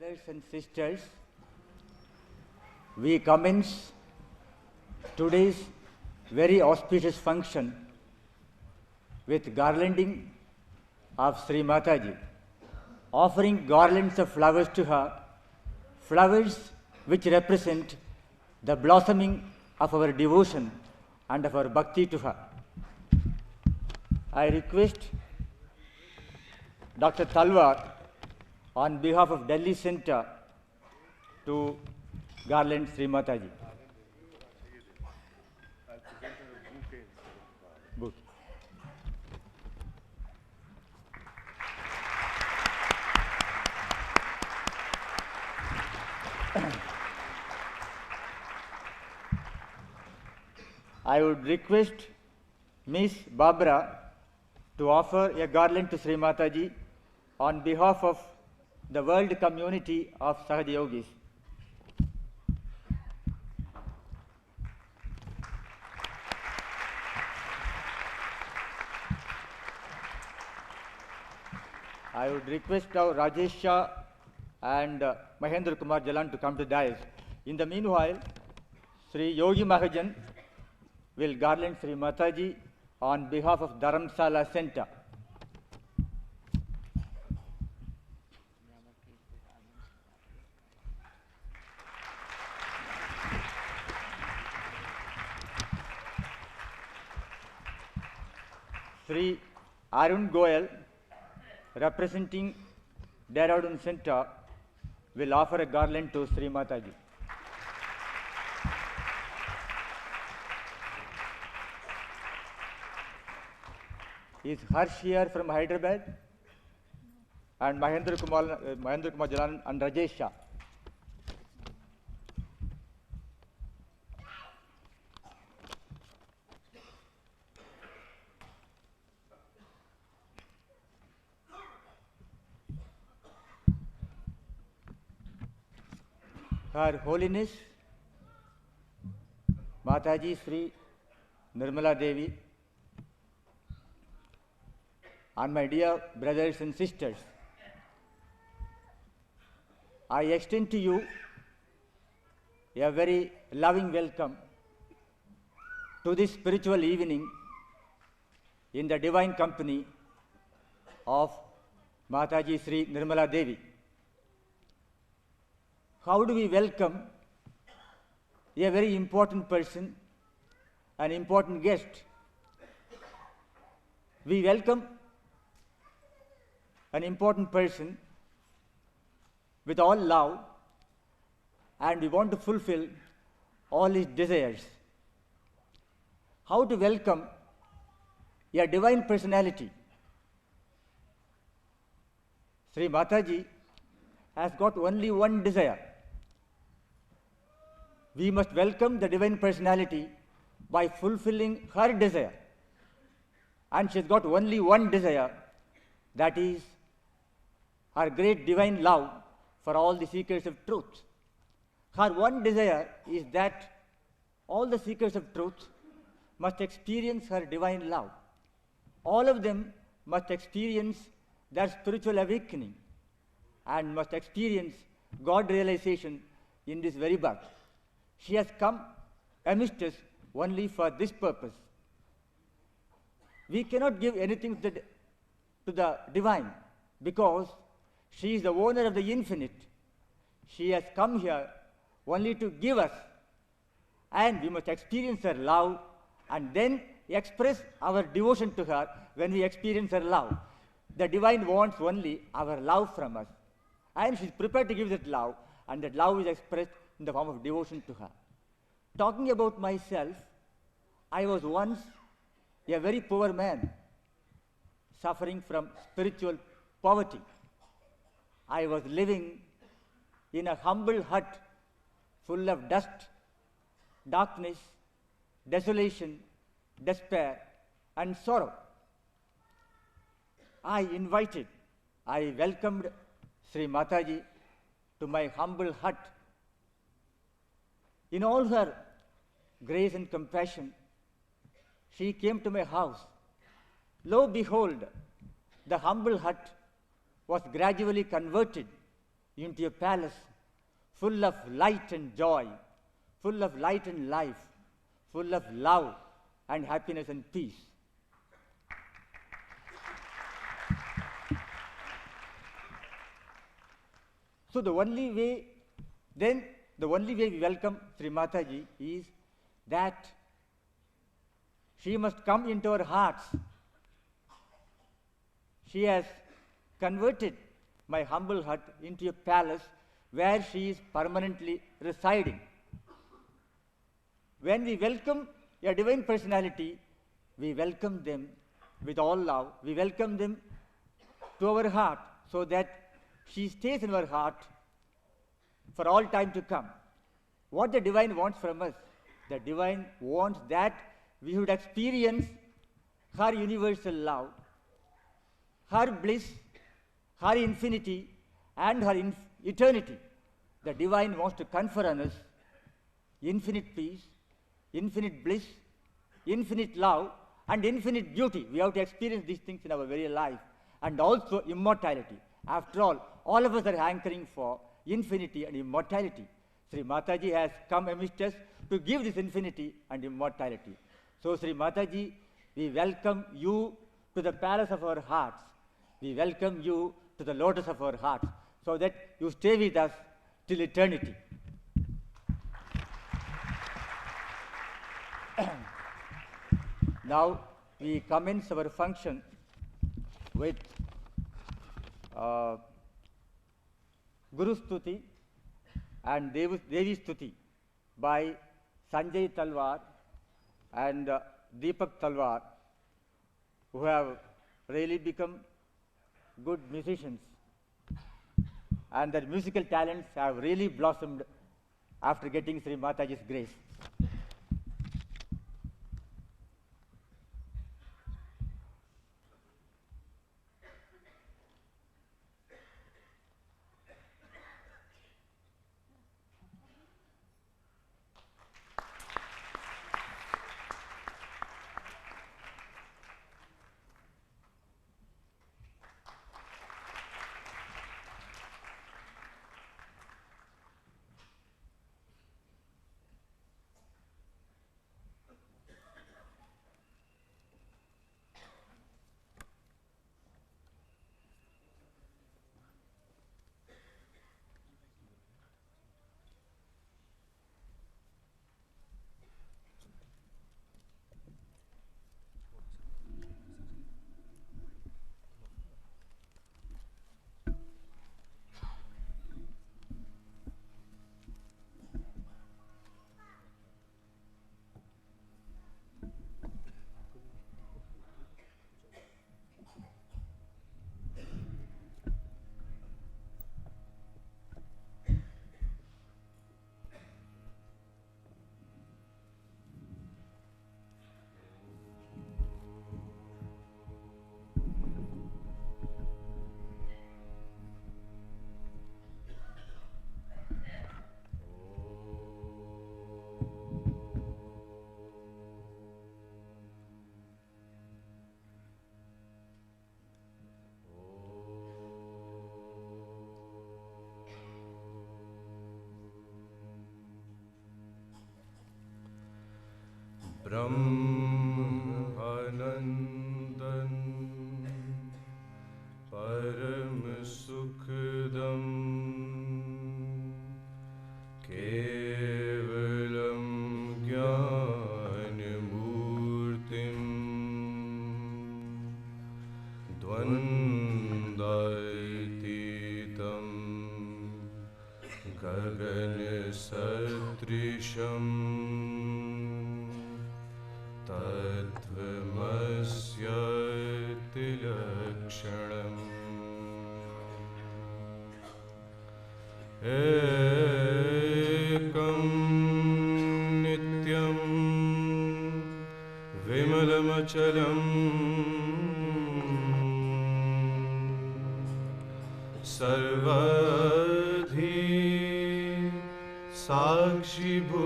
Brothers and sisters, we commence today's very auspicious function with garlanding of Sri Mataji, offering garlands of flowers to her, flowers which represent the blossoming of our devotion and of our bhakti to her. I request Dr. Talwar on behalf of Delhi Center to garland Sri Mataji. Book. I would request Miss Barbara to offer a garland to Sri Mataji on behalf of the world community of Sahaja Yogis. I would request our Rajesh Shah and Mahendra Kumar Jalan to come to dais. In the meanwhile, Sri Yogi Mahajan will garland Sri Mataji on behalf of Dharamsala Center. Sri Arun Goyal, representing Dehradun Center, will offer a garland to Sri Mataji. Is Harsh here from Hyderabad? And Mahendra Kumar Jalan and Rajesh Shah. Her Holiness Mataji Sri Nirmala Devi and my dear brothers and sisters, I extend to you a very loving welcome to this spiritual evening in the divine company of Mataji Sri Nirmala Devi. How do we welcome a very important person, an important guest? We welcome an important person with all love, and we want to fulfill all his desires. How to welcome a divine personality? Sri Mataji has got only one desire. We must welcome the divine personality by fulfilling her desire. And she has got only one desire, that is her great divine love for all the seekers of truth. Her one desire is that all the seekers of truth must experience her divine love. All of them must experience their spiritual awakening and must experience God realization in this very birth. She has come amidst us only for this purpose. We cannot give anything to the divine because she is the owner of the infinite. She has come here only to give us, and we must experience her love and then express our devotion to her when we experience her love. The divine wants only our love from us, and she is prepared to give that love, and that love is expressed in the form of devotion to her. Talking about myself, I was once a very poor man, suffering from spiritual poverty. I was living in a humble hut full of dust, darkness, desolation, despair, and sorrow. I welcomed Sri Mataji to my humble hut. In all her grace and compassion, she came to my house. Lo, behold, the humble hut was gradually converted into a palace full of light and joy, full of light and life, full of love and happiness and peace. So the only way we welcome Sri Mataji is that she must come into our hearts. She has converted my humble hut into a palace where she is permanently residing. When we welcome a divine personality, we welcome them with all love. We welcome them to our heart so that she stays in our heart for all time to come. What the divine wants from us? The divine wants that we should experience her universal love, her bliss, her infinity, and her eternity. The divine wants to confer on us infinite peace, infinite bliss, infinite love, and infinite beauty. We have to experience these things in our very life. And also immortality. After all of us are hankering for infinity and immortality. Sri Mataji has come amidst us to give this infinity and immortality. So, Sri Mataji, we welcome you to the palace of our hearts. We welcome you to the lotus of our hearts, so that you stay with us till eternity. Now, we commence our function with Guru Stuti and Devi Stuti by Sanjay Talwar and Deepak Talwar, who have really become good musicians, and their musical talents have really blossomed after getting Sri Mataji's grace. ब्रह्मानन्दं परमसुखदं केवलं ज्ञानमूर्तिं द्वन्द्वातीतं गगनसदृशम् तत्त्वमस्यतिलक्षणम् एकं नित्यं विमलमचलम् सर्वधी साक्षिभूतम्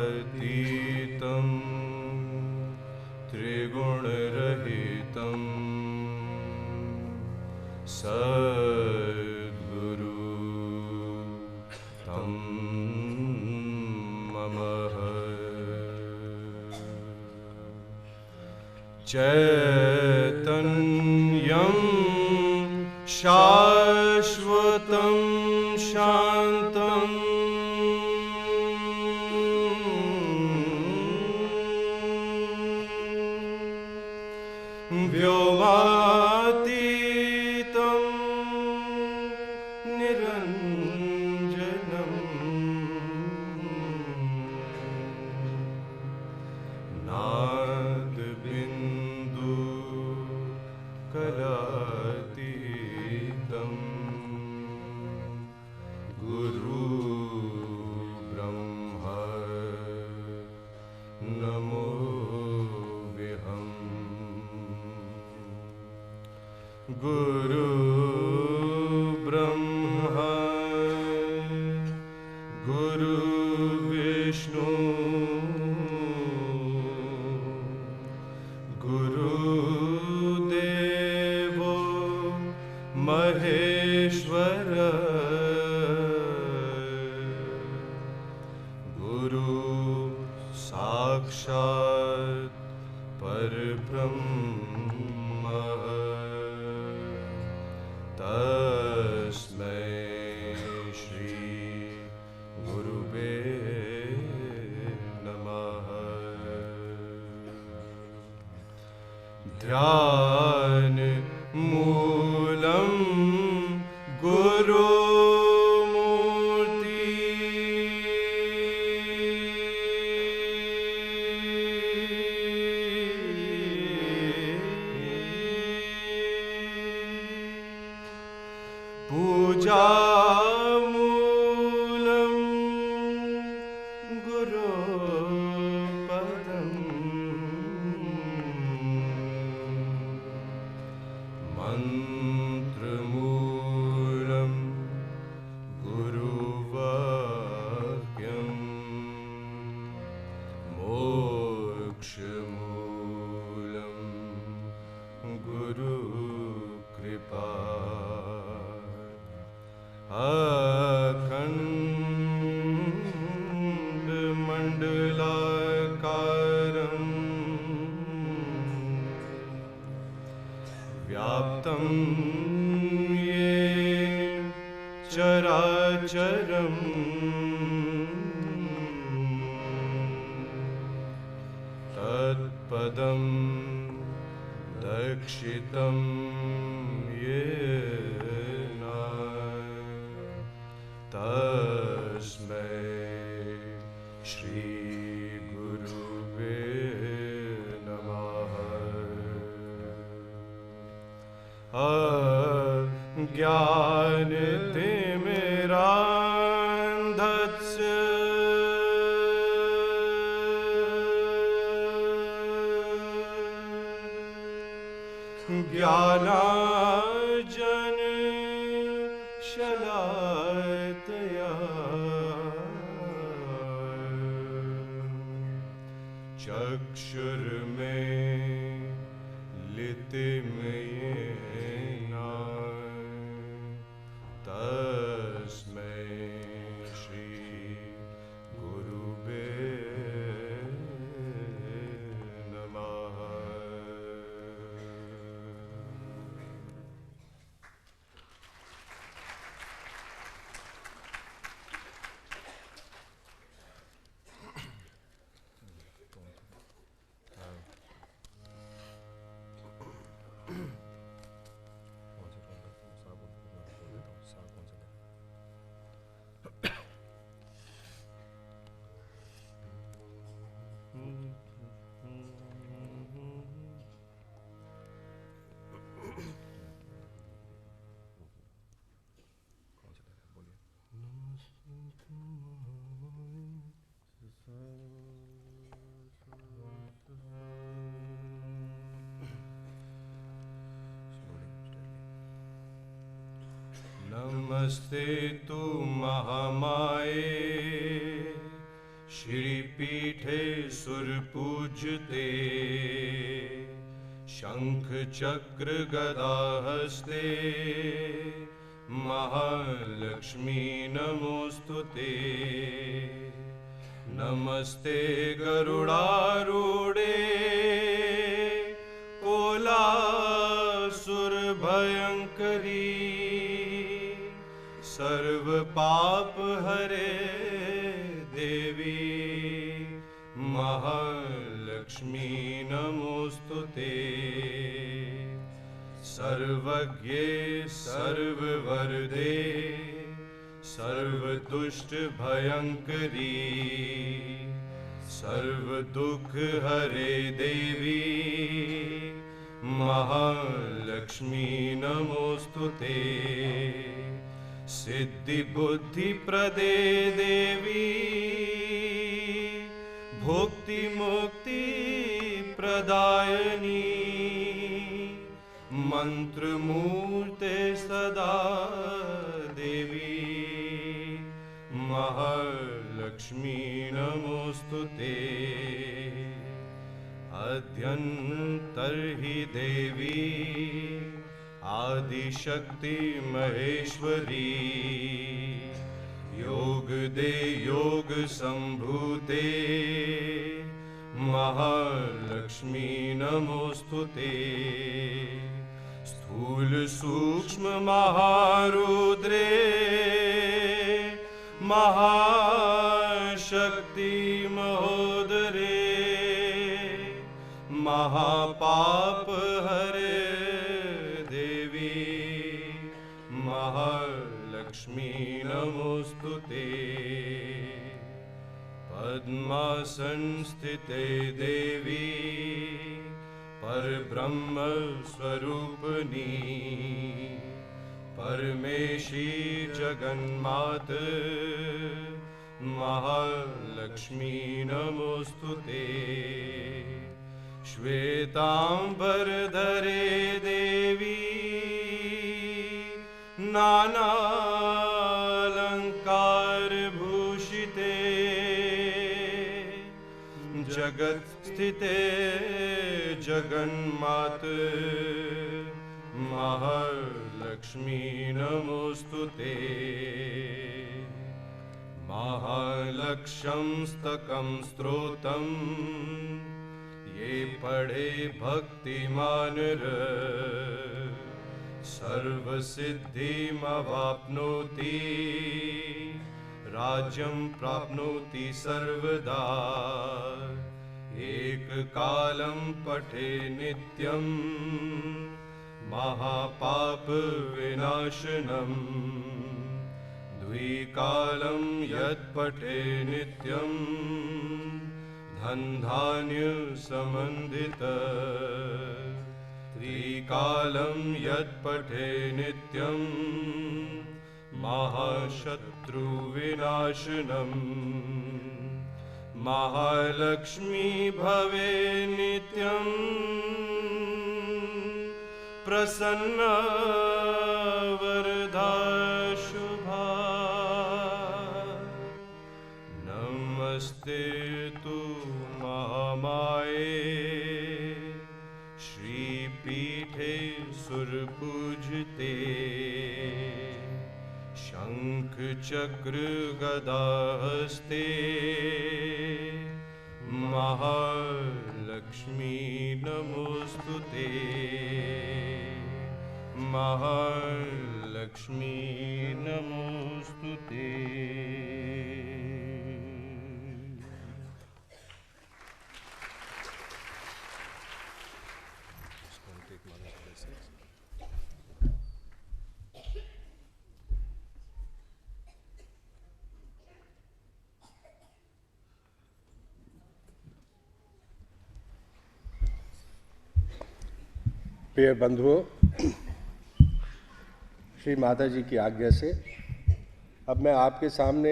भावातीतं त्रिगुण रहितं सद्गुरु तं ममः चैतन्यं शाश्वतं शान्तं व्योमातीतं निरञ्जनं नादबिन्दु कलातीतं गुरु ब्रह्मा नमो गुरु ब्रह्मा गुरु विष्णु गुरुदेवो महेश्वर गुरु साक्षात् परब्रह्म तस्मै श्री गुरुवे नमः ध्यान मूलं गुरुमूर्ति पूजामूलं गुरुपदं मन्त्रमूलं गुरुवाक्यं मोक्षमूलं गुरुकृपा अखण्डमण्डलाकारं व्याप्तं येन चराचरं तत्पदं दक्षितं येन तस्मै श्री गुरुवे नमः अज्ञानतिमिरान्धस्य ज्ञानार्जन शलाकया चक्षुर्मीलितं येन तस्मै श्री गुरुवे नमः नमस्ते तु महामाये श्रीपीठे सुरपूज्यते शंख चक्र गदा हस्ते महालक्ष्मी नमोस्तुते। नमस्ते गरुडारूढे कोलासुर भयंकरी। सर्व पाप हरे देवी महालक्ष्मी नमोस्तुते। सर्वज्ञे सर्ववरदे सर्वदुष्ट भयंकरी। सर्वदुख हरे देवी महालक्ष्मी नमोस्तुते। सिद्धि बुद्धि प्रदे देवी भुक्ति मुक्ति प्रदायनी। मंत्र मूर्ते सदा देवी महालक्ष्मी नमोस्तुते। अध्यन्तर्हि देवी आदिशक्ति महेश्वरी। योग दे योग संभूते महालक्ष्मी नमोस्तुते। स्थूल सूक्ष्म महारुद्रे महाशक्ति महोदरे। महापाप हरे देवी महालक्ष्मी नमोस्तुते। पद्मासन स्थिते देवी परब्रह्म स्वरूपिणी। परमेशी जगन्मात महालक्ष्मी नमोस्तुते। श्वेतांबरधरे देवी नानालंकार भूषिते। जगत स्थिते जगन्मात महालक्ष्मी नमोस्तुते। महालक्ष्यं स्तकं स्तोत्रं ये पढ़े भक्तिमान सर्वसिद्धिमवाप्नोति। राज्यं प्राप्नोति सर्वदा। एक कालं पठे नित्यं महापाप विनाशनम्। द्विकालं यत् पठे नित्यं धन धान्य समन्वित। त्रिकालं यत् पठे नित्यं महाशत्रु विनाशनम्। महालक्ष्मी भवे नित्यं प्रसन्ना वरदा शुभा। नमस्ते तु महामाये श्रीपीठे सुरपूजिते। शंख चक्र गदा हस्ते महालक्ष्मी नमोस्तुते। महालक्ष्मी नमोस्तुते। प्रिय बंधुओं, श्री माता जी की आज्ञा से अब मैं आपके सामने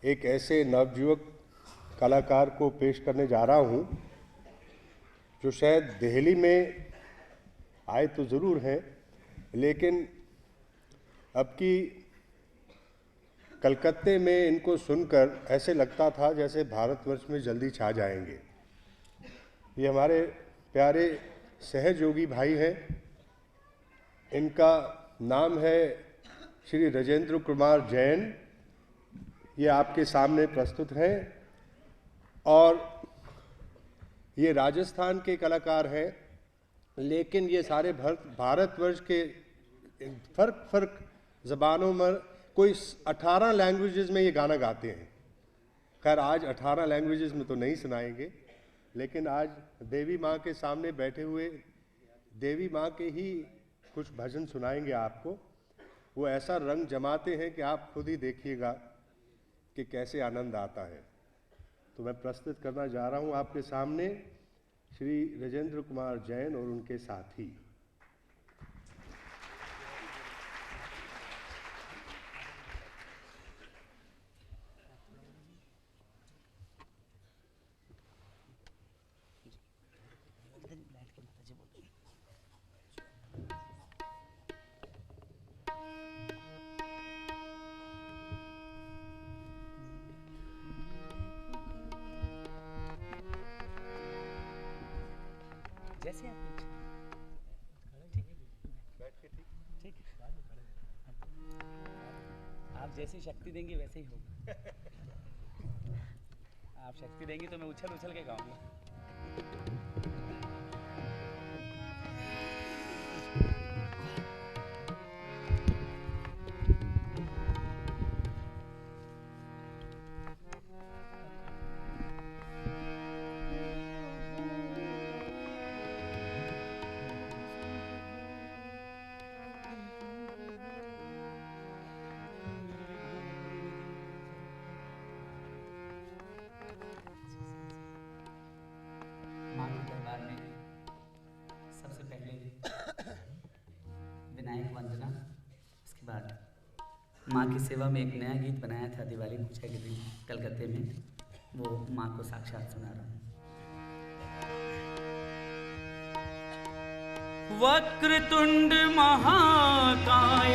एक ऐसे नवयुवक कलाकार को पेश करने जा रहा हूं जो शायद दिल्ली में आए तो ज़रूर हैं, लेकिन अब की कलकत्ते में इनको सुनकर ऐसे लगता था जैसे भारतवर्ष में जल्दी छा जाएंगे। ये हमारे प्यारे सहयोगी भाई हैं। इनका नाम है श्री राजेंद्र कुमार जैन। ये आपके सामने प्रस्तुत हैं और ये राजस्थान के कलाकार हैं, लेकिन ये सारे भारतवर्ष के फर्क ज़बानों में कोई 18 लैंग्वेजेस में ये गाना गाते हैं। खैर आज 18 लैंग्वेजेस में तो नहीं सुनाएंगे, लेकिन आज देवी माँ के सामने बैठे हुए देवी माँ के ही कुछ भजन सुनाएंगे आपको। वो ऐसा रंग जमाते हैं कि आप खुद ही देखिएगा कि कैसे आनंद आता है। तो मैं प्रस्तुत करना जा रहा हूँ आपके सामने श्री राजेंद्र कुमार जैन और उनके साथी। जैसे आप ठीक आप जैसी शक्ति देंगे वैसे ही होगा। आप शक्ति देंगे तो मैं उछल उछल के गाऊंगा। माँ के दरबार में सबसे पहले विनायक वंदना, उसके बाद माँ की सेवा में एक नया गीत बनाया था दिवाली पूजा के दिन कलकत्ते में, वो माँ को साक्षात सुना रहा हूँ। वक्रतुंड महाकाय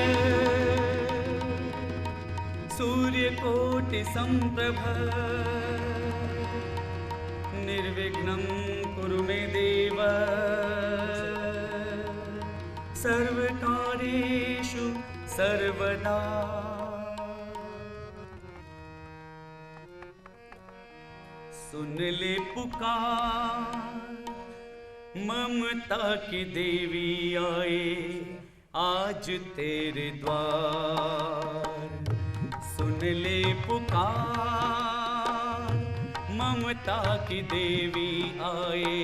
सूर्यकोटि संप्रभ निर्विघ्नं कुरु मे देव सर्वकार्येषु सर्वदा। सुन ले पुकार ममता की देवी आए आज तेरे द्वार। सुन ले पुकार ममता की देवी आए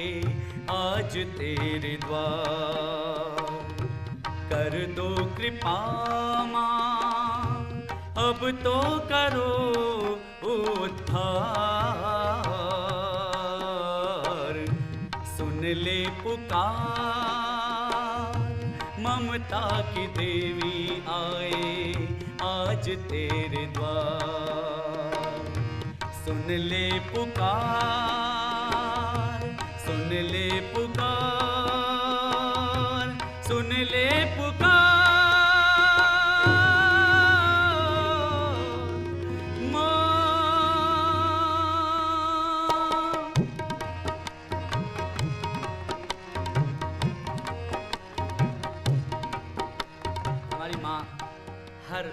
आज तेरे द्वार। कर दो कृपा माँ अब तो करो उद्धार। सुन ले पुकार ममता की देवी आए आज तेरे द्वार। सुन ले पुकार, सुन ले पुकार, सुन ले पुकार माँ। हमारी माँ हर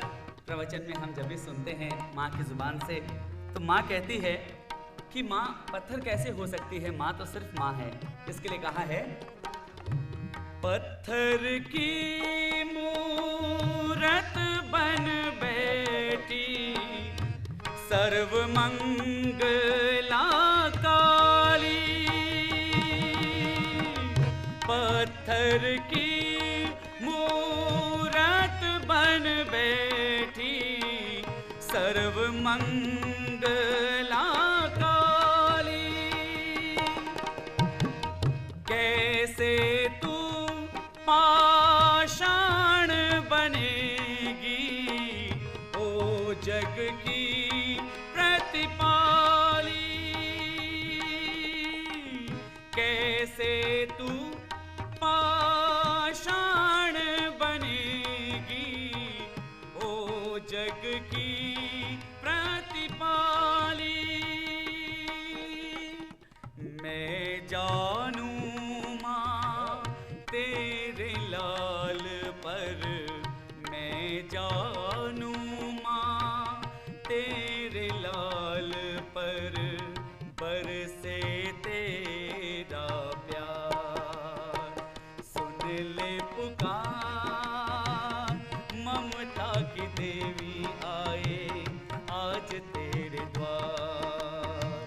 प्रवचन में हम जब भी सुनते हैं माँ की जुबान से, तो माँ कहती है कि माँ पत्थर कैसे हो सकती है, माँ तो सिर्फ माँ है। इसके लिए कहा है, पत्थर की मूरत बन बैठी सर्व मंगला काली। पत्थर की मूरत बन बैठी सर्व मंगला काली। कैसे तू पाषाण बनेगी ओ जग की प्रतिपाली। कैसे तू पाषाण बनेगी ओ जग की प्रतिपाली। मैं जानू माँ पुकार, ममता की देवी आए आज तेरे द्वार।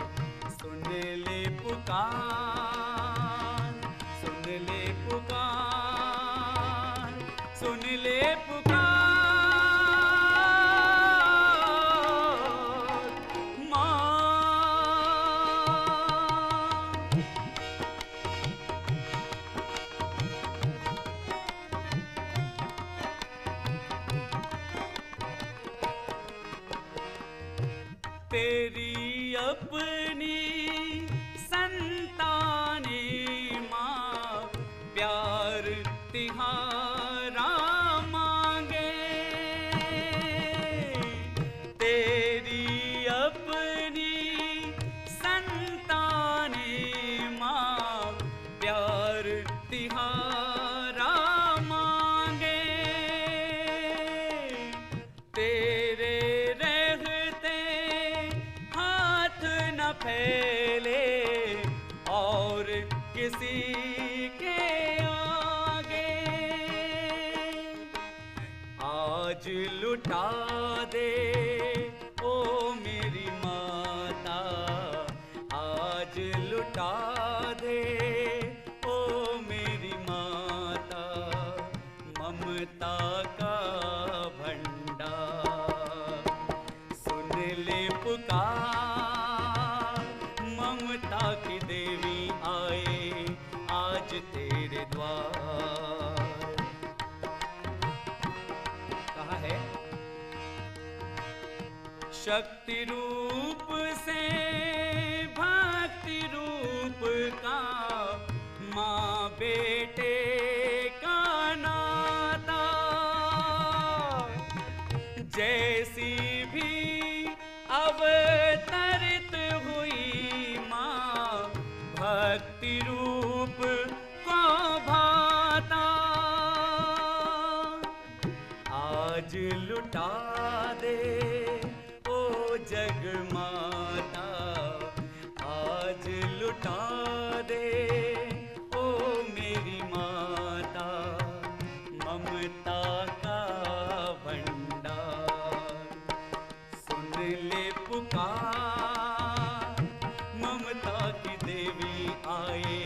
सुन ले पुकार, सुन ले पुकार, सुन ले पुकार माँ। तेरी अपनी संताने माँ, प्यार तिहारा मांगे। तेरी अपनी संताने माँ, प्यार तिहारा मांगे। तेरे रहते हाथ न फैले और किसी के आगे। आज लुटा दे ओ मेरी माता, आज लुटा दे ओ मेरी माता, ममता का भंडार। सुन ले पुकार, ममता की देवी आए आज तेरे द्वार। कहा है शक्ति रूप से भक्ति रूप का, माँ बेटे का नाता। जैसी भी अवतरित हुई माँ, भक्ति रूप को भाता। आज लुटा दे ओ जग माता, आज लुटा दे ओ मेरी माता, ममता का भंडार। सुन ले पुकार, ममता की देवी आए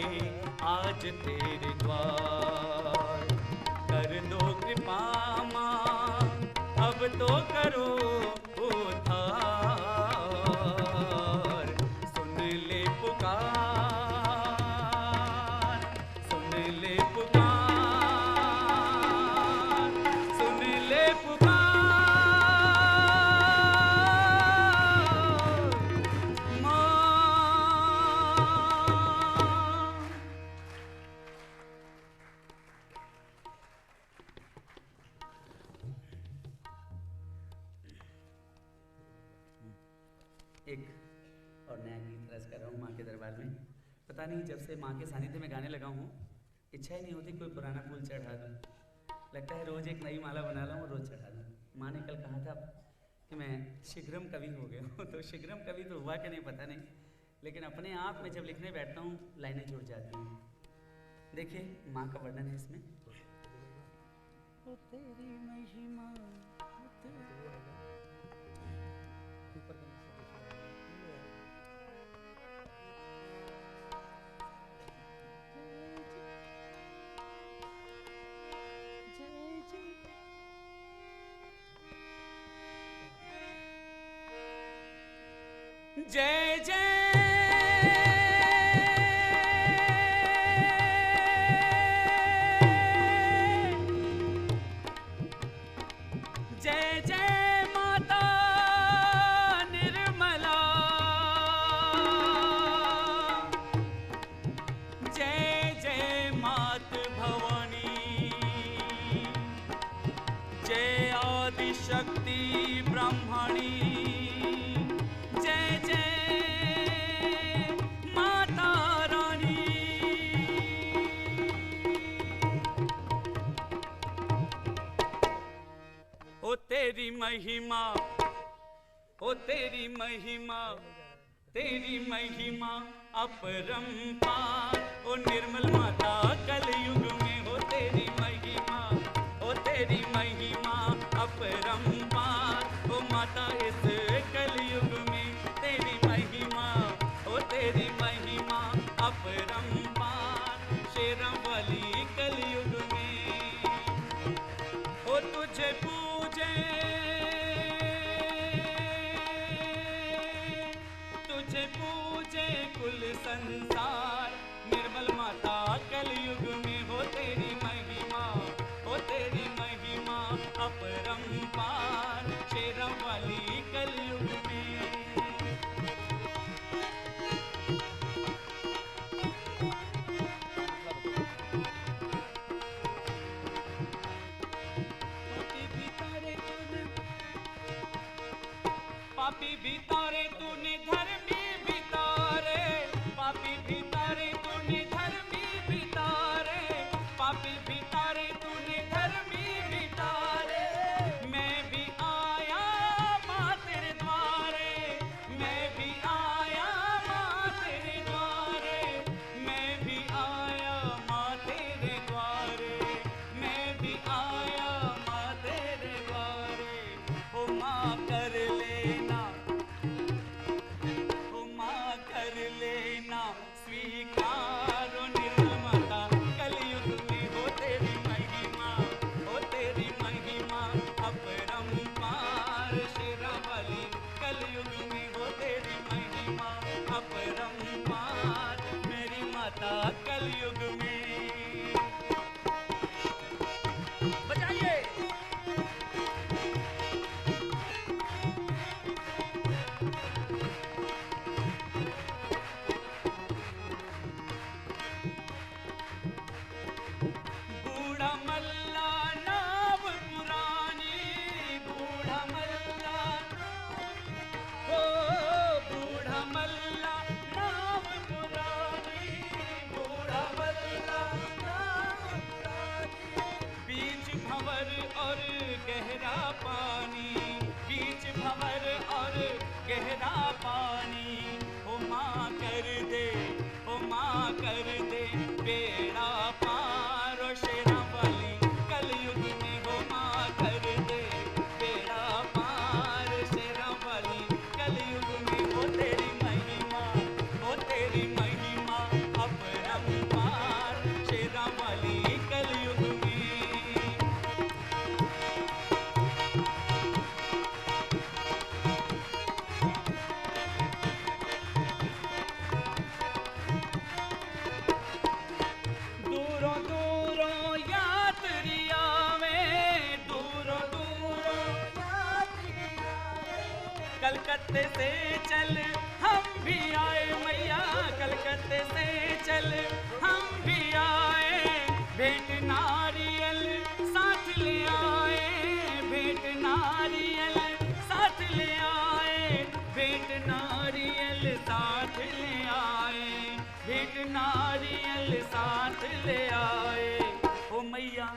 आज तेरे द्वार। कर दो कृपा माँ, अब तो करो उद्धार। सुन ले पुकार, सुन ले पुकार, सुन ले पुकार माँ। एक और नया गीत रच कर रहा हूँ माँ के दरबार में। पता नहीं जब से माँ के सानिध्य में गाने लगा हूँ, इच्छा ही नहीं होती कोई पुराना फूल चढ़ा दूँ। लगता है रोज एक नई माला बना लाऊं और रोज चढ़ा दूँ। माँ ने कल कहा था कि मैं शीघ्रम कवि हो गया हूँ, तो शीघ्रम कवि तो हुआ कि नहीं पता नहीं, लेकिन अपने आप में जब लिखने बैठता हूँ लाइनें जुड़ जाती हैं। देखिए माँ का वर्णन है इसमें। ओ तेरी महिमा, ओ तेरी जय जय जय जय माता निर्मला, जय जय मात भवानी, जय आदि शक्ति ब्रह्मणी, जय जय माता रानी। ओ तेरी महिमा, ओ तेरी महिमा, तेरी महिमा अपरंपार। ओ निर्मल माता कलयुग में हो तेरी महिमा, पापी भी तारे तूने धर्मी भी तारे। मैं भी आया माँ तेरे द्वारे, मैं भी आया माँ तेरे द्वारे, मैं भी आया माँ तेरे द्वारे, मैं भी आया माँ तेरे द्वारे। ओ माँ कर लेना, ओ माँ कर लेना स्वीकार ओ निर्मल माता, कलयुग में हो तेरी महिमा, हो तेरी महिमा अपरंपार शेरावाली, कलयुग में हो तेरी महिमा अपरंपार मेरी माता कलयुग में। बजाइए। बूढ़ा मल्ला नाव पुरानी, बूढ़ा मल्ला, ओ बूढ़ा मल्ला नाव पुरानी, बूढ़ा मल्ला नाव पुरानी। बीच भंवर और गहरा पानी, बीच भंवर और गहरा पानी। ओ माँ कर दे, ओ माँ कर दे बेड़ा पार ओ शेरावाली, कलयुग में हो माँ कर दे बेड़ा पार शेरावाली, कलयुग में हो तेरी महिमा, हो तेरी महिमा अपरंपार शेरावाली, कलयुग में। दूरों दूरों यात्री आवे, दूरों दूरों यात्री आवे। कलकत्ते से चल हम भी आए मैया, कलकत्ते से चल हम भी आए। भेंट नारियल साथ ले आए, भेंट नारियल साथ ले आए, भेंट नारियल साथ ले आए, भेंट नारियल साथ ले आए। ओ मैया,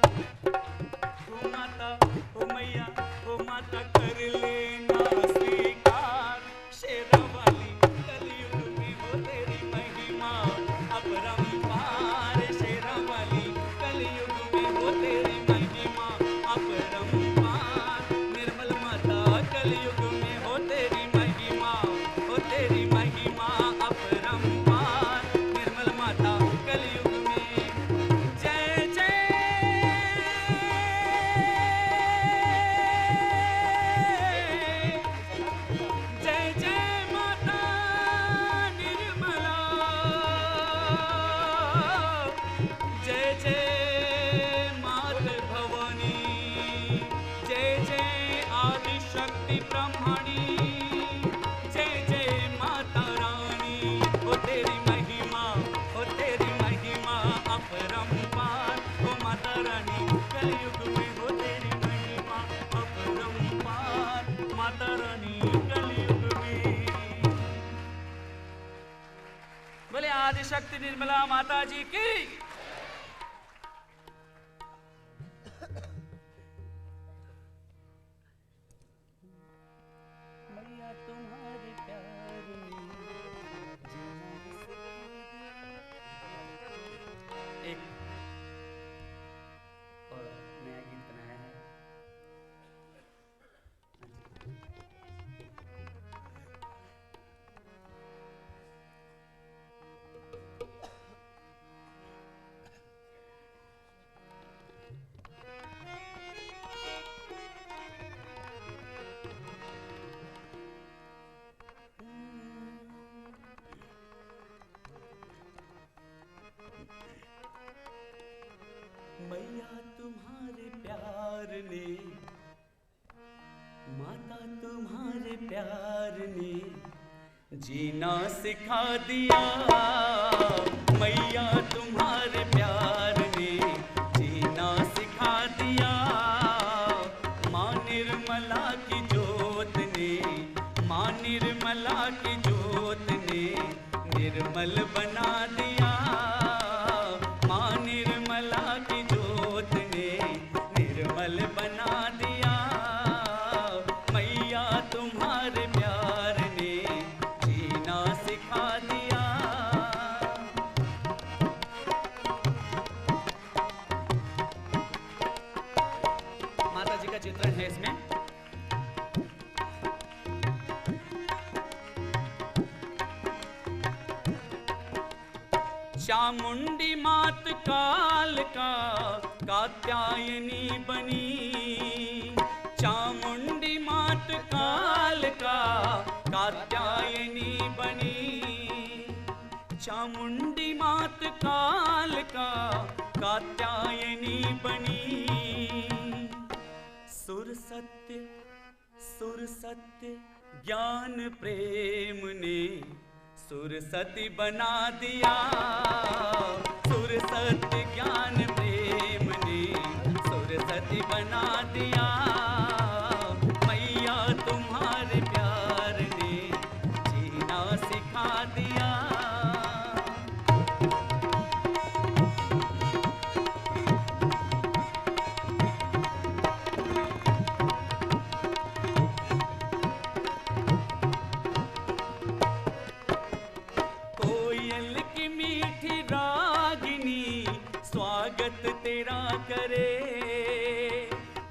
ओ माता, ओ मैया, ओ माता कर लेना स्वीकार शेरावाली, कलयुग में हो तेरी महिमा अपरंपार शेरावाली, कलयुग में हो तेरी महिमा अपरंपार निर्मल माता, कलयुग में हो तेरी महिमा, हो तेरी महिमा अपरंपार निर्मल माता कलयुग में। जय जय जय जय माता निर्मला, जय जय मात भवानी, जय जय आदिशक्ति ब्रह्मणी, जय जय माता रानी। हो तेरी महिमा, हो तेरी महिमा अपरंपार, हो माता रानी कलयुग में हो तेरी महिमा अपरंपार, माता रानी कलयुग में। बोले आदिशक्ति निर्मला माता जी की। मैया तुम्हारे प्यार में जीना सिखा दिया। एक और नया गीत बनाया है। मैया तुम्हारे प्यार ने, माता तुम्हारे प्यार ने जीना सिखा दिया। मैया तुम्हारे प्यार ने जीना सिखा दिया। माँ निर्मला की जोत ने, माँ निर्मला की जोत ने निर्मल बना दिया। माँ निर्मला की चामुंडी मात काल का कात्यायनी बनी, चामुंडी मात काल का कात्यायनी बनी, चामुंडी मात काल का कात्यायनी बनी। सुर सत्य ज्ञान प्रेम ने सुरसती बना दिया, सुर सत्य ज्ञान प्रेम ने सुरसती बना दिया। मैया तुम्हारे प्यार ने जीना सिखा दिया। स्वागत तेरा करे,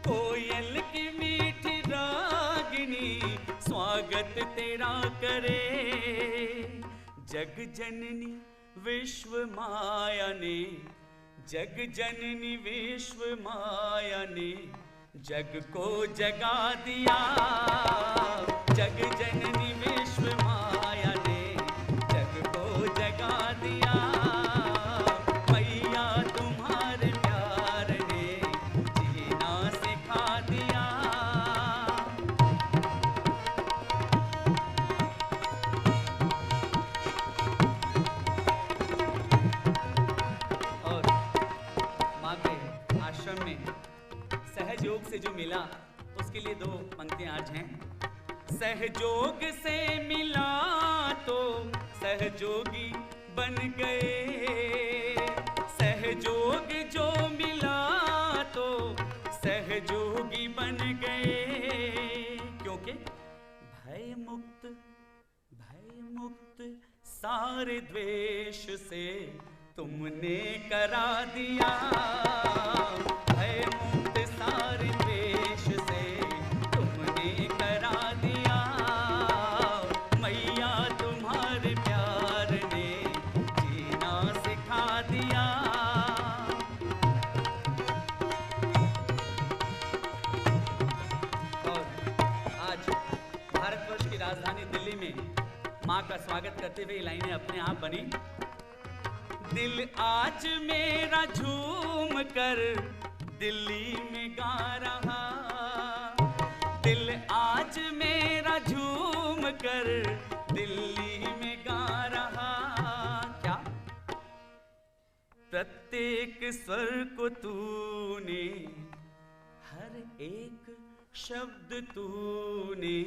कोयल की मीठी रागिनी स्वागत तेरा करे। जग जननी विश्व माया ने, जग जननी विश्व माया ने जग को जगा दिया, जग जननी विश्व माया ने जग को जगा दिया। सहयोग से जो मिला उसके लिए 2 पंक्तियां आज हैं। सहयोग से मिला तो सहयोगी बन गए, सहयोग जो मिला तो सहयोगी बन गए। क्योंकि भय मुक्त सारे द्वेष से तुमने करा दिया, भय मुक्त सारे द्वेष से तुमने करा दिया। मैया तुम्हारे प्यार ने जीना सिखा दिया। और आज भारतवर्ष की राजधानी दिल्ली में माँ का स्वागत करते हुए लाइनें अपने आप बनी। दिल आज मेरा झूम कर दिल्ली में गा रहा, दिल आज मेरा झूम कर दिल्ली में गा रहा। क्या प्रत्येक स्वर को तूने, हर एक शब्द तूने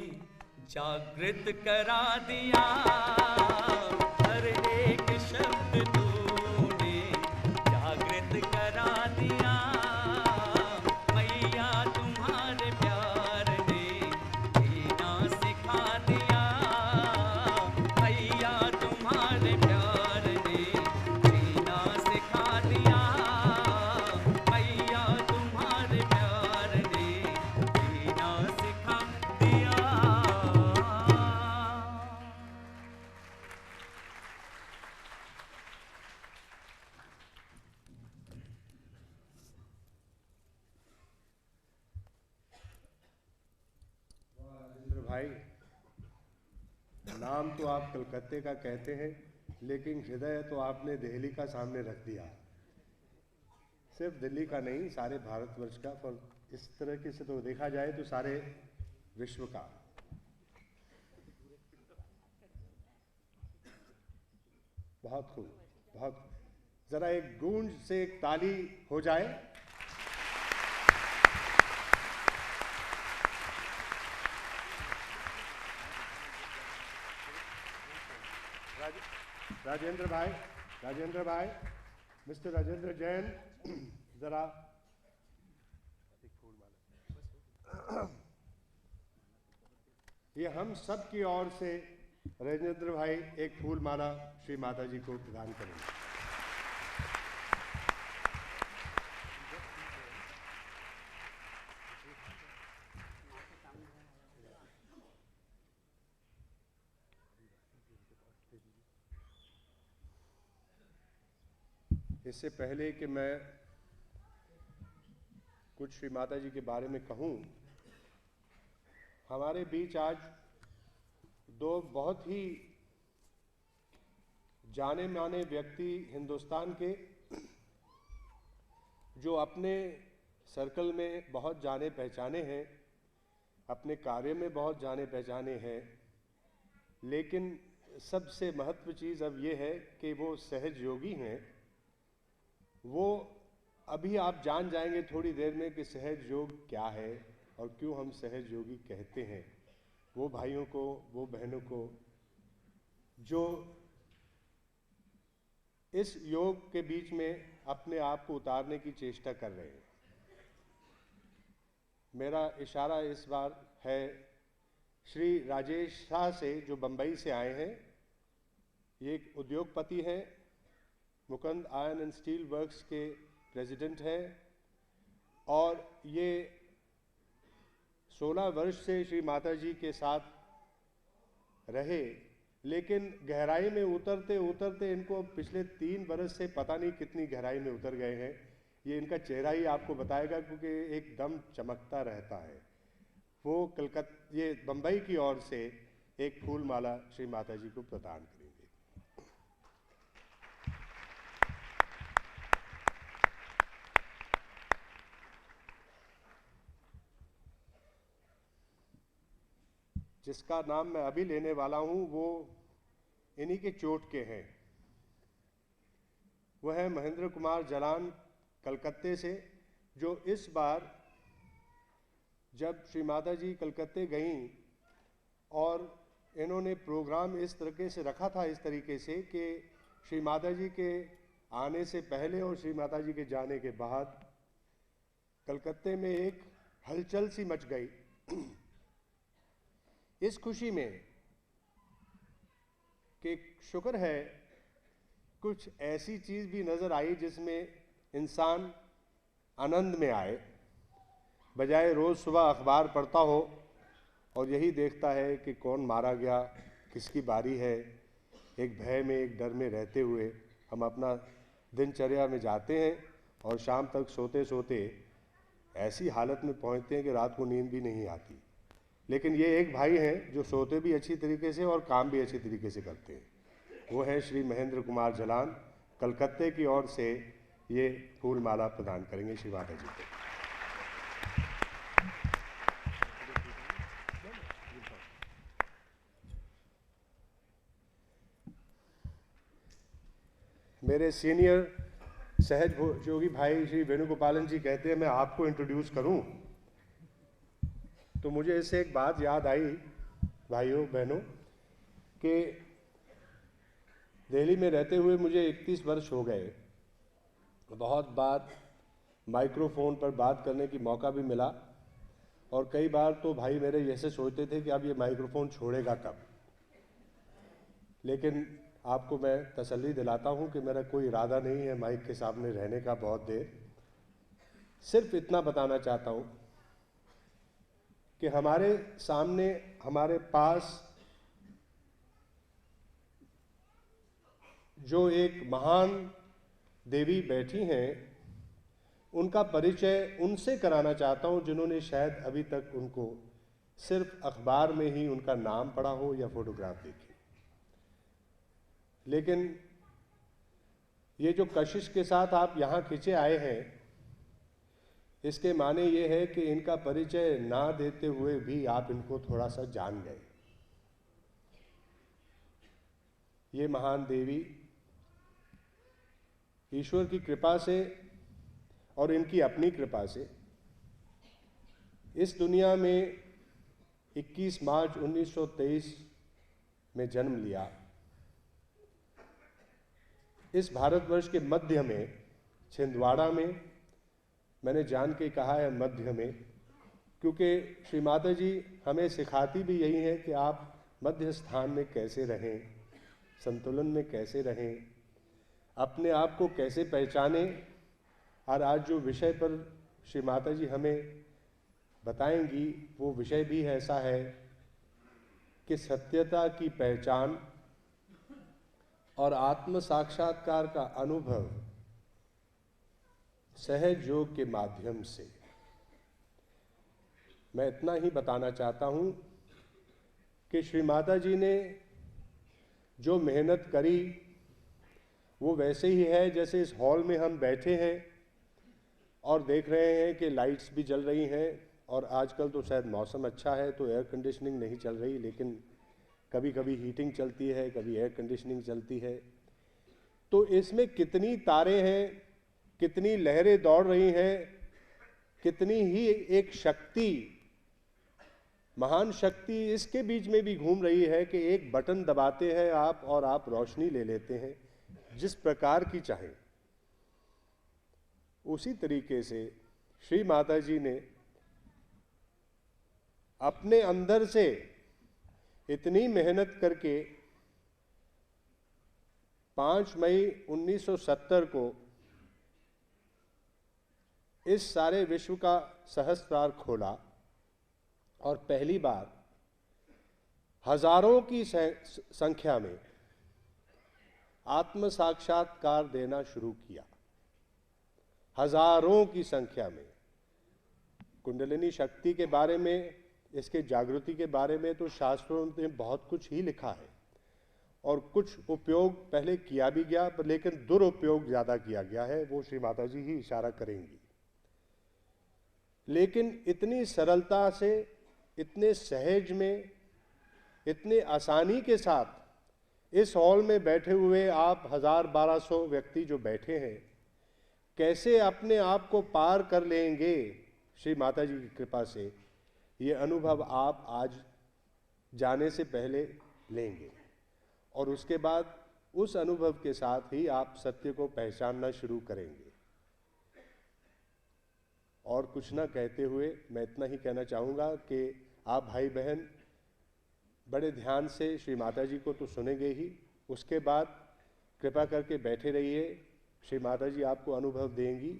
जागृत करा दिया, हर एक शब्द तूने जागृत करा दिया। मैया तुम्हारे प्यार ने जीना सिखा दिया, मैया तुम्हारे प्यार ने जीना सिखा दिया, मैया तुम्हारे प्यार ने जीना सिखा दिया। भाई, नाम तो आप कलकत्ते का कहते हैं, लेकिन हृदय तो आपने दिल्ली का सामने रख दिया। सिर्फ दिल्ली का नहीं, सारे भारतवर्ष का, पर इस तरह से तो देखा जाए तो सारे विश्व का। बहुत खूब, बहुत। जरा एक गूंज से एक ताली हो जाए। राजेंद्र भाई, मिस्टर राजेंद्र जैन, जरा ये हम सब की ओर से राजेंद्र भाई एक फूल माला श्री माता जी को प्रदान करेंगे। इससे पहले कि मैं कुछ श्री माता जी के बारे में कहूँ, हमारे बीच आज दो बहुत ही जाने माने व्यक्ति हिंदुस्तान के, जो अपने सर्कल में बहुत जाने पहचाने हैं, अपने कार्य में बहुत जाने पहचाने हैं, लेकिन सबसे महत्व चीज़ अब ये है कि वो सहज योगी हैं। वो अभी आप जान जाएंगे थोड़ी देर में कि सहज योग क्या है और क्यों हम सहज योगी कहते हैं। वो भाइयों को, वो बहनों को जो इस योग के बीच में अपने आप को उतारने की चेष्टा कर रहे हैं। मेरा इशारा इस बार है श्री राजेश शाह से, जो बंबई से आए हैं। ये एक उद्योगपति हैं, Mukund iron and steel works के प्रेसिडेंट हैं, और ये 16 वर्ष से श्री माता जी के साथ रहे, लेकिन गहराई में उतरते उतरते इनको पिछले 3 बरस से पता नहीं कितनी गहराई में उतर गए हैं। ये इनका चेहरा ही आपको बताएगा, क्योंकि एकदम चमकता रहता है। वो ये बंबई की ओर से एक फूल माला श्री माता जी को प्रदान करेंगे। जिसका नाम मैं अभी लेने वाला हूं वो इन्हीं के चोट के हैं। वह है महेंद्र कुमार जलान, कलकत्ते से, जो इस बार जब श्री माता जी कलकत्ते गईं और इन्होंने प्रोग्राम इस तरीके से रखा था, इस तरीके से कि श्री माता जी के आने से पहले और श्री माता जी के जाने के बाद कलकत्ते में एक हलचल सी मच गई। इस खुशी में कि शुक्र है कुछ ऐसी चीज़ भी नज़र आई जिसमें इंसान आनंद में आए, बजाय रोज़ सुबह अखबार पढ़ता हो और यही देखता है कि कौन मारा गया, किसकी बारी है। एक भय में, एक डर में रहते हुए हम अपना दिनचर्या में जाते हैं और शाम तक सोते सोते ऐसी हालत में पहुंचते हैं कि रात को नींद भी नहीं आती। लेकिन ये एक भाई हैं जो सोते भी अच्छी तरीके से और काम भी अच्छी तरीके से करते हैं। वो है श्री महेंद्र कुमार जलान, कलकत्ते की ओर से ये फूल माला प्रदान करेंगे श्री माता जी को। मेरे सीनियर सहज योगी भाई श्री वेणुगोपालन जी कहते हैं मैं आपको इंट्रोड्यूस करूं, तो मुझे इससे एक बात याद आई भाइयों बहनों कि दिल्ली में रहते हुए मुझे 31 वर्ष हो गए। बहुत बार माइक्रोफोन पर बात करने की मौका भी मिला, और कई बार तो भाई मेरे ऐसे सोचते थे कि अब ये माइक्रोफोन छोड़ेगा कब। लेकिन आपको मैं तसल्ली दिलाता हूं कि मेरा कोई इरादा नहीं है माइक के सामने रहने का बहुत देर। सिर्फ इतना बताना चाहता हूं कि हमारे सामने, हमारे पास जो एक महान देवी बैठी हैं, उनका परिचय उनसे कराना चाहता हूं जिन्होंने शायद अभी तक उनको सिर्फ अखबार में ही उनका नाम पढ़ा हो या फोटोग्राफ देखी। लेकिन ये जो कशिश के साथ आप यहाँ खिंचे आए हैं, इसके माने ये है कि इनका परिचय ना देते हुए भी आप इनको थोड़ा सा जान गए। ये महान देवी ईश्वर की कृपा से और इनकी अपनी कृपा से इस दुनिया में 21 मार्च 1923 में जन्म लिया। इस भारतवर्ष के मध्य में, छिंदवाड़ा में, मैंने जान के कहा है मध्य में, क्योंकि श्री माता जी हमें सिखाती भी यही है कि आप मध्य स्थान में कैसे रहें, संतुलन में कैसे रहें, अपने आप को कैसे पहचानें। और आज जो विषय पर श्री माता जी हमें बताएंगी वो विषय भी ऐसा है कि सत्यता की पहचान और आत्म साक्षात्कार का अनुभव सहज योग के माध्यम से। मैं इतना ही बताना चाहता हूं कि श्री माता जी ने जो मेहनत करी वो वैसे ही है जैसे इस हॉल में हम बैठे हैं और देख रहे हैं कि लाइट्स भी जल रही हैं, और आजकल तो शायद मौसम अच्छा है तो एयर कंडीशनिंग नहीं चल रही, लेकिन कभी कभी हीटिंग चलती है, कभी एयर कंडीशनिंग चलती है। तो इसमें कितनी तारे हैं, कितनी लहरें दौड़ रही हैं, कितनी ही एक शक्ति, महान शक्ति इसके बीच में भी घूम रही है कि एक बटन दबाते हैं आप और आप रोशनी ले लेते हैं जिस प्रकार की चाहें। उसी तरीके से श्री माता जी ने अपने अंदर से इतनी मेहनत करके 5 मई 1970 को इस सारे विश्व का सहस्त्रार खोला और पहली बार हजारों की संख्या में आत्म साक्षात्कार देना शुरू किया। हजारों की संख्या में। कुंडलिनी शक्ति के बारे में, इसके जागृति के बारे में तो शास्त्रों ने बहुत कुछ ही लिखा है और कुछ उपयोग पहले किया भी गया, लेकिन दुरुपयोग ज्यादा किया गया है, वो श्री माता जी ही इशारा करेंगी। लेकिन इतनी सरलता से, इतने सहज में, इतने आसानी के साथ इस हॉल में बैठे हुए आप 1000-1200 व्यक्ति जो बैठे हैं, कैसे अपने आप को पार कर लेंगे श्री माता जी की कृपा से, ये अनुभव आप आज जाने से पहले लेंगे और उसके बाद उस अनुभव के साथ ही आप सत्य को पहचानना शुरू करेंगे। और कुछ ना कहते हुए मैं इतना ही कहना चाहूँगा कि आप भाई बहन बड़े ध्यान से श्री माता जी को तो सुनेंगे ही, उसके बाद कृपा करके बैठे रहिए, श्री माता जी आपको अनुभव देंगी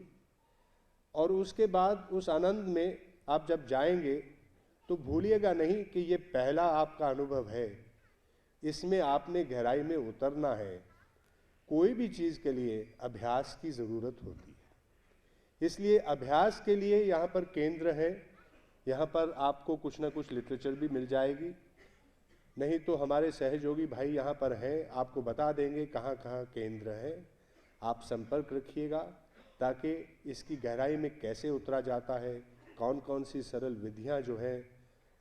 और उसके बाद उस आनंद में आप जब जाएंगे तो भूलिएगा नहीं कि ये पहला आपका अनुभव है, इसमें आपने गहराई में उतरना है। कोई भी चीज़ के लिए अभ्यास की ज़रूरत होती है, इसलिए अभ्यास के लिए यहाँ पर केंद्र है, यहाँ पर आपको कुछ ना कुछ लिटरेचर भी मिल जाएगी, नहीं तो हमारे सहयोगी भाई यहाँ पर हैं, आपको बता देंगे कहाँ कहाँ केंद्र है। आप संपर्क रखिएगा ताकि इसकी गहराई में कैसे उतरा जाता है, कौन कौन सी सरल विधियाँ जो हैं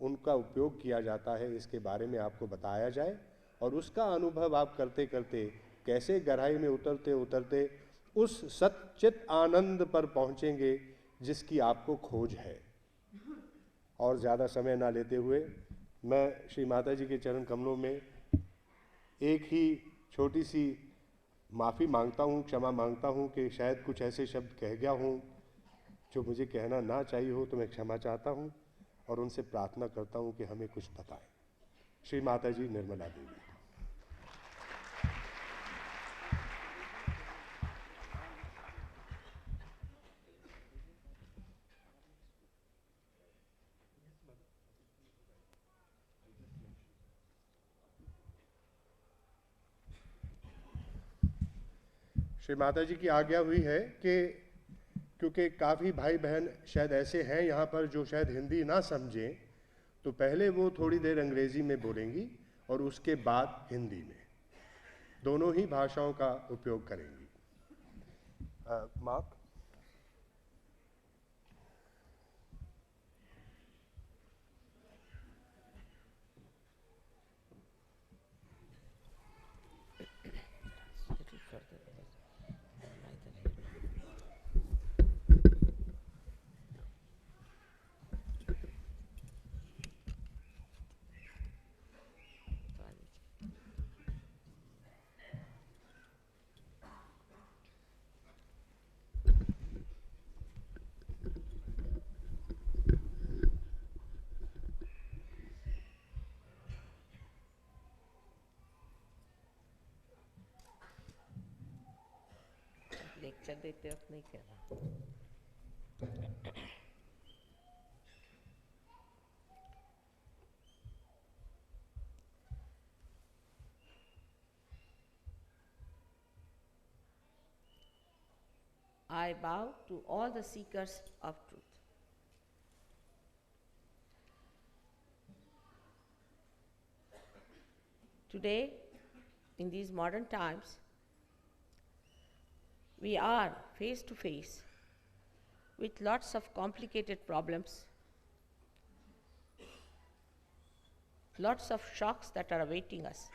उनका उपयोग किया जाता है, इसके बारे में आपको बताया जाए और उसका अनुभव आप करते करते कैसे गहराई में उतरते उतरते उस सच्चित आनंद पर पहुँचेंगे जिसकी आपको खोज है। और ज़्यादा समय ना लेते हुए मैं श्री माता जी के चरण कमलों में एक ही छोटी सी माफ़ी मांगता हूँ, क्षमा मांगता हूँ कि शायद कुछ ऐसे शब्द कह गया हूँ जो मुझे कहना ना चाहिए हो, तो मैं क्षमा चाहता हूँ और उनसे प्रार्थना करता हूँ कि हमें कुछ बताएं। श्री माता जी, निर्मला देवी। श्री माता जी की आज्ञा हुई है कि क्योंकि काफ़ी भाई बहन शायद ऐसे हैं यहाँ पर जो शायद हिंदी ना समझें, तो पहले वो थोड़ी देर अंग्रेजी में बोलेंगी और उसके बाद हिंदी में, दोनों ही भाषाओं का उपयोग करेंगी। मार्क। लेक्चर देते वक्त नहीं कह रहा। I I bow to all the seekers of truth. Today, in these modern times, we are face to face with lots of complicated problems, lots of shocks that are awaiting us.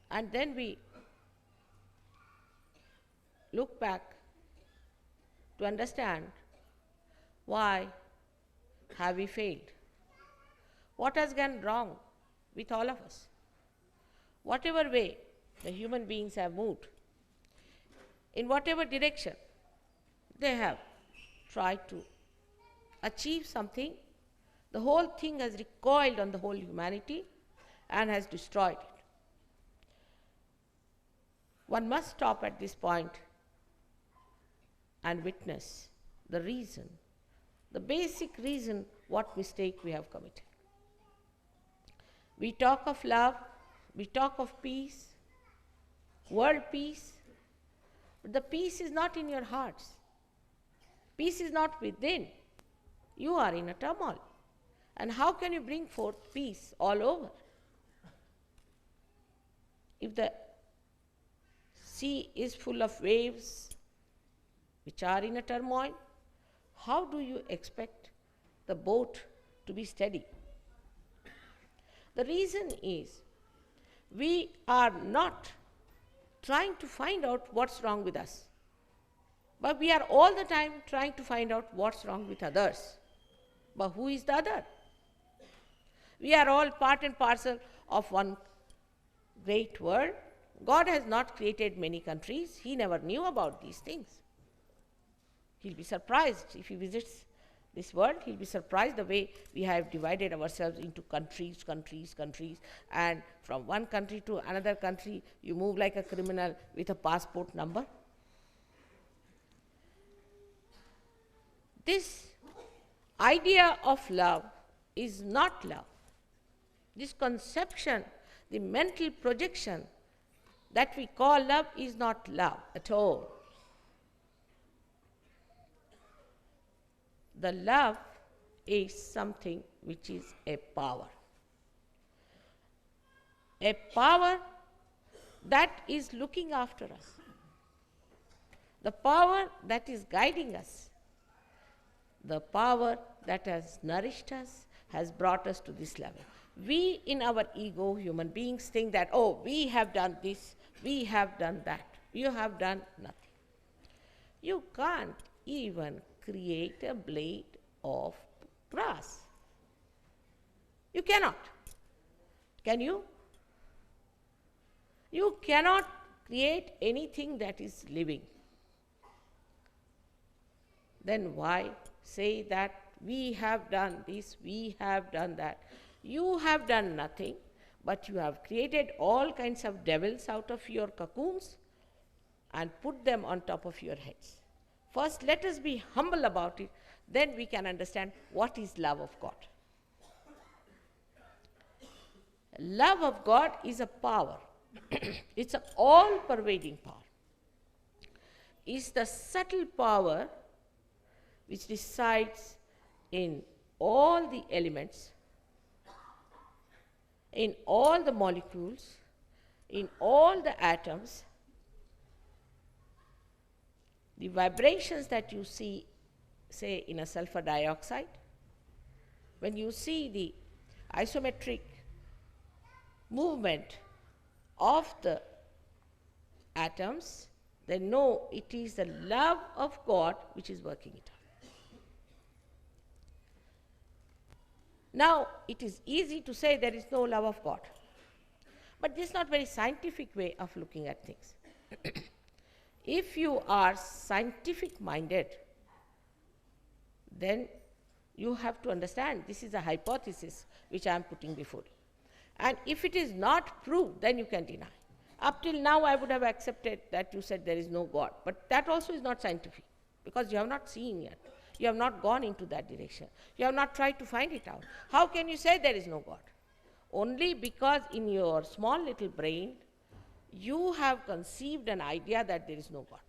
And then we look back to understand why have we failed? What has gone wrong with all of us? Whatever way the human beings have moved, in whatever direction they have tried to achieve something, the whole thing has recoiled on the whole humanity and has destroyed it. One must stop at this point and witness the reason, the basic reason what mistake we have committed. We talk of love, we talk of peace, world peace, but the peace is not in your hearts. Peace is not within. You are in a turmoil. And how can you bring forth peace all over? If the sea is full of waves which are in a turmoil, how do you expect the boat to be steady? The reason is we are not trying to find out what's wrong with us, but we are all the time trying to find out what's wrong with others. But who is the other? We are all part and parcel of one great world. God has not created many countries. He never knew about these things. He'll be surprised if he visits this world. He'll be surprised the way we have divided ourselves into countries, and from one country to another country, you move like a criminal with a passport number. This idea of love is not love. This conception, the mental projection that we call love is not love at all. The love is something which is a power. A power that is looking after us. The power that is guiding us. The power that has nourished us, has brought us to this level. We, in our ego, human beings, think that, oh, we have done this, we have done that. You have done nothing. You can't even create a blade of grass. You cannot. Can you? You cannot create anything that is living. Then why say that we have done this, we have done that? You have done nothing, but you have created all kinds of devils out of your cocoons and put them on top of your heads. First, let us be humble about it, then we can understand what is love of God. Love of God is a power. It's an all-pervading power. It's the subtle power which resides in all the elements, in all the molecules, in all the atoms. The vibrations that you see, say, in a sulfur dioxide, when you see the isometric movement of the atoms, then know it is the love of God which is working it out. Now, it is easy to say there is no love of God, but this is not a very scientific way of looking at things. If you are scientific minded, then you have to understand this is a hypothesis which I am putting before you. And if it is not proved, then you can deny. Up till now, I would have accepted that you said there is no God, but that also is not scientific, because you have not seen yet. You have not gone into that direction. You have not tried to find it out. How can you say there is no God? Only because in your small little brain, you have conceived an idea that there is no God.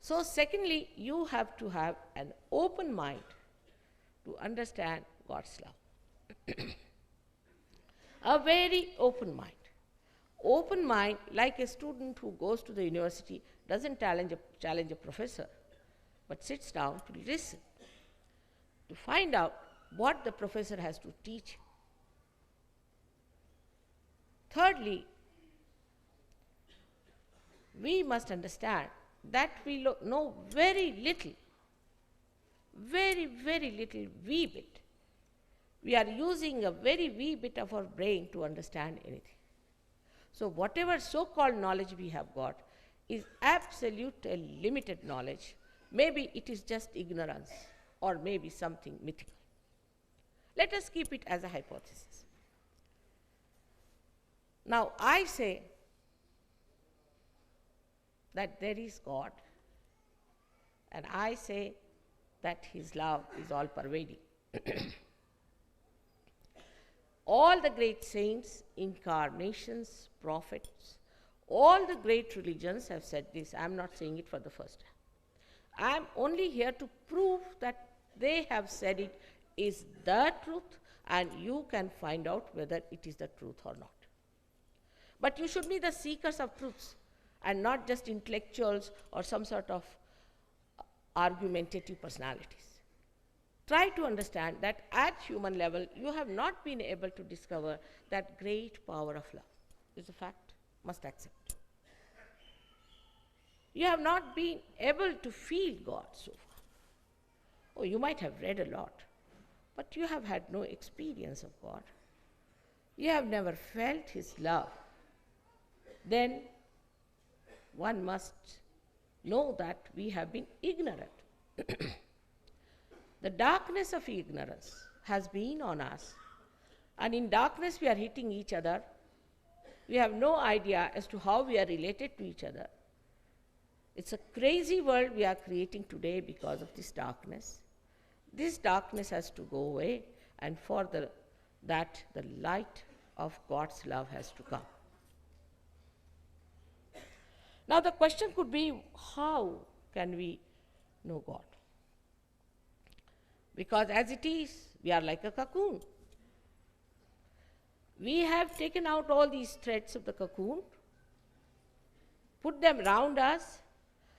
So, secondly, you have to have an open mind to understand God's love. A very open mind. Open mind, like a student who goes to the university, doesn't challenge a professor, but sits down to listen, to find out what the professor has to teach. Thirdly, we must understand that we know very little, very, very little wee bit. We are using a very wee bit of our brain to understand anything. So whatever so-called knowledge we have got is absolute and limited knowledge. Maybe it is just ignorance, or maybe something mythical. Let us keep it as a hypothesis. Now I say that there is God, and I say that His love is all pervading. All the great saints, incarnations, prophets, all the great religions have said this. I am not saying it for the first time. I am only here to prove that they have said it is the truth, and you can find out whether it is the truth or not. But you should be the seekers of truths and not just intellectuals or some sort of argumentative personalities. Try to understand that at human level, you have not been able to discover that great power of love. It's a fact, must accept. You have not been able to feel God so far. Oh, you might have read a lot, but you have had no experience of God. You have never felt His love. Then one must know that we have been ignorant. The darkness of ignorance has been on us, and in darkness we are hitting each other. We have no idea as to how we are related to each other. It's a crazy world we are creating today because of this darkness. This darkness has to go away, and for that the light of God's love has to come. Now the question could be, how can we know God? Because as it is, we are like a cocoon. We have taken out all these threads of the cocoon, put them round us,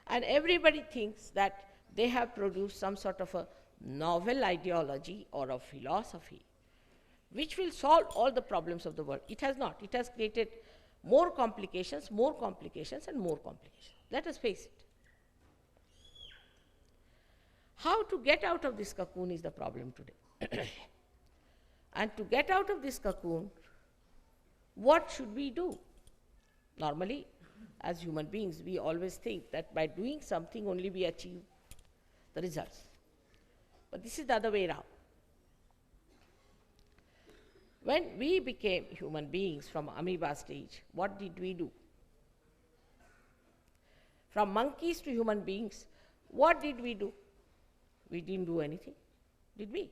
and everybody thinks that they have produced some sort of a novel ideology or a philosophy which will solve all the problems of the world. It has not. It has created more complications, and more complications. Let us face it. How to get out of this cocoon is the problem today. And to get out of this cocoon, what should we do? Normally, as human beings, we always think that by doing something only we achieve the results. But this is the other way around. When we became human beings from amoeba stage, what did we do? From monkeys to human beings, what did we do? We didn't do anything, did we?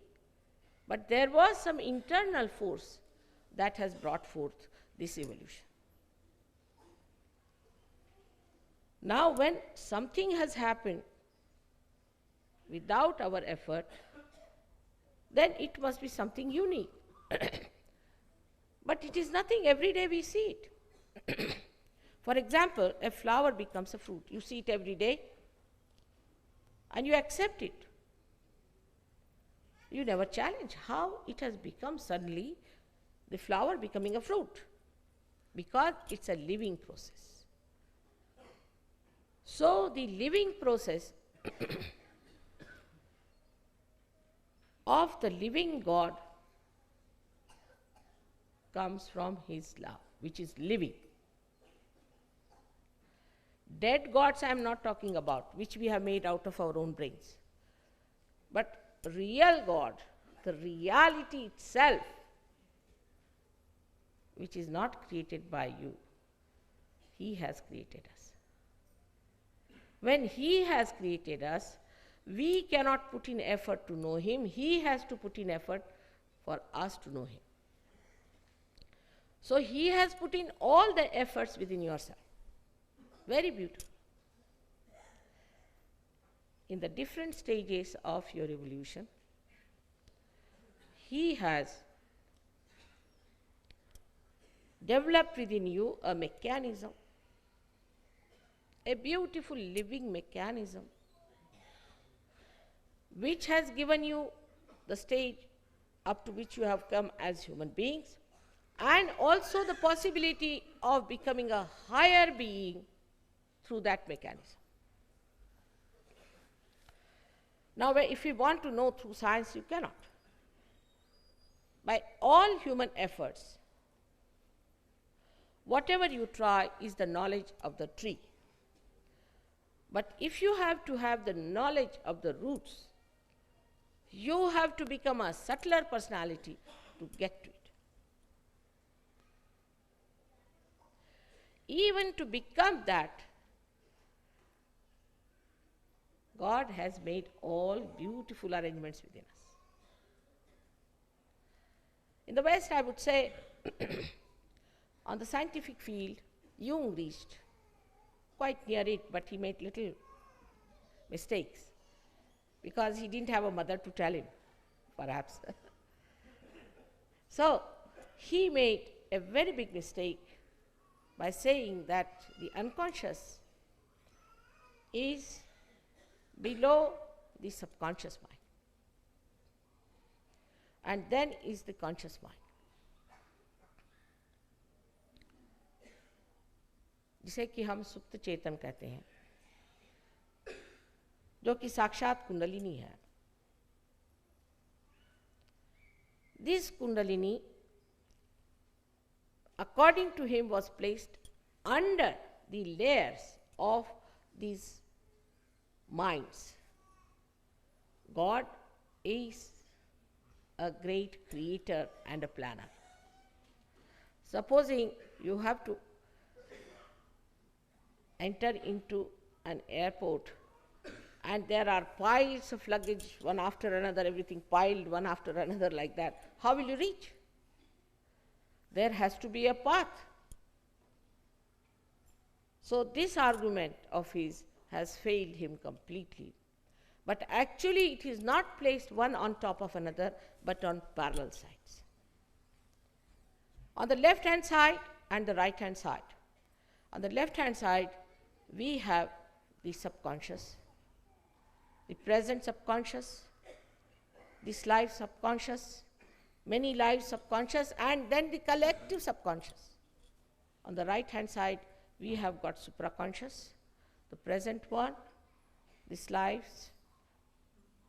But there was some internal force that has brought forth this evolution. Now, when something has happened without our effort, then it must be something unique. But it is nothing, every day we see it. For example, a flower becomes a fruit. You see it every day, and you accept it. You never challenge how it has become suddenly the flower becoming a fruit, because it's a living process. So the living process of the living God comes from His love, which is living. Dead gods I am not talking about, which we have made out of our own brains. But real God, the reality itself, which is not created by you, He has created us. When He has created us, we cannot put in effort to know Him. He has to put in effort for us to know Him. So He has put in all the efforts within yourself. Very beautiful. in the different stages of your evolution, He has developed within you a mechanism, a beautiful living mechanism, which has given you the stage up to which you have come as human beings, and also the possibility of becoming a higher being through that mechanism. Now, if you want to know through science, you cannot. By all human efforts, whatever you try is the knowledge of the tree. But if you have to have the knowledge of the roots, you have to become a subtler personality to get to it. Even to become that, God has made all beautiful arrangements within us. In the West, I would say, on the scientific field, Jung reached quite near it, but he made little mistakes because he didn't have a mother to tell him, perhaps. So he made a very big mistake by saying that the unconscious is below the subconscious mind, and then is the conscious mind, जिसे कि हम सुप्त चेतन कहते हैं, जो कि साक्षात कुंडलिनी है. This Kundalini, according to him, was placed under the layers of these minds. God is a great creator and a planner. Supposing you have to enter into an airport and there are piles of luggage, one after another, everything piled one after another like that, how will you reach? There has to be a path. So this argument of his has failed him completely. But actually it is not placed one on top of another, but on parallel sides. On the left-hand side and the right-hand side. On the left-hand side, we have the subconscious, the present subconscious, this life subconscious, many lives subconscious, and then the collective subconscious. On the right-hand side, we have got supraconscious, the present one, this lives,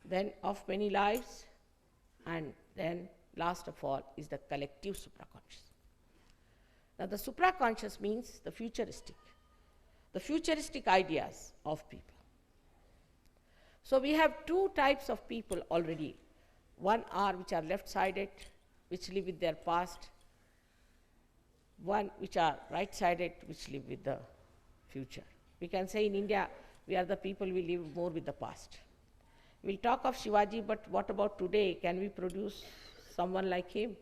then of many lives, and then last of all is the collective supraconscious. Now the supraconscious means the futuristic ideas of people. So we have two types of people already. One are which are left-sided, which live with their past. One which are right-sided, which live with the future. We can say in India, we are the people we live more with the past. We'll talk of Shivaji, but what about today? Can we produce someone like him?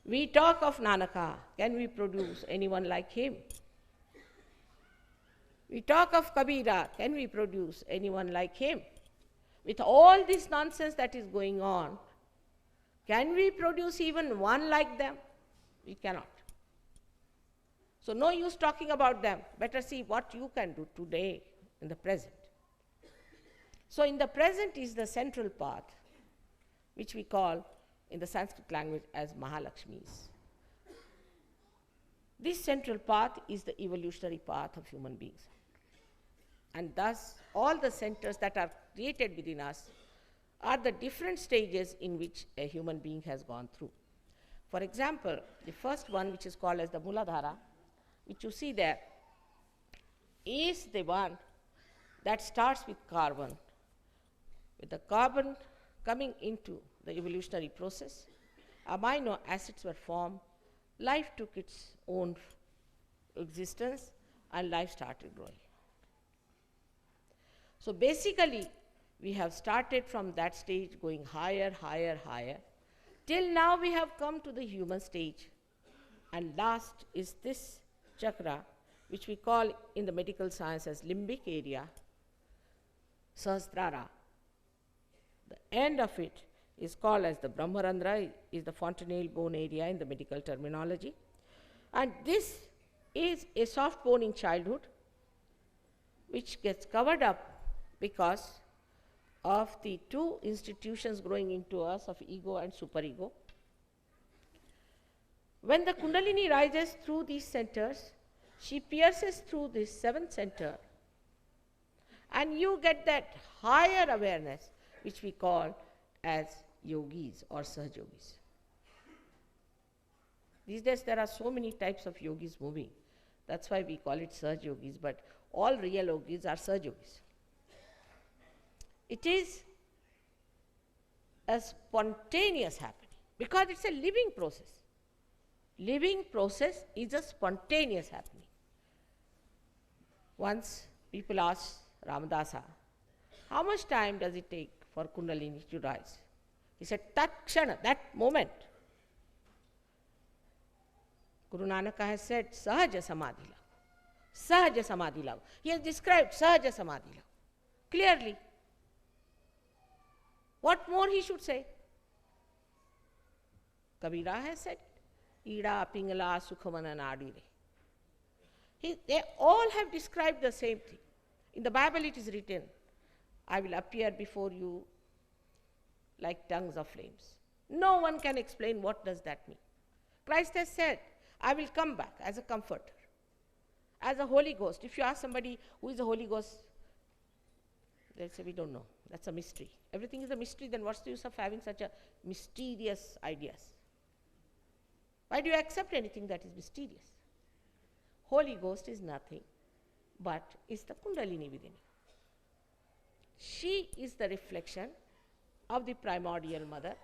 We talk of Nanaka. Can we produce anyone like him? We talk of Kabira. Can we produce anyone like him? With all this nonsense that is going on, can we produce even one like them? We cannot. So no use talking about them. Better see what you can do today in the present. So in the present is the central path, which we call in the Sanskrit language as Mahalakshmis. This central path is the evolutionary path of human beings. And thus, all the centers that are created within us are the different stages in which a human being has gone through. For example, the first one, which is called as the Muladhara, which you see there, is the one that starts with carbon. With the carbon coming into the evolutionary process, amino acids were formed, life took its own existence, and life started growing. So basically, we have started from that stage going higher, higher, higher, till now we have come to the human stage. And last is this chakra, which we call in the medical science as limbic area, Sahasrara. The end of it is called as the Brahmarandra, is the fontanelle bone area in the medical terminology. And this is a soft bone in childhood, which gets covered up because of the two institutions growing into us of ego and superego. When the Kundalini rises through these centers, she pierces through this seventh center, and you get that higher awareness, which we call as yogis or Sahaj Yogis. These days there are so many types of yogis moving. That's why we call it Sahaj Yogis, but all real yogis are Sahaj Yogis. It is a spontaneous happening because it's a living process. Living process is a spontaneous happening. Once people asked Ramadasa, how much time does it take for Kundalini to rise? He said, Takshana, that moment. Guru Nanak has said, Sahaja Samadhi Lav. Sahaja Samadhi Lav. He has described Sahaja Samadhi Lav clearly. What more he should say? Kabira has said, Ida Pingala Sukhamana Nadire. They all have described the same thing. In the Bible it is written, I will appear before you like tongues of flames. No one can explain what does that mean. Christ has said, I will come back as a comforter, as a Holy Ghost. If you ask somebody who is a Holy Ghost, they'll say, we don't know. That's a mystery. Everything is a mystery, then what's the use of having such a mysterious ideas? Why do you accept anything that is mysterious? Holy Ghost is nothing but is the Kundalini within you. She is the reflection of the primordial mother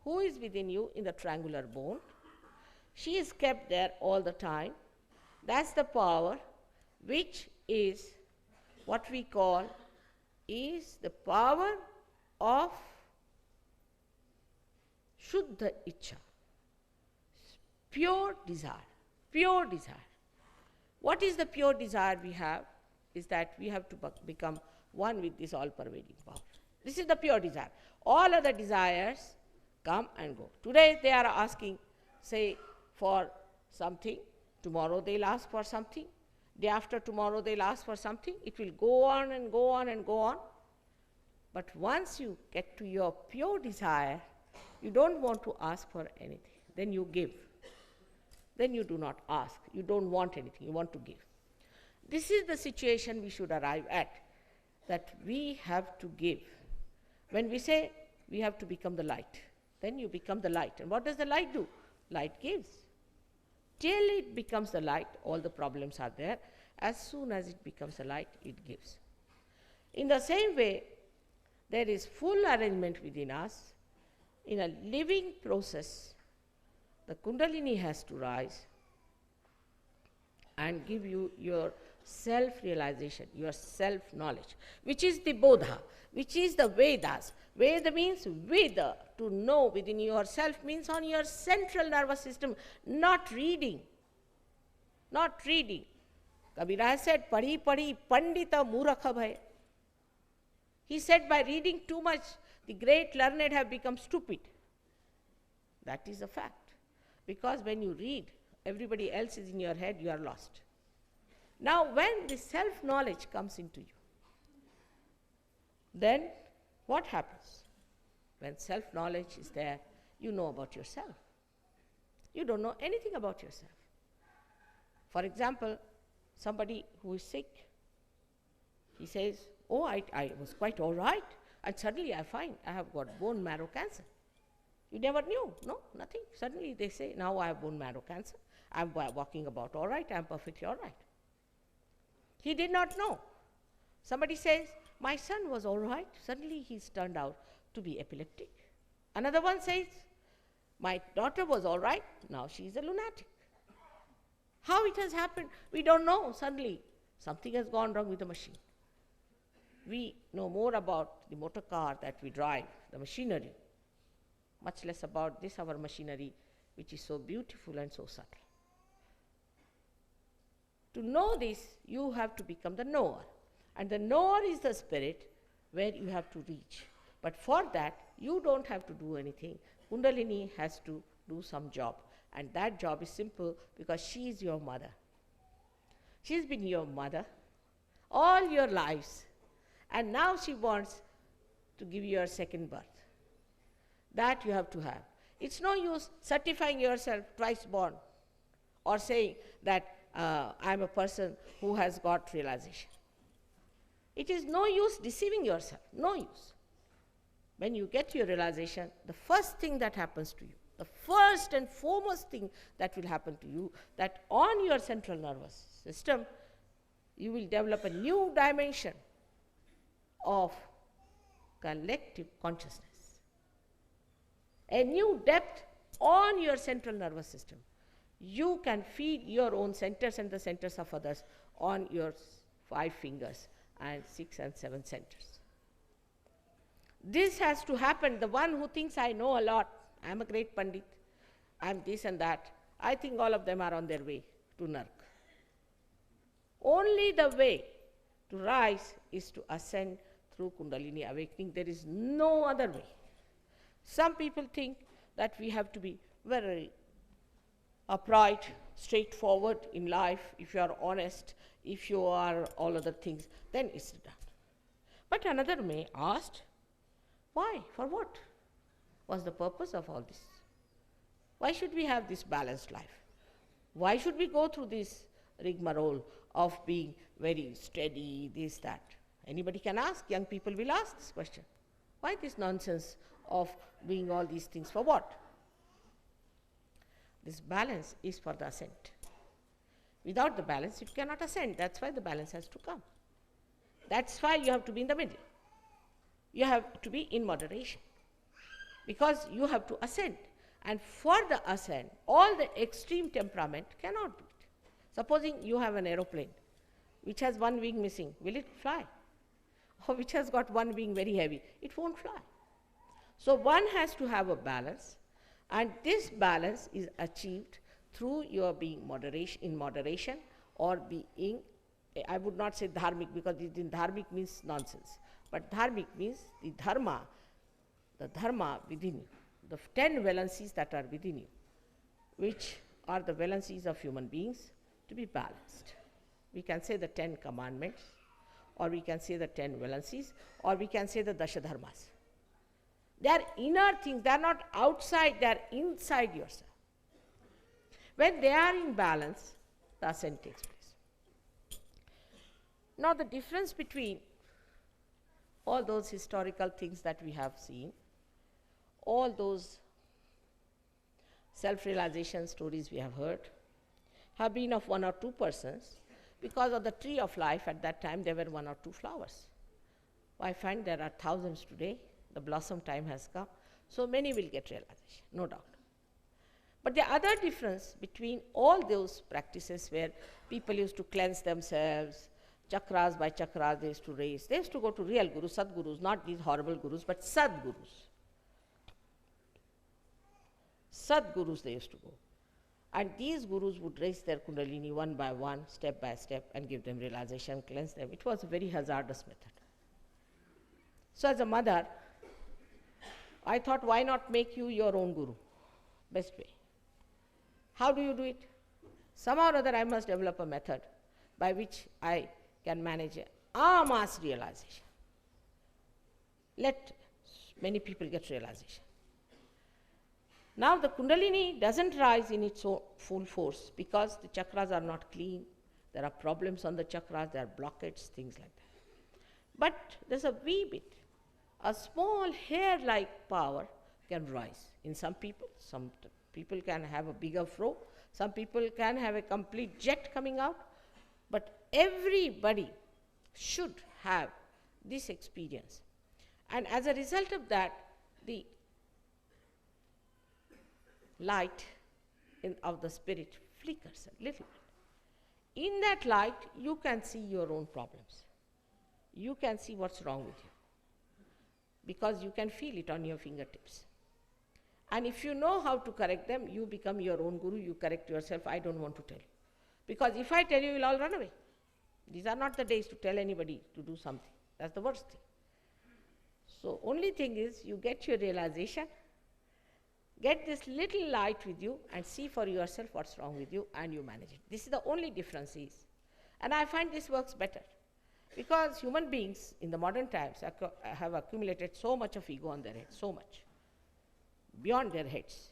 who is within you in the triangular bone. She is kept there all the time. That's the power which is what we call is the power of Shuddha Ichcha, pure desire, pure desire. What is the pure desire we have? Is that we have to become one with this all-pervading power. This is the pure desire. All other desires come and go. Today they are asking, say, for something. Tomorrow they'll ask for something. Day after tomorrow they'll ask for something. It will go on and go on and go on. But once you get to your pure desire, you don't want to ask for anything. Then you give. Then you do not ask. You don't want anything. You want to give. This is the situation we should arrive at, that we have to give. When we say we have to become the light, then you become the light. And what does the light do? Light gives. Till it becomes the light, all the problems are there. As soon as it becomes the light, it gives. In the same way, there is full arrangement within us. In a living process, the Kundalini has to rise and give you your self-realization, your self-knowledge, which is the Bodha, which is the Vedas. Veda means Veda, to know within yourself means on your central nervous system, not reading. Not reading. Kabira has said, Padhi Padhi Pandita Murakha Bhai. He said by reading too much, the great learned have become stupid. That is a fact. Because when you read, everybody else is in your head, you are lost. Now when the self-knowledge comes into you, then what happens? When self-knowledge is there, you know about yourself. You don't know anything about yourself. For example, somebody who is sick, he says, oh, I was quite all right, and suddenly I find I have got bone marrow cancer. You never knew, no, nothing. Suddenly they say, now I have bone marrow cancer. I'm walking about all right, I'm perfectly all right. He did not know. Somebody says, my son was all right, suddenly he's turned out to be epileptic. Another one says, my daughter was all right, now she's a lunatic. How it has happened, we don't know. Suddenly, something has gone wrong with the machine. We know more about the motor car that we drive, the machinery, much less about this, our machinery, which is so beautiful and so subtle. To know this, you have to become the knower. And the knower is the spirit where you have to reach. But for that, you don't have to do anything. Kundalini has to do some job. And that job is simple because she is your mother. She's been your mother all your lives. And now she wants to give you a second birth. That you have to have. It's no use certifying yourself twice born or saying that I'm a person who has got realization. It is no use deceiving yourself, no use. When you get your realization, the first thing that happens to you, the first and foremost thing that will happen to you, that on your central nervous system, you will develop a new dimension of collective consciousness. A new depth on your central nervous system. You can feel your own centers and the centers of others on your 5 fingers and 6 and 7 centers. This has to happen. The one who thinks I know a lot, I'm a great Pandit, I'm this and that, I think all of them are on their way to Nark. Only the way to rise is to ascend through Kundalini awakening. There is no other way. Some people think that we have to be very upright, straightforward in life. If you are honest, if you are all other things, then it's done. But another may ask, why? For what? What's the purpose of all this? Why should we have this balanced life? Why should we go through this rigmarole of being very steady, this, that? Anybody can ask, young people will ask this question. Why this nonsense of doing all these things for what? This balance is for the ascent. Without the balance, you cannot ascend. That's why the balance has to come. That's why you have to be in the middle. You have to be in moderation. Because you have to ascend. And for the ascent, all the extreme temperament cannot do it. Supposing you have an aeroplane which has one wing missing, will it fly? Or which has got one wing very heavy, it won't fly. So one has to have a balance, and this balance is achieved through your being in moderation or being, I would not say dharmic because dharmic means nonsense, but dharmic means the dharma within you, the 10 valencies that are within you, which are the valencies of human beings, to be balanced. We can say the 10 commandments, or we can say the 10 valencies, or we can say the Dasha Dharmas. They are inner things, they are not outside, they are inside yourself. When they are in balance, the ascent takes place. Now the difference between all those historical things that we have seen, all those self-realization stories we have heard, have been of 1 or 2 persons. Because of the tree of life at that time, there were 1 or 2 flowers. I find there are thousands today. The blossom time has come. So many will get realization, no doubt. But the other difference between all those practices where people used to cleanse themselves, chakras by chakras they used to raise, they used to go to real gurus, sadgurus, not these horrible gurus, but sadgurus. Sadgurus they used to go. And these gurus would raise their kundalini one by one, step by step, and give them realization, cleanse them. It was a very hazardous method. So as a mother, I thought, why not make you your own guru? Best way. How do you do it? Somehow or other I must develop a method by which I can manage a mass realization. Let many people get realization. Now the kundalini doesn't rise in its own full force because the chakras are not clean. There are problems on the chakras, there are blockades, things like that. But there's a wee bit, a small hair-like power can rise in some people. Some people can have a bigger flow, some people can have a complete jet coming out, but everybody should have this experience. And as a result of that, the light of the spirit flickers a little bit. In that light, you can see your own problems. You can see what's wrong with you because you can feel it on your fingertips. And if you know how to correct them, you become your own guru, you correct yourself. I don't want to tell you. Because if I tell you, you'll all run away. These are not the days to tell anybody to do something. That's the worst thing. So only thing is, you get your realization, get this little light with you and see for yourself what's wrong with you, and you manage it. This is the only difference is. And I find this works better. Because human beings in the modern times have accumulated so much of ego on their heads, so much, beyond their heads.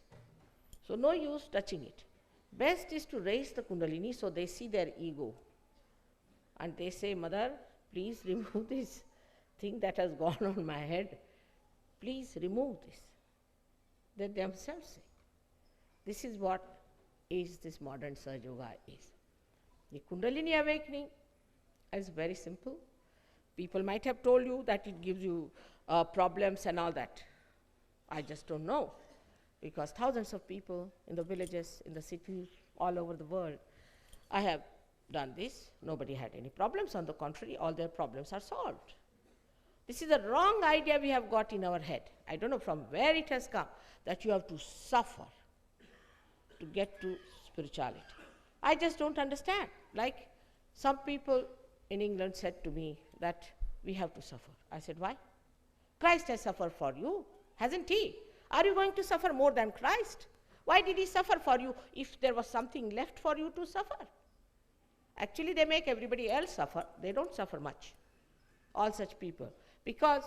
So no use touching it. Best is to raise the Kundalini so they see their ego. And they say, Mother, please remove this thing that has gone on my head. Please remove this. They themselves say. This is what is this modern Sahaja Yoga is. The Kundalini awakening is very simple. People might have told you that it gives you problems and all that. I just don't know. Because thousands of people in the villages, in the cities, all over the world, I have done this. Nobody had any problems. On the contrary, all their problems are solved. This is a wrong idea we have got in our head. I don't know from where it has come, that you have to suffer to get to spirituality. I just don't understand. Like some people in England said to me that we have to suffer. I said, why? Christ has suffered for you, hasn't he? Are you going to suffer more than Christ? Why did he suffer for you if there was something left for you to suffer? Actually, they make everybody else suffer. They don't suffer much, all such people. Because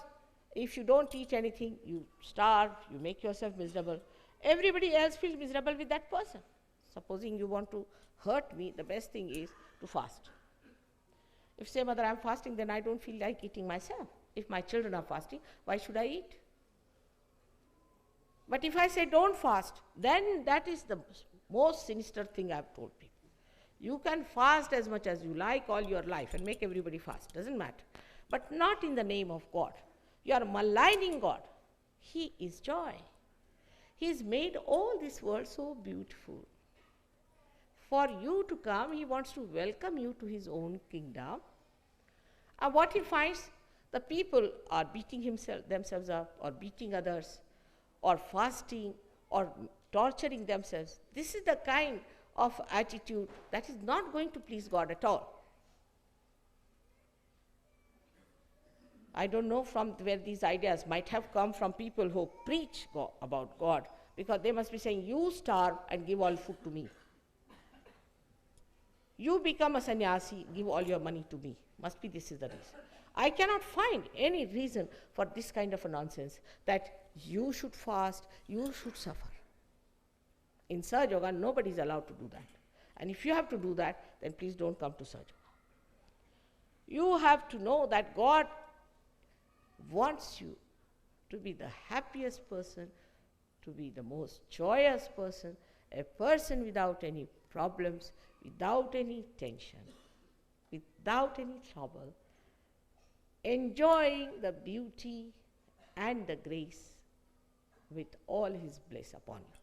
if you don't teach anything, you starve, you make yourself miserable. Everybody else feels miserable with that person. Supposing you want to hurt me, the best thing is to fast. If say, Mother, I'm fasting, then I don't feel like eating myself. If my children are fasting, why should I eat? But if I say don't fast, then that is the most sinister thing I've told people. You can fast as much as you like all your life and make everybody fast, doesn't matter. But not in the name of God. You are maligning God. He is joy. He has made all this world so beautiful. For you to come, he wants to welcome you to his own kingdom. And what he finds, the people are beating themselves up, or beating others, or fasting, or torturing themselves. This is the kind of attitude that is not going to please God at all. I don't know from where these ideas might have come from people who preach about God, because they must be saying, you starve and give all food to me. You become a sannyasi, give all your money to me. Must be this is the reason. I cannot find any reason for this kind of a nonsense, that you should fast, you should suffer. In Sahaja Yoga, nobody is allowed to do that. And if you have to do that, then please don't come to Sahaja Yoga. You have to know that God wants you to be the happiest person, to be the most joyous person, a person without any problems, without any tension, without any trouble, enjoying the beauty and the grace with all his bliss upon you.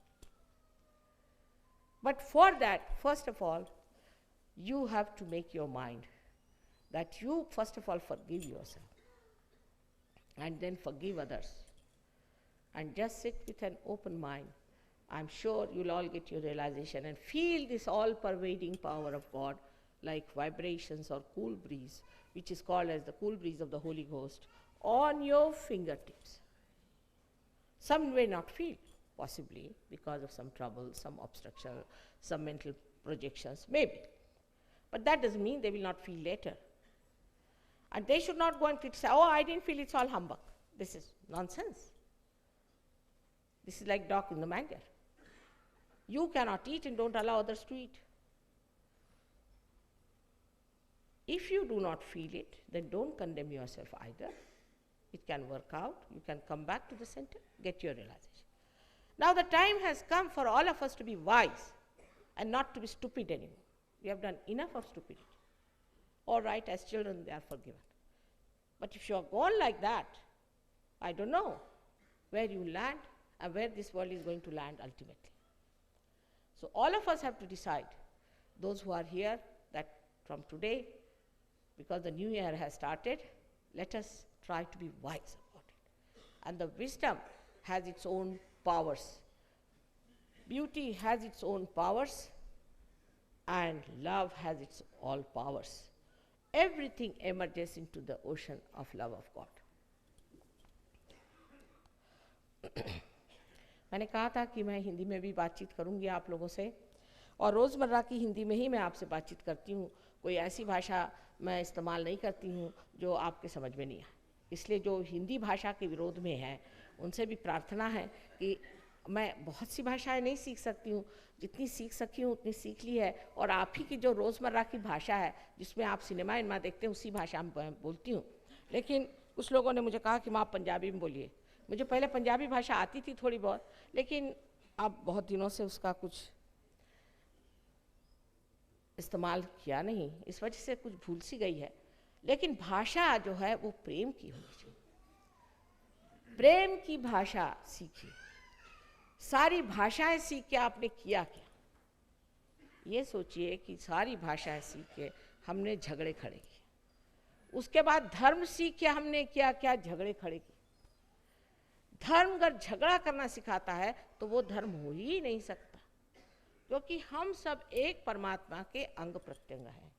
But for that, first of all, you have to make your mind that you first of all forgive yourself, and then forgive others. And just sit with an open mind. I'm sure you'll all get your realization and feel this all-pervading power of God like vibrations or cool breeze, which is called as the cool breeze of the Holy Ghost, on your fingertips. Some may not feel, possibly because of some trouble, some obstruction, some mental projections, maybe. But that doesn't mean they will not feel later. And they should not go and criticize, oh, I didn't feel, it's all humbug. This is nonsense. This is like dog in the manger. You cannot eat and don't allow others to eat. If you do not feel it, then don't condemn yourself either. It can work out. You can come back to the center, get your realization. Now the time has come for all of us to be wise and not to be stupid anymore. We have done enough of stupidity. All right, as children, they are forgiven. But if you are gone like that, I don't know where you land and where this world is going to land ultimately. So all of us have to decide, those who are here, that from today, because the new year has started, let us try to be wise about it. And the wisdom has its own powers. Beauty has its own powers. and love has its all powers. Everything emerges into the ocean of love of God. मैंने कहा था कि मैं हिंदी में भी बातचीत करूंगी आप लोगों से, और रोज़मर्रा की हिंदी में ही मैं आपसे बातचीत करती हूँ। कोई ऐसी भाषा मैं इस्तेमाल नहीं करती हूँ जो आपके समझ में नहीं आए। इसलिए जो हिंदी भाषा के विरोध में है उनसे भी प्रार्थना है कि मैं बहुत सी भाषाएं नहीं सीख सकती हूँ, जितनी सीख सकी हूँ उतनी सीख ली है, और आप ही की जो रोज़मर्रा की भाषा है जिसमें आप सिनेमा इनमा देखते हैं उसी भाषा में बोलती हूँ। लेकिन कुछ लोगों ने मुझे कहा कि माँ पंजाबी में बोलिए। मुझे पहले पंजाबी भाषा आती थी थोड़ी बहुत, लेकिन अब बहुत दिनों से उसका कुछ इस्तेमाल किया नहीं, इस वजह से कुछ भूल सी गई है। लेकिन भाषा जो है वो प्रेम की होनी चाहिए। प्रेम की भाषा सीखिए। सारी भाषाएं सीख के आपने किया क्या? ये सोचिए कि सारी भाषाएं सीख के हमने झगड़े खड़े किए, उसके बाद धर्म सीख के हमने क्या क्या झगड़े खड़े किए। धर्म अगर झगड़ा करना सिखाता है तो वो धर्म हो ही नहीं सकता, क्योंकि हम सब एक परमात्मा के अंग प्रत्यंग हैं।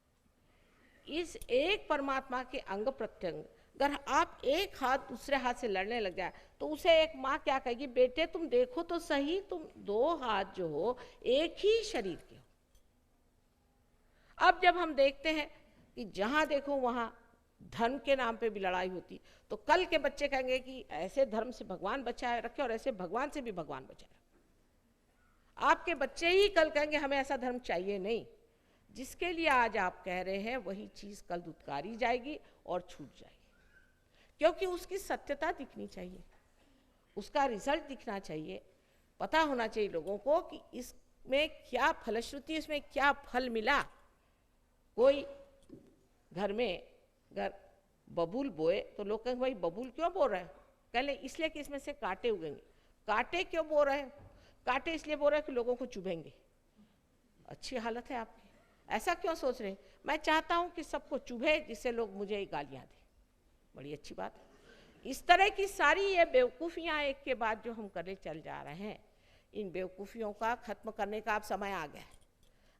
इस एक परमात्मा के अंग प्रत्यंग अगर आप एक हाथ दूसरे हाथ से लड़ने लग जाए तो उसे एक माँ क्या कहेगी, बेटे तुम देखो तो सही, तुम दो हाथ जो हो एक ही शरीर के हो। अब जब हम देखते हैं कि जहां देखो वहां धर्म के नाम पे भी लड़ाई होती, तो कल के बच्चे कहेंगे कि ऐसे धर्म से भगवान बचाए रखे और ऐसे भगवान से भी भगवान बचाए रखे। आपके बच्चे ही कल कहेंगे हमें ऐसा धर्म चाहिए नहीं। जिसके लिए आज आप कह रहे हैं वही चीज कल दुत्कारी जाएगी और छूट जाएगी, क्योंकि उसकी सत्यता दिखनी चाहिए, उसका रिजल्ट दिखना चाहिए, पता होना चाहिए लोगों को कि इसमें क्या फलश्रुति, इसमें क्या फल मिला। कोई घर में अगर बबूल बोए तो लोग कहेंगे भाई बबूल क्यों बो रहे हैं? कह ले इसलिए कि इसमें से कांटे उगेंगे। कांटे क्यों बो रहे हैं? कांटे इसलिए बो रहे हैं कि लोगों को चुभेंगे। अच्छी हालत है आपकी, ऐसा क्यों सोच रहे हैं? मैं चाहता हूं कि सबको चुभे जिससे लोग मुझे गालियां दें। बड़ी अच्छी बात है। इस तरह की सारी ये बेवकूफ़ियाँ एक के बाद जो हम करे चल जा रहे हैं, इन बेवकूफ़ियों का खत्म करने का अब समय आ गया है।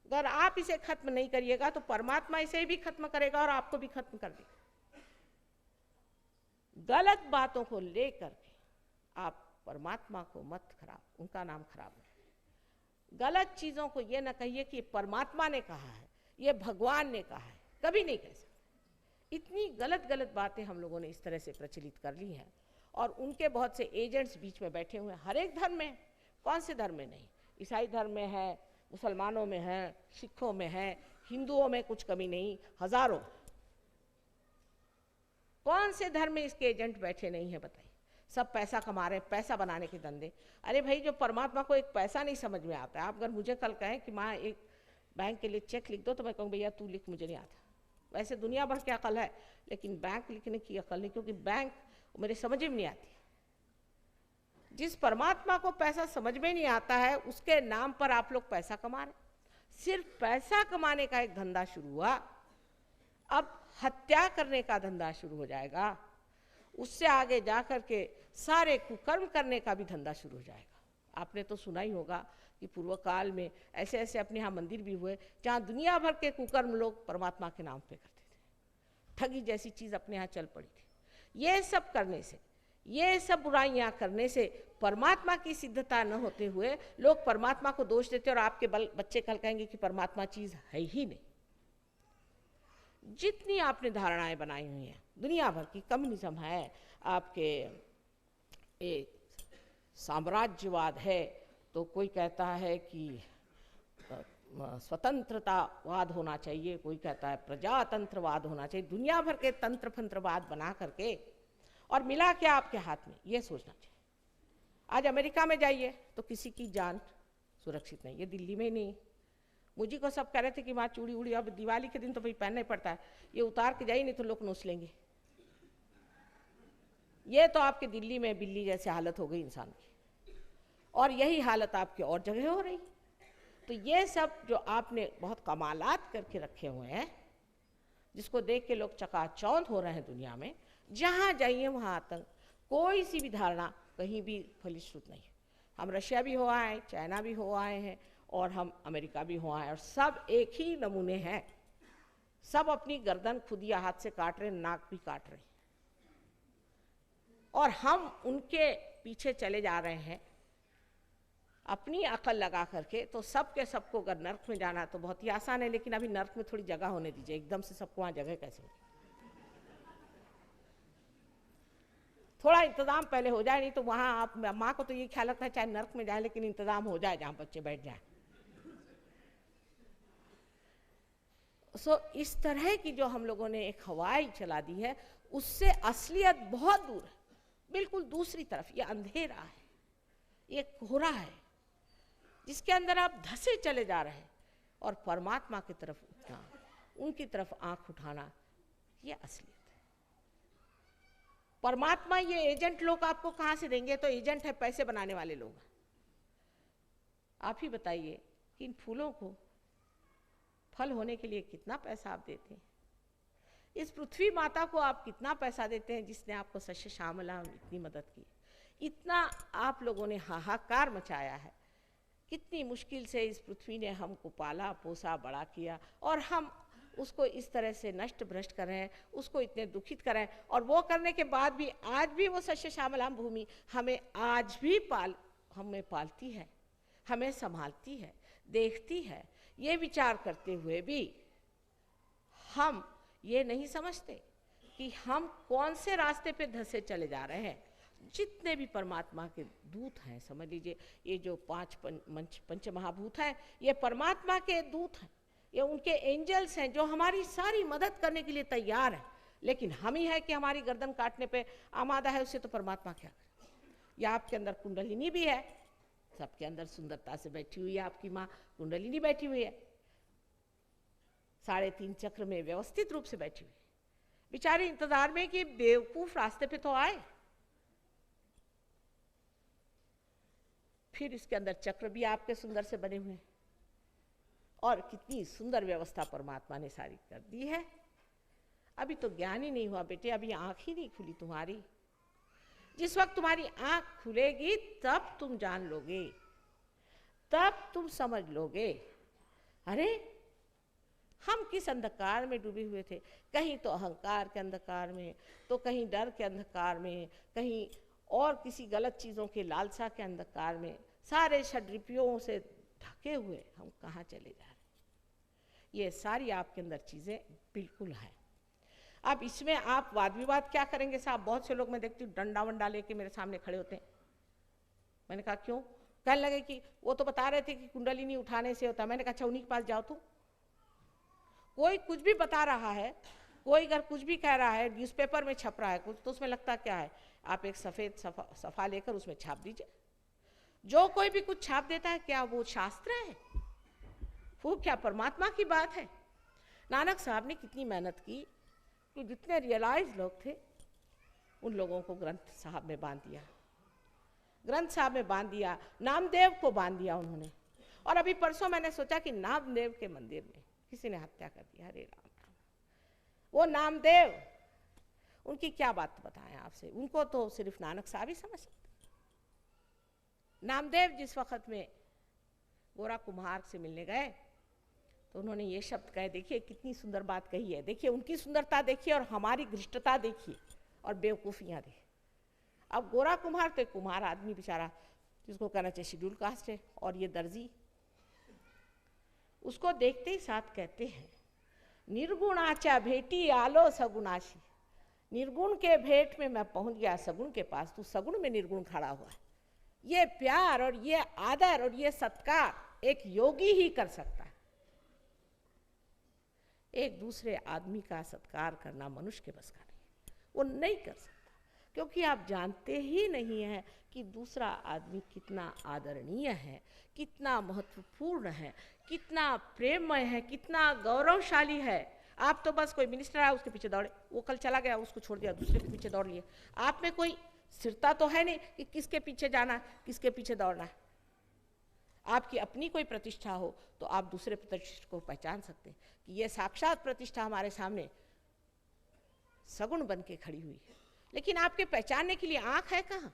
अगर आप इसे खत्म नहीं करिएगा तो परमात्मा इसे भी खत्म करेगा और आपको भी खत्म कर देगा। गलत बातों को लेकर के आप परमात्मा को मत खराब, उनका नाम खराब नहीं। गलत चीज़ों को ये ना कहिए कि परमात्मा ने कहा है, ये भगवान ने कहा है, कभी नहीं कह सकते। इतनी गलत गलत बातें हम लोगों ने इस तरह से प्रचलित कर ली हैं, और उनके बहुत से एजेंट्स बीच में बैठे हुए हैं। हर एक धर्म में, कौन से धर्म में नहीं, ईसाई धर्म में है, मुसलमानों में है, सिखों में है, हिंदुओं में कुछ कमी नहीं, हजारों। कौन से धर्म में इसके एजेंट बैठे नहीं है बताइए? सब पैसा कमा रहे हैं, पैसा बनाने के धंधे। अरे भाई, जो परमात्मा को एक पैसा नहीं समझ में आता है, आप अगर मुझे कल कहें कि माँ एक बैंक के लिए चेक लिख दो, तो मैं कहूँ भैया तू लिख, मुझे नहीं आता। वैसे दुनिया भर की अकल है, लेकिन बैंक लिखने की अकल नहीं, क्योंकि बैंक मेरे समझ में नहीं आती। जिस परमात्मा को पैसा समझ में नहीं आता है, उसके नाम पर आप लोग पैसा कमा रहे। सिर्फ पैसा कमाने का एक धंधा शुरू हुआ, अब हत्या करने का धंधा शुरू हो जाएगा। उससे आगे जाकर के सारे कुकर्म करने का भी धंधा शुरू हो जाएगा। आपने तो सुना ही होगा कि पूर्व काल में ऐसे ऐसे अपने यहाँ मंदिर भी हुए जहाँ दुनिया भर के कुकर्म लोग परमात्मा के नाम पे करते थे। ठगी जैसी चीज़ अपने यहाँ चल पड़ी थी। ये सब करने से, ये सब बुराइयाँ करने से परमात्मा की सिद्धता न होते हुए लोग परमात्मा को दोष देते, और आपके बच्चे कल कहेंगे कि परमात्मा चीज़ है ही नहीं। जितनी आपने धारणाएं बनाई हुई हैं दुनिया भर की, कम्युनिज्म है, आपके एक साम्राज्यवाद है, तो कोई कहता है कि स्वतंत्रतावाद होना चाहिए, कोई कहता है प्रजातंत्रवाद होना चाहिए। दुनिया भर के तंत्र फंत्रवाद बना करके, और मिला क्या आपके हाथ में, ये सोचना चाहिए। आज अमेरिका में जाइए तो किसी की जान सुरक्षित नहीं है, दिल्ली में ही नहीं। मुझे को सब कह रहे थे कि वहाँ चूड़ी उड़ी अब दिवाली के दिन तो भाई पहनना ही पड़ता है, ये उतार के जाइए नहीं तो लोग नोच लेंगे। ये तो आपके दिल्ली में बिल्ली जैसे हालत हो गई इंसान की, और यही हालत आपके और जगह हो रही। तो ये सब जो आपने बहुत कमालात करके रखे हुए हैं, जिसको देख के लोग चकाचौंध हो रहे हैं दुनिया में, जहाँ जाइए वहाँ आतंक। कोई सी भी धारणा कहीं भी फलीश्रुत नहीं है। हम रशिया भी हो आए, चाइना भी हो आए हैं, और हम अमेरिका भी हुआ है, और सब एक ही नमूने हैं। सब अपनी गर्दन खुद या हाथ से काट रहे, नाक भी काट रहे, और हम उनके पीछे चले जा रहे हैं अपनी अकल लगा करके। तो सब के सबको अगर नर्क में जाना तो बहुत ही आसान है, लेकिन अभी नर्क में थोड़ी जगह होने दीजिए, एकदम से सबको वहाँ जगह कैसे होगी? थोड़ा इंतजाम पहले हो जाए, नहीं तो वहाँ आप माँ को तो ये ख्याल रखना है चाहे नर्क में जाए लेकिन इंतजाम हो जाए जहाँ बच्चे बैठ जाए। इस तरह की जो हम लोगों ने एक हवाई चला दी है, उससे असलियत बहुत दूर है, बिल्कुल दूसरी तरफ। ये अंधेरा है, ये कोहरा है जिसके अंदर आप धसे चले जा रहे हैं, और परमात्मा की तरफ उठना, उनकी तरफ आंख उठाना, ये असलियत है। परमात्मा ये एजेंट लोग आपको कहाँ से देंगे? तो एजेंट है पैसे बनाने वाले लोग। आप ही बताइए कि इन फूलों को फल होने के लिए कितना पैसा आप देते हैं? इस पृथ्वी माता को आप कितना पैसा देते हैं जिसने आपको सस्य श्यामला इतनी मदद की? इतना आप लोगों ने हाहाकार मचाया है, कितनी मुश्किल से इस पृथ्वी ने हमको पाला पोसा बड़ा किया, और हम उसको इस तरह से नष्ट भ्रष्ट कर रहे हैं, उसको इतने दुखित कर रहे हैं। और वो करने के बाद भी आज भी वो सस्य श्यामलाम भूमि हमें आज भी हमें पालती है, हमें संभालती है, देखती है। ये विचार करते हुए भी हम ये नहीं समझते कि हम कौन से रास्ते पे धसे चले जा रहे हैं। जितने भी परमात्मा के दूत हैं, समझ लीजिए ये जो पंच महाभूत हैं, ये परमात्मा के दूत हैं, ये उनके एंजल्स हैं जो हमारी सारी मदद करने के लिए तैयार हैं। लेकिन हम ही है कि हमारी गर्दन काटने पे आमादा है, उससे तो परमात्मा क्या करे? या आपके अंदर कुंडलिनी भी है, सबके अंदर सुंदरता से बैठी हुई है आपकी माँ, कुंडलिनी बैठी हुई है, 3.5 चक्र में व्यवस्थित रूप से बैठी हुई है। बेचारे इंतजार में कि बेवकूफ रास्ते पे तो आए। फिर इसके अंदर चक्र भी आपके सुंदर से बने हुए हैं, और कितनी सुंदर व्यवस्था परमात्मा ने सारी कर दी है। अभी तो ज्ञान ही नहीं हुआ बेटे, अभी आंख ही नहीं खुली तुम्हारी। जिस वक्त तुम्हारी आंख खुलेगी तब तुम जान लोगे, तब तुम समझ लोगे। अरे हम किस अंधकार में डूबे हुए थे, कहीं तो अहंकार के अंधकार में, तो कहीं डर के अंधकार में, कहीं और किसी गलत चीज़ों के लालसा के अंधकार में, सारे षड्रिपियों से ढके हुए हम कहाँ चले जा रहे हैं? ये सारी आपके अंदर चीज़ें बिल्कुल हैं। अब इसमें आप वाद विवाद क्या करेंगे साहब? बहुत से लोग मैं देखती हूँ डंडा वंडा लेके मेरे सामने खड़े होते हैं। मैंने कहा क्यों? कहने लगे कि वो तो बता रहे थे कि कुंडलिनी उठाने से होता है। मैंने कहा अच्छा उन्हीं के पास जाओ। तो कोई कुछ भी बता रहा है, कोई अगर कुछ भी कह रहा है, न्यूज़पेपर में छप रहा है कुछ, तो उसमें लगता क्या है? आप एक सफ़ेद सफ़ा लेकर उसमें छाप दीजिए। जो कोई भी कुछ छाप देता है, क्या वो शास्त्र है? वो क्या परमात्मा की बात है? नानक साहब ने कितनी मेहनत की कि जितने रियलाइज लोग थे उन लोगों को ग्रंथ साहब में बांध दिया, ग्रंथ साहब में बांध दिया, नामदेव को बांध दिया उन्होंने। और अभी परसों मैंने सोचा कि नामदेव के मंदिर में किसी ने हत्या कर दी। अरे राम राम, वो नामदेव, उनकी क्या बात बताएं आपसे? उनको तो सिर्फ नानक साहब ही समझ सकते। नामदेव जिस वक्त में गोरा कुम्हार से मिलने गए तो उन्होंने ये शब्द कहे, देखिए कितनी सुंदर बात कही है, देखिए उनकी सुंदरता देखिए और हमारी घृष्टता देखिए और बेवकूफ़ियाँ देखिए। अब गोरा कुम्हार तो एक कुम्हार आदमी बेचारा, जिसको कहना चाहिए शेड्यूल कास्ट है, और ये दर्जी, उसको देखते ही साथ कहते हैं निर्गुणाचा भेटी आलो सगुणाशी। निर्गुण के भेंट में मैं पहुंच गया सगुण के पास, तू सगुण में निर्गुण खड़ा हुआ है। ये प्यार और ये आदर और ये सत्कार एक योगी ही कर सकता है। एक दूसरे आदमी का सत्कार करना मनुष्य के बस का नहीं, वो नहीं कर सकता, क्योंकि आप जानते ही नहीं हैं कि दूसरा आदमी कितना आदरणीय है, कितना महत्वपूर्ण है, कितना प्रेममय है, कितना गौरवशाली है। आप तो बस कोई मिनिस्टर आया उसके पीछे दौड़े, वो कल चला गया उसको छोड़ दिया, दूसरे के पीछे दौड़ लिए। आप में कोई स्थिरता तो है नहीं कि किसके पीछे जाना है, किसके पीछे दौड़ना है। आपकी अपनी कोई प्रतिष्ठा हो तो आप दूसरे प्रतिष्ठा को पहचान सकते हैं कि ये साक्षात प्रतिष्ठा हमारे सामने सगुण बन के खड़ी हुई है। लेकिन आपके पहचानने के लिए आँख है कहाँ?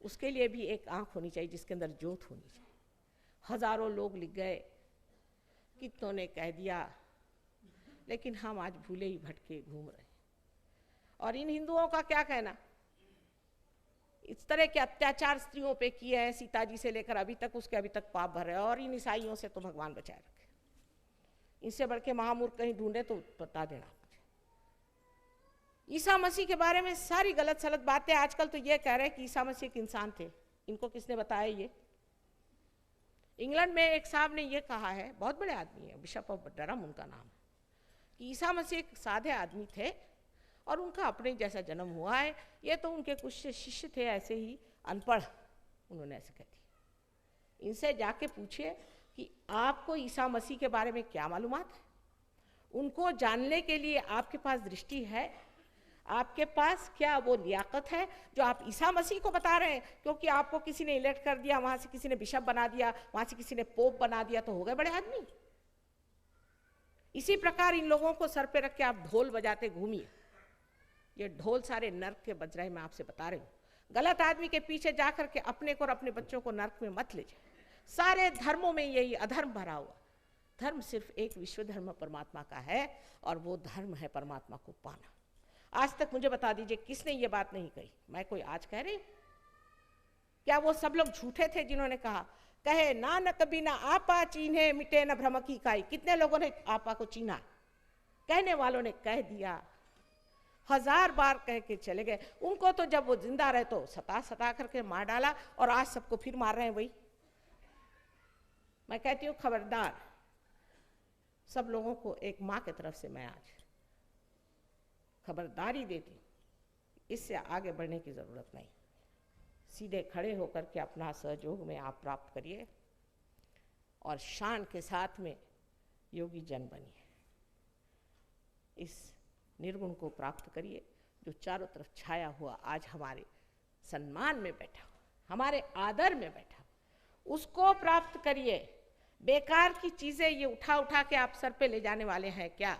उसके लिए भी एक आँख होनी चाहिए जिसके अंदर ज्योत होनी चाहिए। हजारों लोग लिख गए, कितनों ने कह दिया, लेकिन हम आज भूले ही भटके घूम रहे हैं। और इन हिंदुओं का क्या कहना? इस तरह के अत्याचार स्त्रियों पे किए हैं, सीता जी से लेकर अभी तक, उसके अभी तक पाप भर रहे हैं। और इन ईसाइयों से तो भगवान बचाए रखे। इनसे बढ़ के महामूर्ख कहीं ढूंढे तो बता देना मुझे। ईसा मसीह के बारे में सारी गलत सलत बातें आजकल तो ये कह रहे हैं कि ईसा मसीह एक इंसान थे। इनको किसने बताया ये? इंग्लैंड में एक साहब ने ये कहा है, बहुत बड़े आदमी है, बिशप ऑफ डरहम उनका नाम है, कि ईसा मसीह एक सादे आदमी थे और उनका अपने जैसा जन्म हुआ है। ये तो उनके कुछ शिष्य थे ऐसे ही अनपढ़, उन्होंने ऐसे कह दिया। इनसे जाके पूछिए कि आपको ईसा मसीह के बारे में क्या मालूमात है। उनको जानने के लिए आपके पास दृष्टि है? आपके पास क्या वो लियाकत है जो आप ईसा मसीह को बता रहे हैं? क्योंकि आपको किसी ने इलेक्ट कर दिया, वहां से किसी ने बिशप बना दिया, वहां से किसी ने पोप बना दिया, तो हो गए बड़े आदमी। इसी प्रकार इन लोगों को सर पे रख के आप ढोल बजाते घूमिए। ये ढोल सारे नर्क के बज रहे, मैं आपसे बता रही हूँ। गलत आदमी के पीछे जाकर के अपने को और अपने बच्चों को नर्क में मत ले जाए। सारे धर्मों में यही अधर्म भरा हुआ। धर्म सिर्फ एक विश्व धर्म परमात्मा का है और वो धर्म है परमात्मा को पाना। आज तक मुझे बता दीजिए किसने ये बात नहीं कही? मैं कोई आज कह रही हूँ? क्या वो सब लोग झूठे थे जिन्होंने कहा, कहे नानक बिना आपा चीन्हे मिटे न भ्रम की काई? कितने लोगों ने आपा को चीना? कहने वालों ने कह दिया, 1000 बार कह के चले गए। उनको तो जब वो जिंदा रहे तो सता करके मार डाला और आज सबको फिर मार रहे हैं वही। मैं कहती हूँ खबरदार, सब लोगों को एक माँ की तरफ से मैं आज खबरदारी देती हूँ, इससे आगे बढ़ने की जरूरत नहीं। सीधे खड़े होकर के अपना सहयोग में आप प्राप्त करिए और शान के साथ में योगी जन बनिए। इस निर्गुण को प्राप्त करिए जो चारों तरफ छाया हुआ आज हमारे सम्मान में बैठा, हमारे आदर में बैठा, उसको प्राप्त करिए। बेकार की चीजें ये उठा के आप सर पे ले जाने वाले हैं क्या?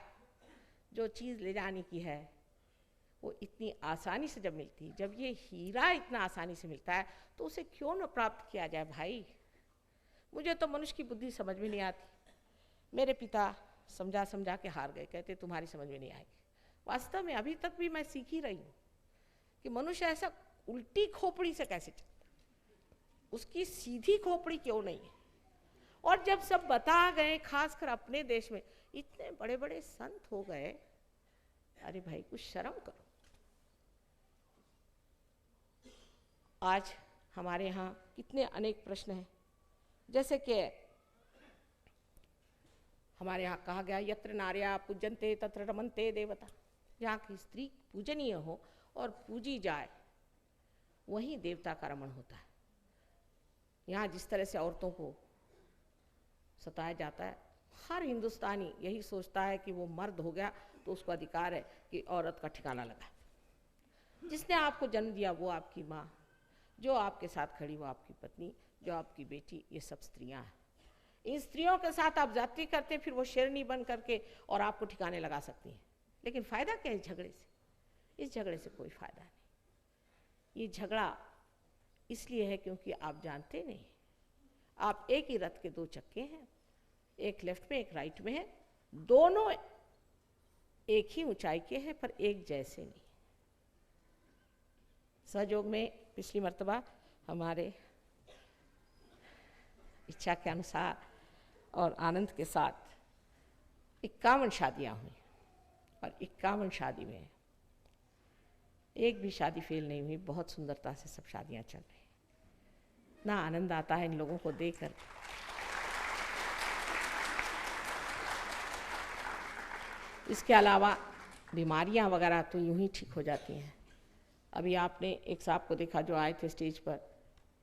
जो चीज ले जाने की है वो इतनी आसानी से जब मिलती है, जब ये हीरा इतना आसानी से मिलता है, तो उसे क्यों न प्राप्त किया जाए भाई? मुझे तो मनुष्य की बुद्धि समझ में नहीं आती। मेरे पिता समझा के हार गए, कहते तुम्हारी समझ में नहीं आएगी। वास्तव में अभी तक भी मैं सीख ही रही हूँ कि मनुष्य ऐसा उल्टी खोपड़ी से कैसे चलता, उसकी सीधी खोपड़ी क्यों नहीं है। और जब सब बता गए, खासकर अपने देश में इतने बड़े बड़े संत हो गए, अरे भाई कुछ शर्म करो। आज हमारे यहाँ कितने अनेक प्रश्न हैं, जैसे कि हमारे यहाँ कहा गया यत्र नार्या पूजन्ते तत्र रमन्ते देवता। जहाँ की स्त्री पूजनीय हो और पूजी जाए वहीं देवता का रमण होता है। यहाँ जिस तरह से औरतों को सताया जाता है, हर हिंदुस्तानी यही सोचता है कि वो मर्द हो गया तो उसको अधिकार है कि औरत का ठिकाना लगा। जिसने आपको जन्म दिया वो आपकी माँ, जो आपके साथ खड़ी वो आपकी पत्नी, जो आपकी बेटी, ये सब स्त्रियां हैं। इन स्त्रियों के साथ आप जाति करते फिर वो शेरनी बन करके और आपको ठिकाने लगा सकती हैं। लेकिन फायदा क्या है इस झगड़े से? इस झगड़े से कोई फायदा नहीं। ये झगड़ा इसलिए है क्योंकि आप जानते नहीं, आप एक ही रथ के 2 चक्के हैं, एक लेफ्ट में एक राइट में है, दोनों एक ही ऊंचाई के हैं पर एक जैसे नहीं। सहयोग में पिछली मर्तबा हमारे इच्छा के अनुसार और आनंद के साथ 51 शादियां हुई और 51 शादी में एक भी शादी फेल नहीं हुई। बहुत सुंदरता से सब शादियां चल रही। ना आनंद आता है इन लोगों को देखकर। इसके अलावा बीमारियां वगैरह तो यूं ही ठीक हो जाती हैं। अभी आपने एक साहब को देखा जो आए थे स्टेज पर,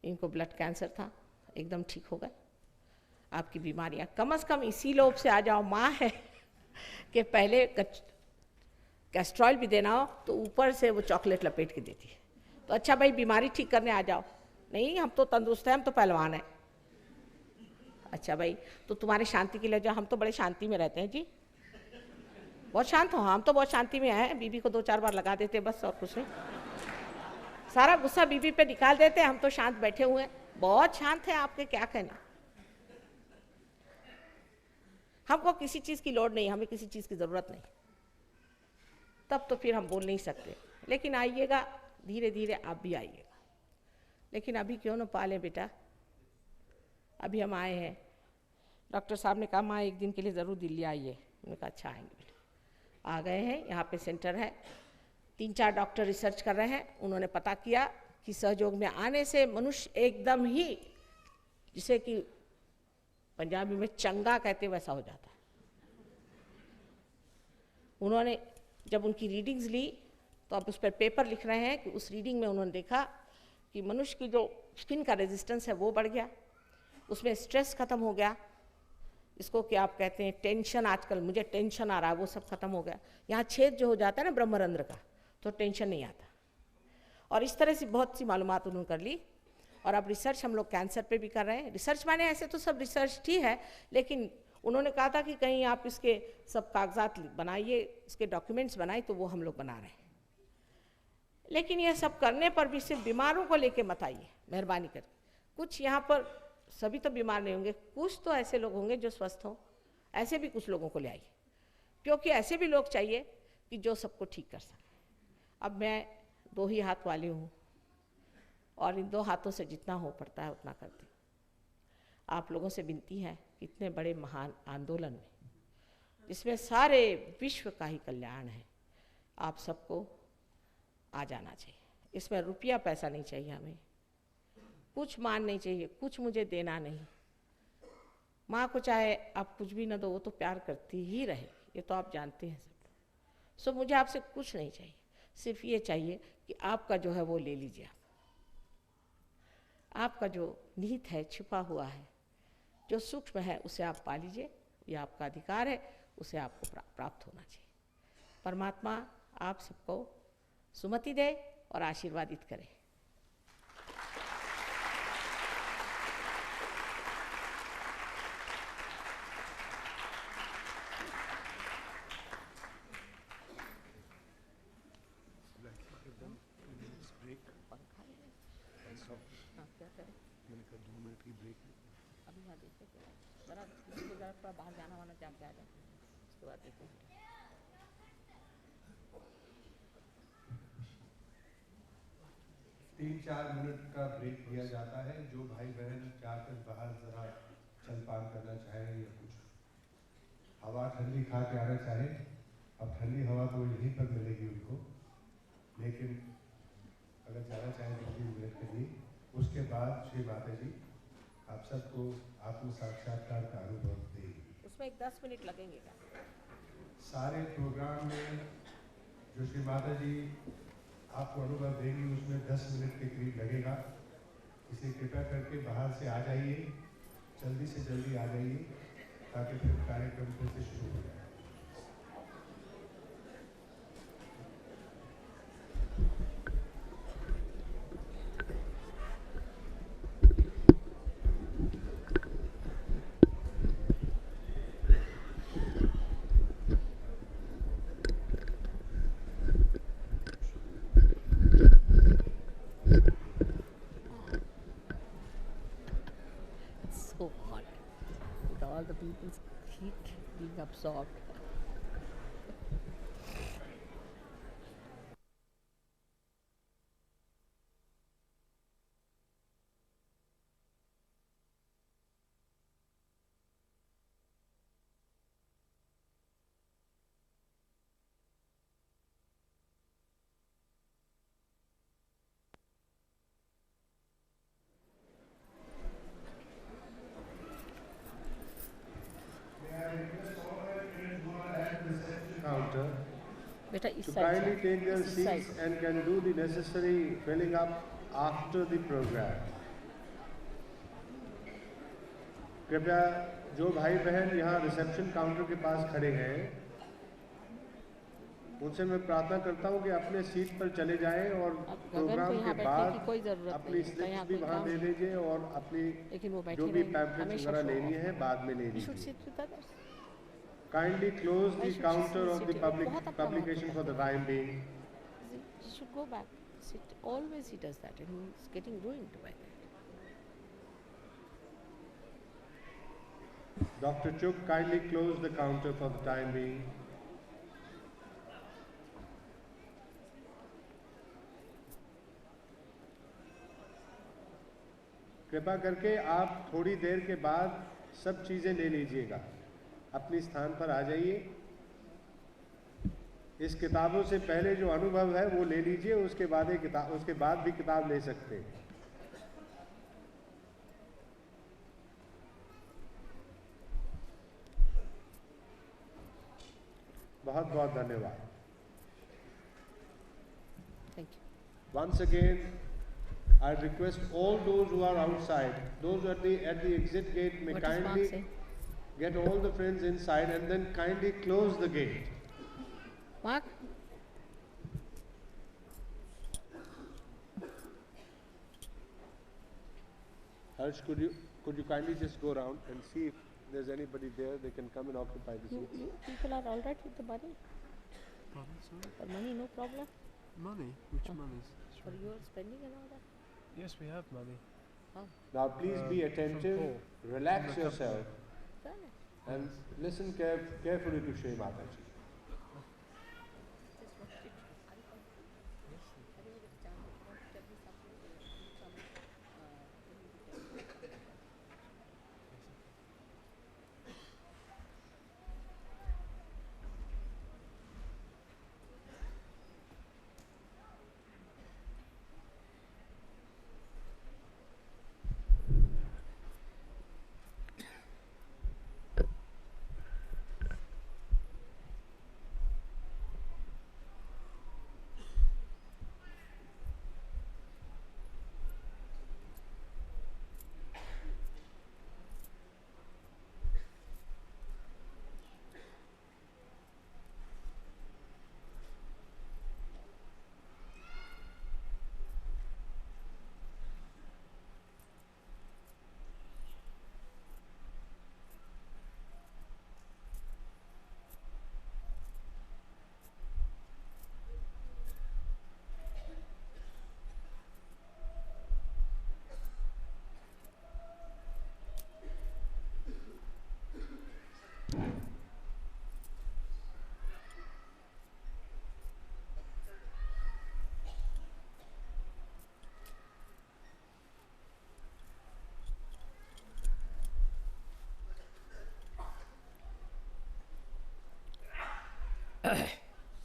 इनको ब्लड कैंसर था, एकदम ठीक हो गए। आपकी बीमारियां कम से कम इसी लोभ से आ जाओ, माँ है कि पहले कैस्ट्रॉल भी देना हो तो ऊपर से वो चॉकलेट लपेट के देती है। तो अच्छा भाई बीमारी ठीक करने आ जाओ, नहीं हम तो तंदुरुस्त हैं, हम तो पहलवान हैं। अच्छा भाई तो तुम्हारी शांति के लिए जाओ, हम तो बड़े शांति में रहते हैं जी, बहुत शांत हो। हम तो बहुत शांति में हैं, बीबी को 2-4 बार लगा देते बस, और कुछ नहीं। सारा गुस्सा बीबी पे निकाल देते, हम तो शांत बैठे हुए हैं, बहुत शांत है। आपके क्या कहना? हमको किसी चीज़ की लोड नहीं, हमें किसी चीज़ की ज़रूरत नहीं, तब तो फिर हम बोल नहीं सकते। लेकिन आइएगा, धीरे धीरे आप भी आइएगा। लेकिन अभी क्यों ना पालें बेटा, अभी हम आए हैं। डॉक्टर साहब ने कहा माँ एक दिन के लिए ज़रूर दिल्ली आइए। मैंने कहा अच्छा आएंगे बेटा। आ गए हैं, यहाँ पे सेंटर है, 3-4 डॉक्टर रिसर्च कर रहे हैं। उन्होंने पता किया कि सहयोग में आने से मनुष्य एकदम ही, जिसे कि पंजाबी में चंगा कहते वैसा हो जाता है। उन्होंने जब उनकी रीडिंग्स ली तो अब उस पर पेपर लिख रहे हैं कि उस रीडिंग में उन्होंने देखा कि मनुष्य की जो स्किन का रेजिस्टेंस है वो बढ़ गया, उसमें स्ट्रेस खत्म हो गया, इसको क्या आप कहते हैं टेंशन, आजकल मुझे टेंशन आ रहा है वो सब खत्म हो गया। यहाँ छेद जो हो जाता है ना ब्रह्मरंध्र का, तो टेंशन नहीं आता। और इस तरह से बहुत सी मालूमात उन्होंने कर ली। और अब रिसर्च हम लोग कैंसर पे भी कर रहे हैं। रिसर्च माने ऐसे तो सब रिसर्च ही है, लेकिन उन्होंने कहा था कि कहीं आप इसके सब कागजात बनाइए, इसके डॉक्यूमेंट्स बनाए, तो वो हम लोग बना रहे हैं। लेकिन ये सब करने पर भी सिर्फ बीमारों को लेके मत आइए, मेहरबानी करके। कुछ यहाँ पर सभी तो बीमार नहीं होंगे, कुछ तो ऐसे लोग होंगे जो स्वस्थ हों, ऐसे भी कुछ लोगों को ले आइए, क्योंकि ऐसे भी लोग चाहिए कि जो सबको ठीक कर सकें। अब मैं 2 ही हाथ वाली हूँ और इन 2 हाथों से जितना हो पड़ता है उतना करती हूँ। आप लोगों से विनती है कि इतने बड़े महान आंदोलन में, जिसमें सारे विश्व का ही कल्याण है, आप सबको आ जाना चाहिए। इसमें रुपया पैसा नहीं चाहिए, हमें कुछ मान नहीं चाहिए, कुछ मुझे देना नहीं। माँ को चाहे आप कुछ भी ना दो, वो तो प्यार करती ही रहे, ये तो आप जानते हैं सब। सो मुझे आपसे कुछ नहीं चाहिए, सिर्फ ये चाहिए कि आपका जो है वो ले लीजिए। आपका जो निहित है, छिपा हुआ है, जो सूक्ष्म है, उसे आप पा लीजिए। ये आपका अधिकार है, उसे आपको प्राप्त होना चाहिए। परमात्मा आप सबको सुमति दे और आशीर्वादित करे। अभी यहाँ देखते ज़रा थोड़ा बाहर जाना वाना जाके आ जाए, उसके बाद देखते हैं। 3-4 मिनट का ब्रेक दिया जाता है। जो भाई बहन जाकर बाहर ज़रा चल पान करना चाहें या कुछ हवा ठंडी खा के आना चाहें, अब ठंडी हवा तो यहीं पर मिलेगी उनको, लेकिन अगर जाना चाहें तो 3 मिनट के लिए। उसके बाद श्री माता जी आप सबको आत्म साक्षात्कार का अनुभव देंगे। उसमें एक 10 मिनट लगेंगे क्या? सारे प्रोग्राम में जो श्री माता जी आपको अनुभव देंगी उसमें 10 मिनट के करीब लगेगा। इसे कृपया करके बाहर से आ जाइए, जल्दी से जल्दी आ जाइए, ताकि फिर कार्यक्रम फिर से शुरू हो जाए। So hot with all the people's heat being absorbed. Counter बेटा इस to साइड kindly से, take their इस seats side. and can do the necessary filling up after the program. कृपया जो भाई बहन यहाँ रिसेप्शन काउंटर के पास खड़े हैं, उनसे मैं प्रार्थना करता हूँ कि अपने सीट पर चले जाएं और अब गगन को प्रोग्राम के यहाँ बैठने बाद की कोई ज़रूरत अपनी नहीं है, स्लिप्स यहाँ भी कोई वहाँ काम दे नहीं। दीजिए और अपनी लेकिन वो बैठे जो भी रहेंगे, पैम्पलेट्स हमेशा वगैरह show लेनी off है है। बाद में ले You should लीजिए। sit with others. Kindly close Why the should she counter sit of the sitting? public बहुत अपना publication महत्व for the करता है। time being. He should go back. Sit. Always he does that, and he's getting ruined by that. Dr. Chuk, kindly close the counter for the time being. कृपा करके आप थोड़ी देर के बाद सब चीज़ें ले लीजिएगा, अपनी स्थान पर आ जाइए। इस किताबों से पहले जो अनुभव है वो ले लीजिए, उसके बाद भी किताब ले सकते हैं। बहुत बहुत धन्यवाद। Thank you. Once again, I request all those who are outside, those at the exit gate, may What does Mark kindly say? get all the friends inside and then kindly close the gate. Mark? Harsh, could you kindly just go around and see if there's anybody there, they can come and occupy the seat. You people are all right with the money? Pardon, sorry? For money, no problem? Money? Which monies? For your spending and all that? Yes, we have money. Now please be attentive, Paul. relax yourself Done it. and listen carefully to Shri Mataji.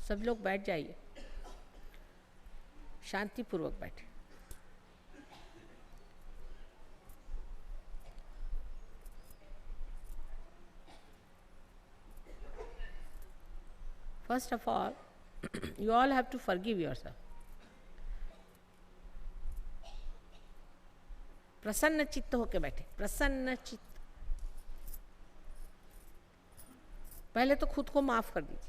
सब लोग बैठ जाइए, शांतिपूर्वक बैठे। First of all, you all have to forgive yourself. प्रसन्न चित्त होके बैठे, प्रसन्न चित्त। पहले तो खुद को माफ कर दीजिए।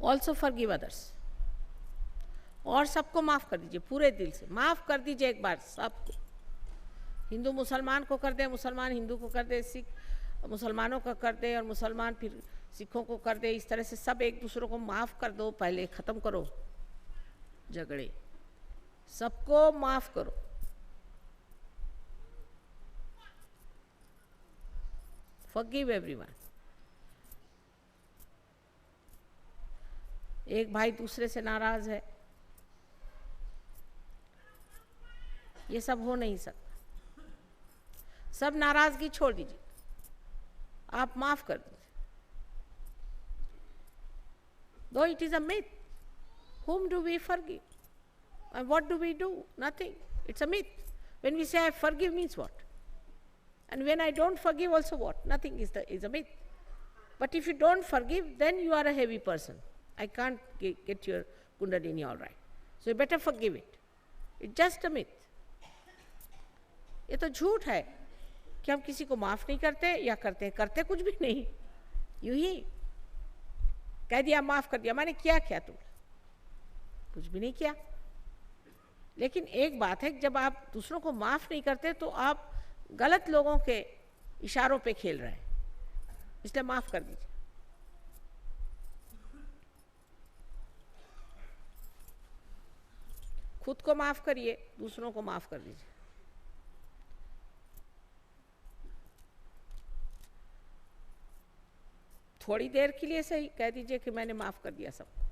ऑल्सो फॉरगिव अदर्स, और सबको माफ कर दीजिए, पूरे दिल से माफ कर दीजिए एक बार सबको। हिंदू मुसलमान को कर दे, मुसलमान हिंदू को कर दे, सिख मुसलमानों का कर दे, और मुसलमान फिर सिखों को कर दे। इस तरह से सब एक दूसरों को माफ कर दो, पहले खत्म करो झगड़े, सबको माफ करो। Forgive everyone. एक भाई दूसरे से नाराज है, ये सब हो नहीं सकता। सब नाराजगी छोड़ दीजिए, आप माफ कर दीजिए। Though it is a myth, whom do we forgive? And what do we do? Nothing. It's a myth. When we say I forgive means what? And when I don't forgive also what? Nothing is a myth. But if you don't forgive, then you are a heavy person. I can't get your Kundalini all right. So you better forgive it. It's just a myth. ये तो झूठ है कि हम किसी को माफ नहीं करते या करते कुछ भी नहीं, यूं ही कह दिया माफ कर दिया। मैंने क्या किया? तुमने कुछ भी नहीं किया। लेकिन एक बात है, जब आप दूसरों को माफ नहीं करते तो आप गलत लोगों के इशारों पे खेल रहे हैं, इसलिए माफ कर दीजिए। खुद को माफ़ करिए, दूसरों को माफ़ कर दीजिए। थोड़ी देर के लिए सही कह दीजिए कि मैंने माफ़ कर दिया सबको।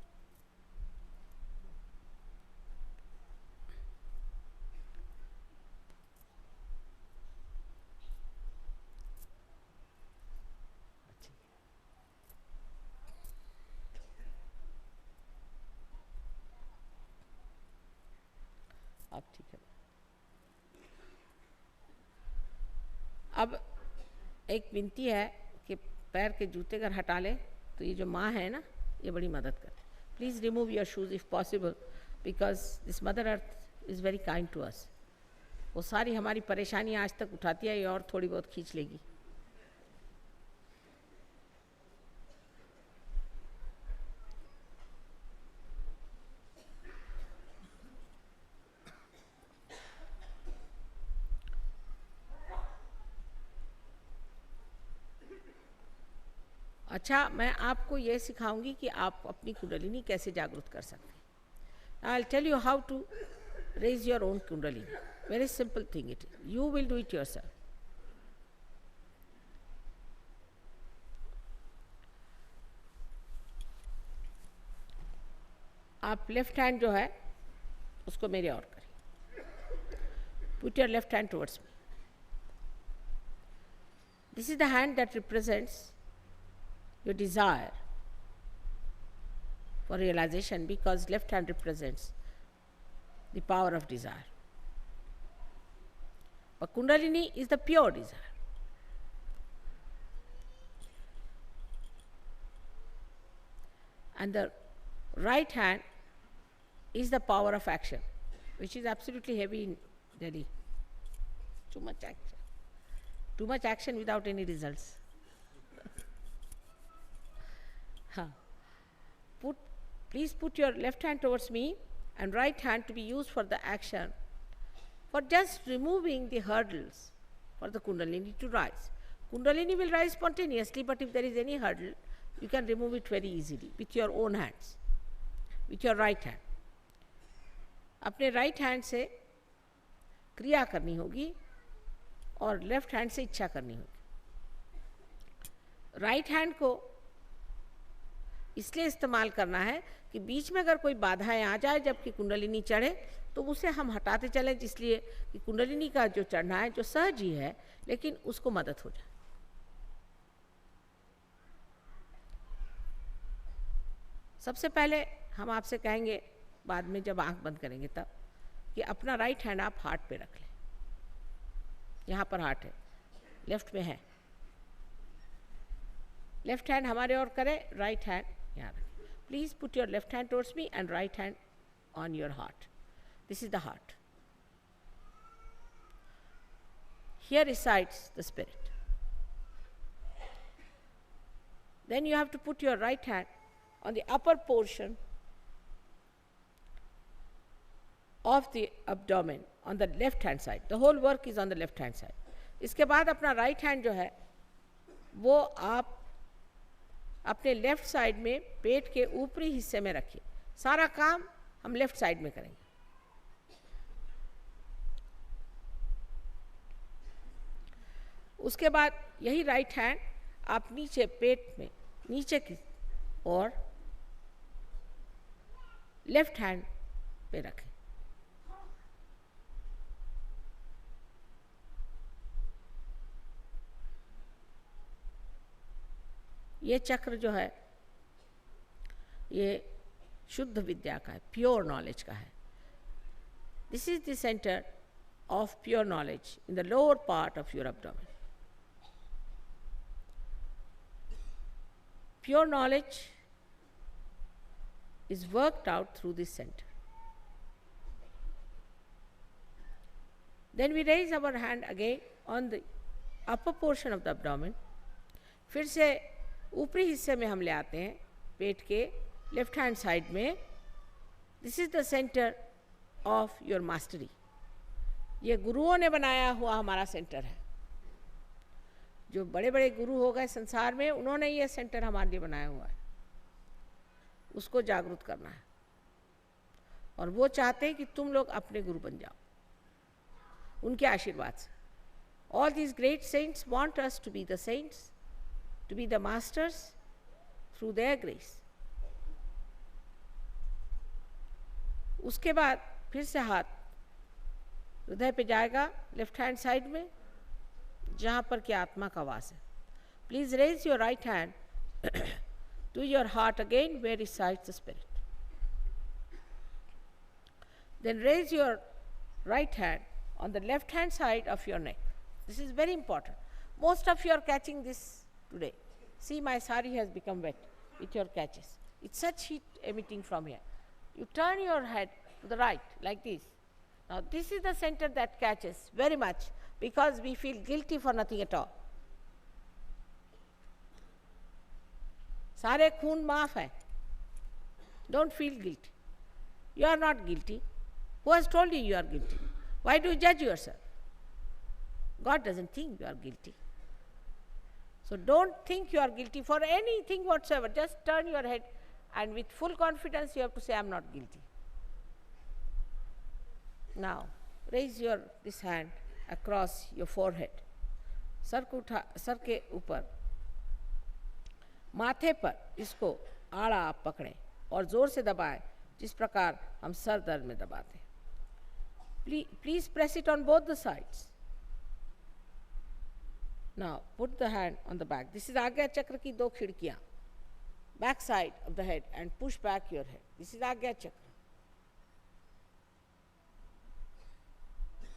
अब ठीक है। अब एक विनती है कि पैर के जूते अगर हटा लें तो ये जो माँ है ना, ये बड़ी मदद करे। Please remove your shoes if possible, because this mother earth is very kind to us. वो सारी हमारी परेशानी आज तक उठाती है, ये और थोड़ी बहुत खींच लेगी। अच्छा, मैं आपको ये सिखाऊंगी कि आप अपनी कुंडलिनी कैसे जागृत कर सकते हैं। I will tell you how to raise your own kundalini. Very simple thing it is, you will do it yourself. आप लेफ्ट हैंड जो है उसको मेरे और करें। Put your left hand towards me. This is the hand that represents your desire for realization, because left hand represents the power of desire. But Kundalini is the pure desire. And the right hand is the power of action, which is absolutely heavy in Delhi. Too much action. Too much action without any results. Please put your left hand towards me and right hand to be used for the action, for just removing the hurdles for the Kundalini to rise. Kundalini will rise spontaneously, but if there is any hurdle, you can remove it very easily with your own hands, with your right hand. अपने right hand से क्रिया करनी होगी और left hand से इच्छा करनी होगी। right hand को इसलिए इस्तेमाल करना है कि बीच में अगर कोई बाधाएं आ जाए जबकि कुंडलिनी चढ़े तो उसे हम हटाते चलें, जिसलिए कि कुंडलिनी का जो चढ़ना है जो सहज ही है, लेकिन उसको मदद हो जाए। सबसे पहले हम आपसे कहेंगे, बाद में जब आंख बंद करेंगे तब, कि अपना राइट हैंड आप हार्ट पे रख लें। यहाँ पर हार्ट है, लेफ्ट में है। लेफ्ट हैंड हमारे और करें, राइट हैंड यहाँ रखें। Please put your left hand towards me and right hand on your heart. This is the heart. Here resides the spirit. Then you have to put your right hand on the upper portion of the abdomen on the left hand side. The whole work is on the left hand side. इसके बाद अपना right hand जो है वो आप अपने left side में पेट के ऊपरी हिस्से में रखिए। सारा काम हम लेफ्ट साइड में करेंगे। उसके बाद यही राइट हैंड आप नीचे पेट में नीचे की और लेफ्ट हैंड पे रखें। ये चक्र जो है ये शुद्ध विद्या का है, प्योर नॉलेज का है। This is the centre of pure knowledge in the lower part of your abdomen. Pure knowledge is worked out through this center. Then we raise our hand again on the upper portion of the abdomen. फिर से ऊपरी हिस्से में हम ले आते हैं पेट के लेफ्ट हैंड साइड में। This is the centre of your mastery. ये गुरुओं ने बनाया हुआ हमारा सेंटर है। जो बड़े बड़े गुरु हो गए संसार में, उन्होंने ये सेंटर हमारे लिए बनाया हुआ है। उसको जागृत करना है। और वो चाहते हैं कि तुम लोग अपने गुरु बन जाओ उनके आशीर्वाद से. All these great saints want us to be the saints, to be the masters through their grace. उसके बाद फिर से हाथ हृदय पे जाएगा, लेफ्ट हैंड साइड में, जहाँ पर कि आत्मा का वास है. Please raise your right hand to your heart again where resides the spirit. Then raise your right hand on the left hand side of your neck. This is very important. Most of you are catching this today. See, my sari has become wet with your catches. It's such heat emitting from here. You turn your head to the right like this. Now this is the center that catches very much because we feel guilty for nothing at all. सारे खून माफ है. Don't feel guilty. You are not guilty. Who has told you you are guilty? Why do you judge yourself? God doesn't think you are guilty. So don't think you are guilty for anything whatsoever. Just turn your head and with full confidence you have to say, I am not guilty. Now raise this hand across your forehead. Sir के ऊपर, माथे पर इसको आड़ा आप पकड़ें और जोर से दबाएं जिस प्रकार हम सर दर्द में दबाते हैं. Please press it on both the sides. Now put the hand on the back. This is आज्ञा चक्र की 2 खिड़कियां. Back side of the head and push back your head. This is आज्ञा चक्र.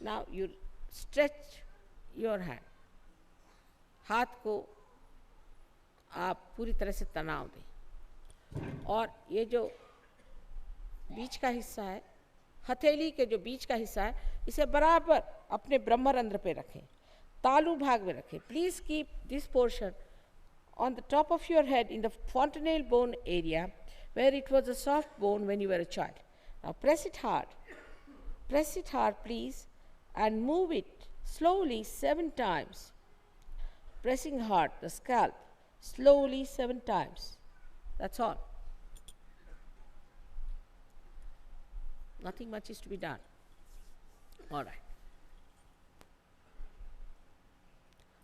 Now you stretch your hand. हाथ को आप पूरी तरह से तनाव दें और ये जो बीच का हिस्सा है, हथेली के जो बीच का हिस्सा है, इसे बराबर अपने ब्रह्मरंध्र पे रखें, तालु भाग में रखें. Please keep this portion on the top of your head in the fontanelle bone area where it was a soft bone when you were a child. Now press it hard please, and move it slowly 7 times, pressing hard the scalp slowly 7 times. That's all. Nothing much is to be done. All right.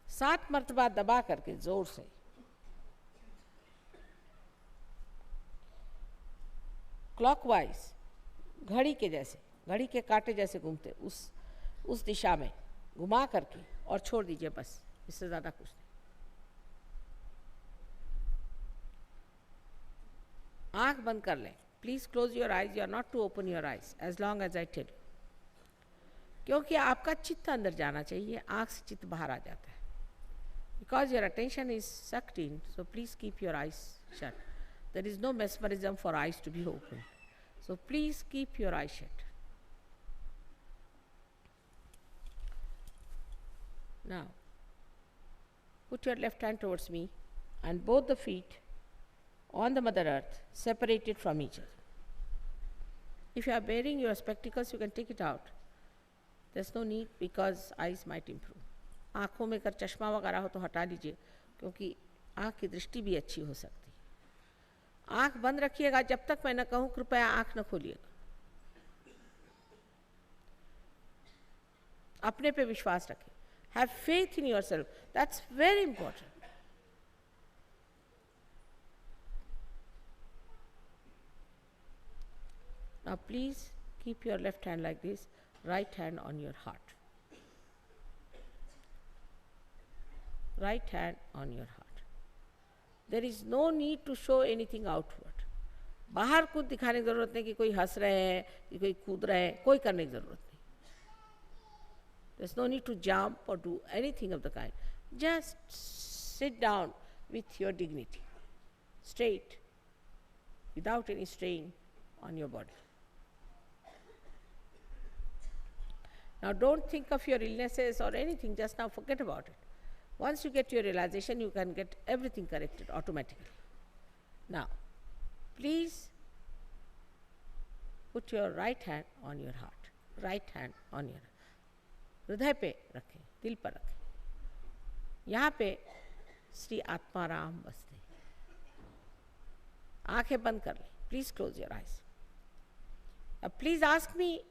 7 मर्तबा दबा करके जोर से clockwise, घड़ी के जैसे, घड़ी के कांटे जैसे घूमते उस दिशा में घुमा करके और छोड़ दीजिए. बस, इससे ज़्यादा कुछ नहीं. आँख बंद कर लें. Please close your eyes. You are not to open your eyes as long as I tell you, क्योंकि आपका चित्त अंदर जाना चाहिए. आँख से चित्त बाहर आ जाता है. Because your attention is sucked in, so please keep your eyes shut. There is no mesmerism for eyes to be open. So please keep your eyes shut. Now, put your left hand towards me and both the feet on the Mother Earth, separated from each other. If you are wearing your spectacles, you can take it out. There's no need because eyes might improve. आँखों में अगर चश्मा वगैरह हो तो हटा लीजिए, क्योंकि आँख की दृष्टि भी अच्छी हो सकती है. आँख बंद रखिएगा जब तक मैं न कहूँ कृपया आँख न खोलिएगा. अपने पे विश्वास रखें. Have faith in yourself. That's very important. Now please keep your left hand like this, right hand on your heart. Right hand on your heart. There is no need to show anything outward. बाहर कुछ दिखाने की जरूरत नहीं कि कोई हंस रहे हैं, कि कोई कूद रहे हैं, कोई करने की जरूरत नहीं. There's no need to jump or do anything of the kind. Just sit down with your dignity, straight, without any strain on your body. Now don't think of your illnesses or anything, just now forget about it. Once you get your realization, you can get everything corrected automatically. Now, please put your right hand on your heart, right hand on your heart. हृदय पे रखें, दिल पर रखें. यहाँ पे श्री आत्माराम बसते हैं. आंखें बंद कर लें. Please close your eyes. Please ask me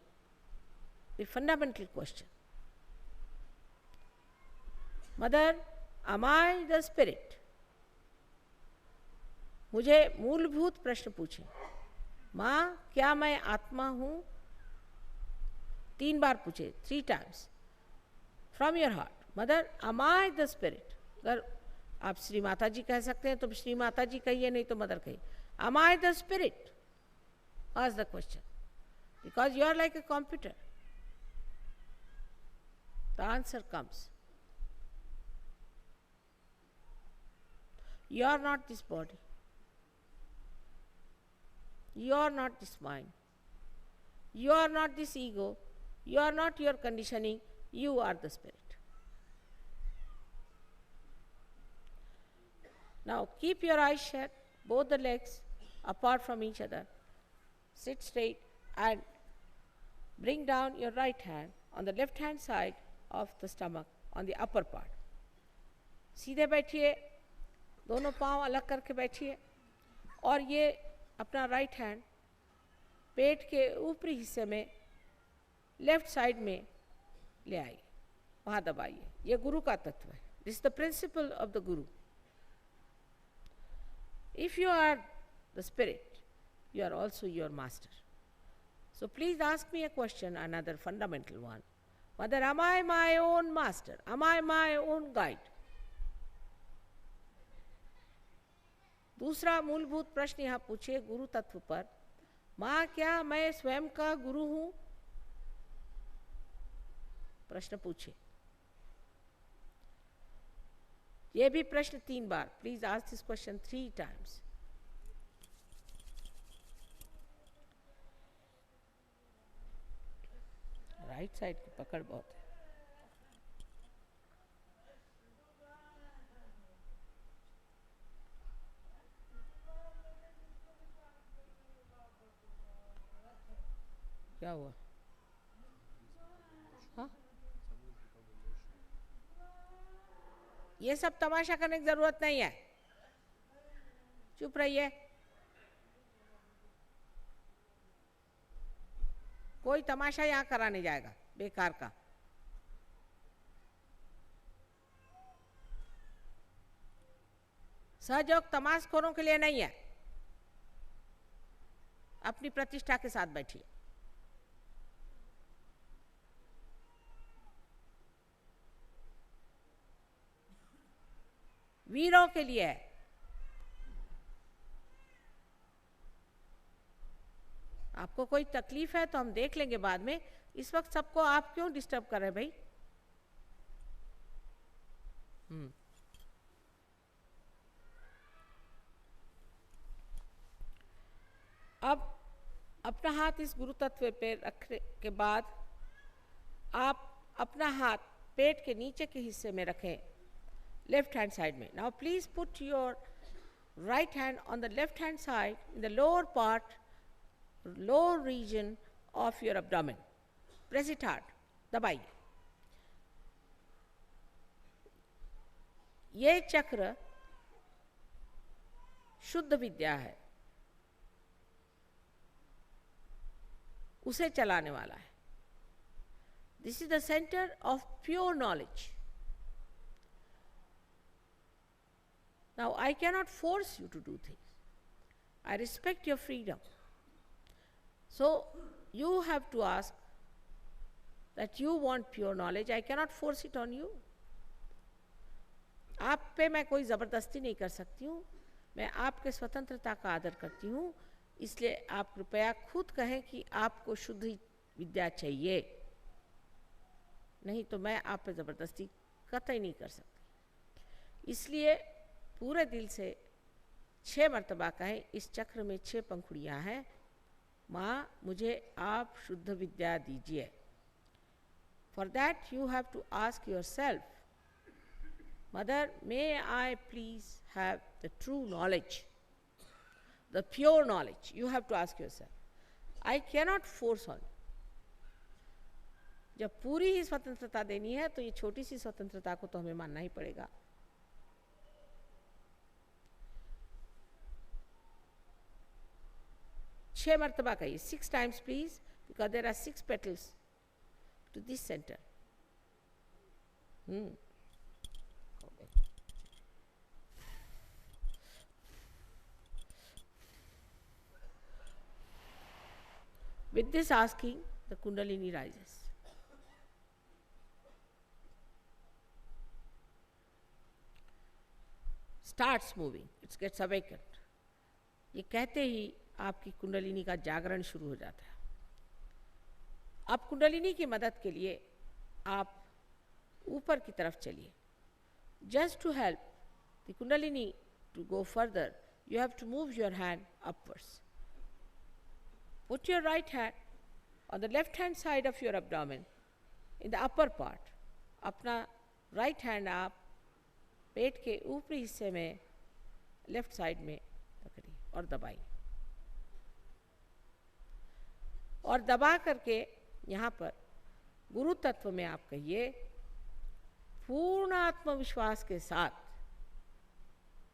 the fundamental question. Mother, am I the spirit? मुझे मूलभूत प्रश्न पूछे, माँ क्या मैं आत्मा हूँ? 3 बार पूछे, 3 times from your heart. Mother, am I the spirit? अगर आप श्री माता जी कह सकते हैं तो श्री माता जी कहिए, नहीं तो मदर कहिए. Am I the spirit? Ask the question. Because you are like a computer. The answer comes. You are not this body. You are not this mind. You are not this ego. You are not your conditioning. You are the spirit. Now keep your eyes shut, both the legs apart from each other. Sit straight and bring down your right hand on the left hand side of the stomach, on the upper part. सीधे बैठिए, दोनों पांव अलग करके बैठिए और ये अपना राइट हैंड पेट के ऊपरी हिस्से में लेफ्ट साइड में ले आइए, वहाँ दबाइए. ये गुरु का तत्व है. This is the principle of the Guru. If you are the spirit, you are also your master. So please ask me a question, another fundamental one. Mother, am I my own master? Am I my own guide? दूसरा मूलभूत प्रश्न यहाँ पूछिए गुरु तत्व पर, माँ क्या मैं स्वयं का गुरु हूँ? प्रश्न पूछिए. ये भी प्रश्न 3 बार. Please ask this question 3 times. Right side की पकड़ बहुत है. क्या हुआ? हाँ, ये सब तमाशा करने की जरूरत नहीं है. चुप रहिए. कोई तमाशा यहाँ कराने जाएगा बेकार का. सहयोग तमाशखोरों के लिए नहीं है. अपनी प्रतिष्ठा के साथ बैठिए. वीरों के लिए है. आपको कोई तकलीफ है तो हम देख लेंगे बाद में. इस वक्त सबको आप क्यों डिस्टर्ब कर रहे हैं भाई? अब अपना हाथ इस गुरु तत्व पे रखने के बाद आप अपना हाथ पेट के नीचे के हिस्से में रखें, लेफ्ट हैंड साइड में. Now please put your right hand on the left hand side in the lower part, lower region of your abdomen. Press it hard. दबाइए. ये चक्र शुद्ध विद्या है, उसे चलाने वाला है. This is the center of pure knowledge. Now I cannot force you to do things. I respect your freedom. So you have to ask that you want pure knowledge. I cannot force it on you. आप पे मैं कोई ज़बरदस्ती नहीं कर सकती हूँ. मैं आपके स्वतंत्रता का आदर करती हूँ. इसलिए आप कृपया खुद कहें कि आपको शुद्ध विद्या चाहिए, नहीं तो मैं आप पे ज़बरदस्ती कतई नहीं कर सकती. इसलिए पूरे दिल से 6 मरतबा कहें, इस चक्र में 6 पंखुड़ियाँ हैं. माँ मुझे आप शुद्ध विद्या दीजिए. For that you have to ask yourself, mother may I please have the true knowledge, the pure knowledge. You have to ask yourself. I cannot force on. जब पूरी ही स्वतंत्रता देनी है तो ये छोटी सी स्वतंत्रता को तो हमें मानना ही पड़ेगा. 6 मरतबा कहिए, 6 times please, because there are 6 petals to this center. With this asking, the Kundalini rises. Starts moving, it gets awakened. ये कहते ही आपकी कुंडलिनी का जागरण शुरू हो जाता है. अब कुंडलिनी की मदद के लिए आप ऊपर की तरफ चलिए. Just to help the Kundalini to go further, you have to move your hand upwards. Put your right hand on the left hand side of your abdomen in the upper part. अपना right hand आप पेट के ऊपरी हिस्से में left side में पकड़िए और दबाइए. और दबा करके यहाँ पर गुरु तत्व में आप कहिए पूर्ण आत्मविश्वास के साथ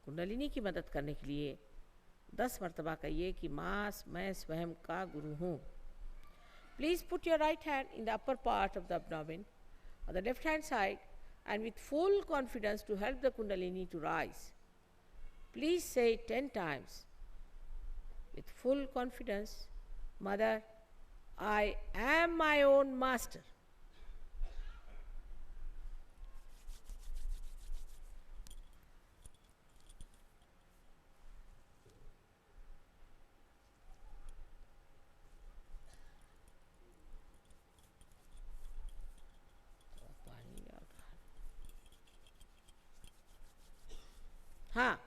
कुंडलिनी की मदद करने के लिए 10 मरतबा कहिए कि माँ मैं स्वयं का गुरु हूँ. Please put your right hand in the upper part of the abdomen on the left hand side and with full confidence to help the Kundalini to rise. Please say 10 times with full confidence, Mother, I am my own master. हाँ,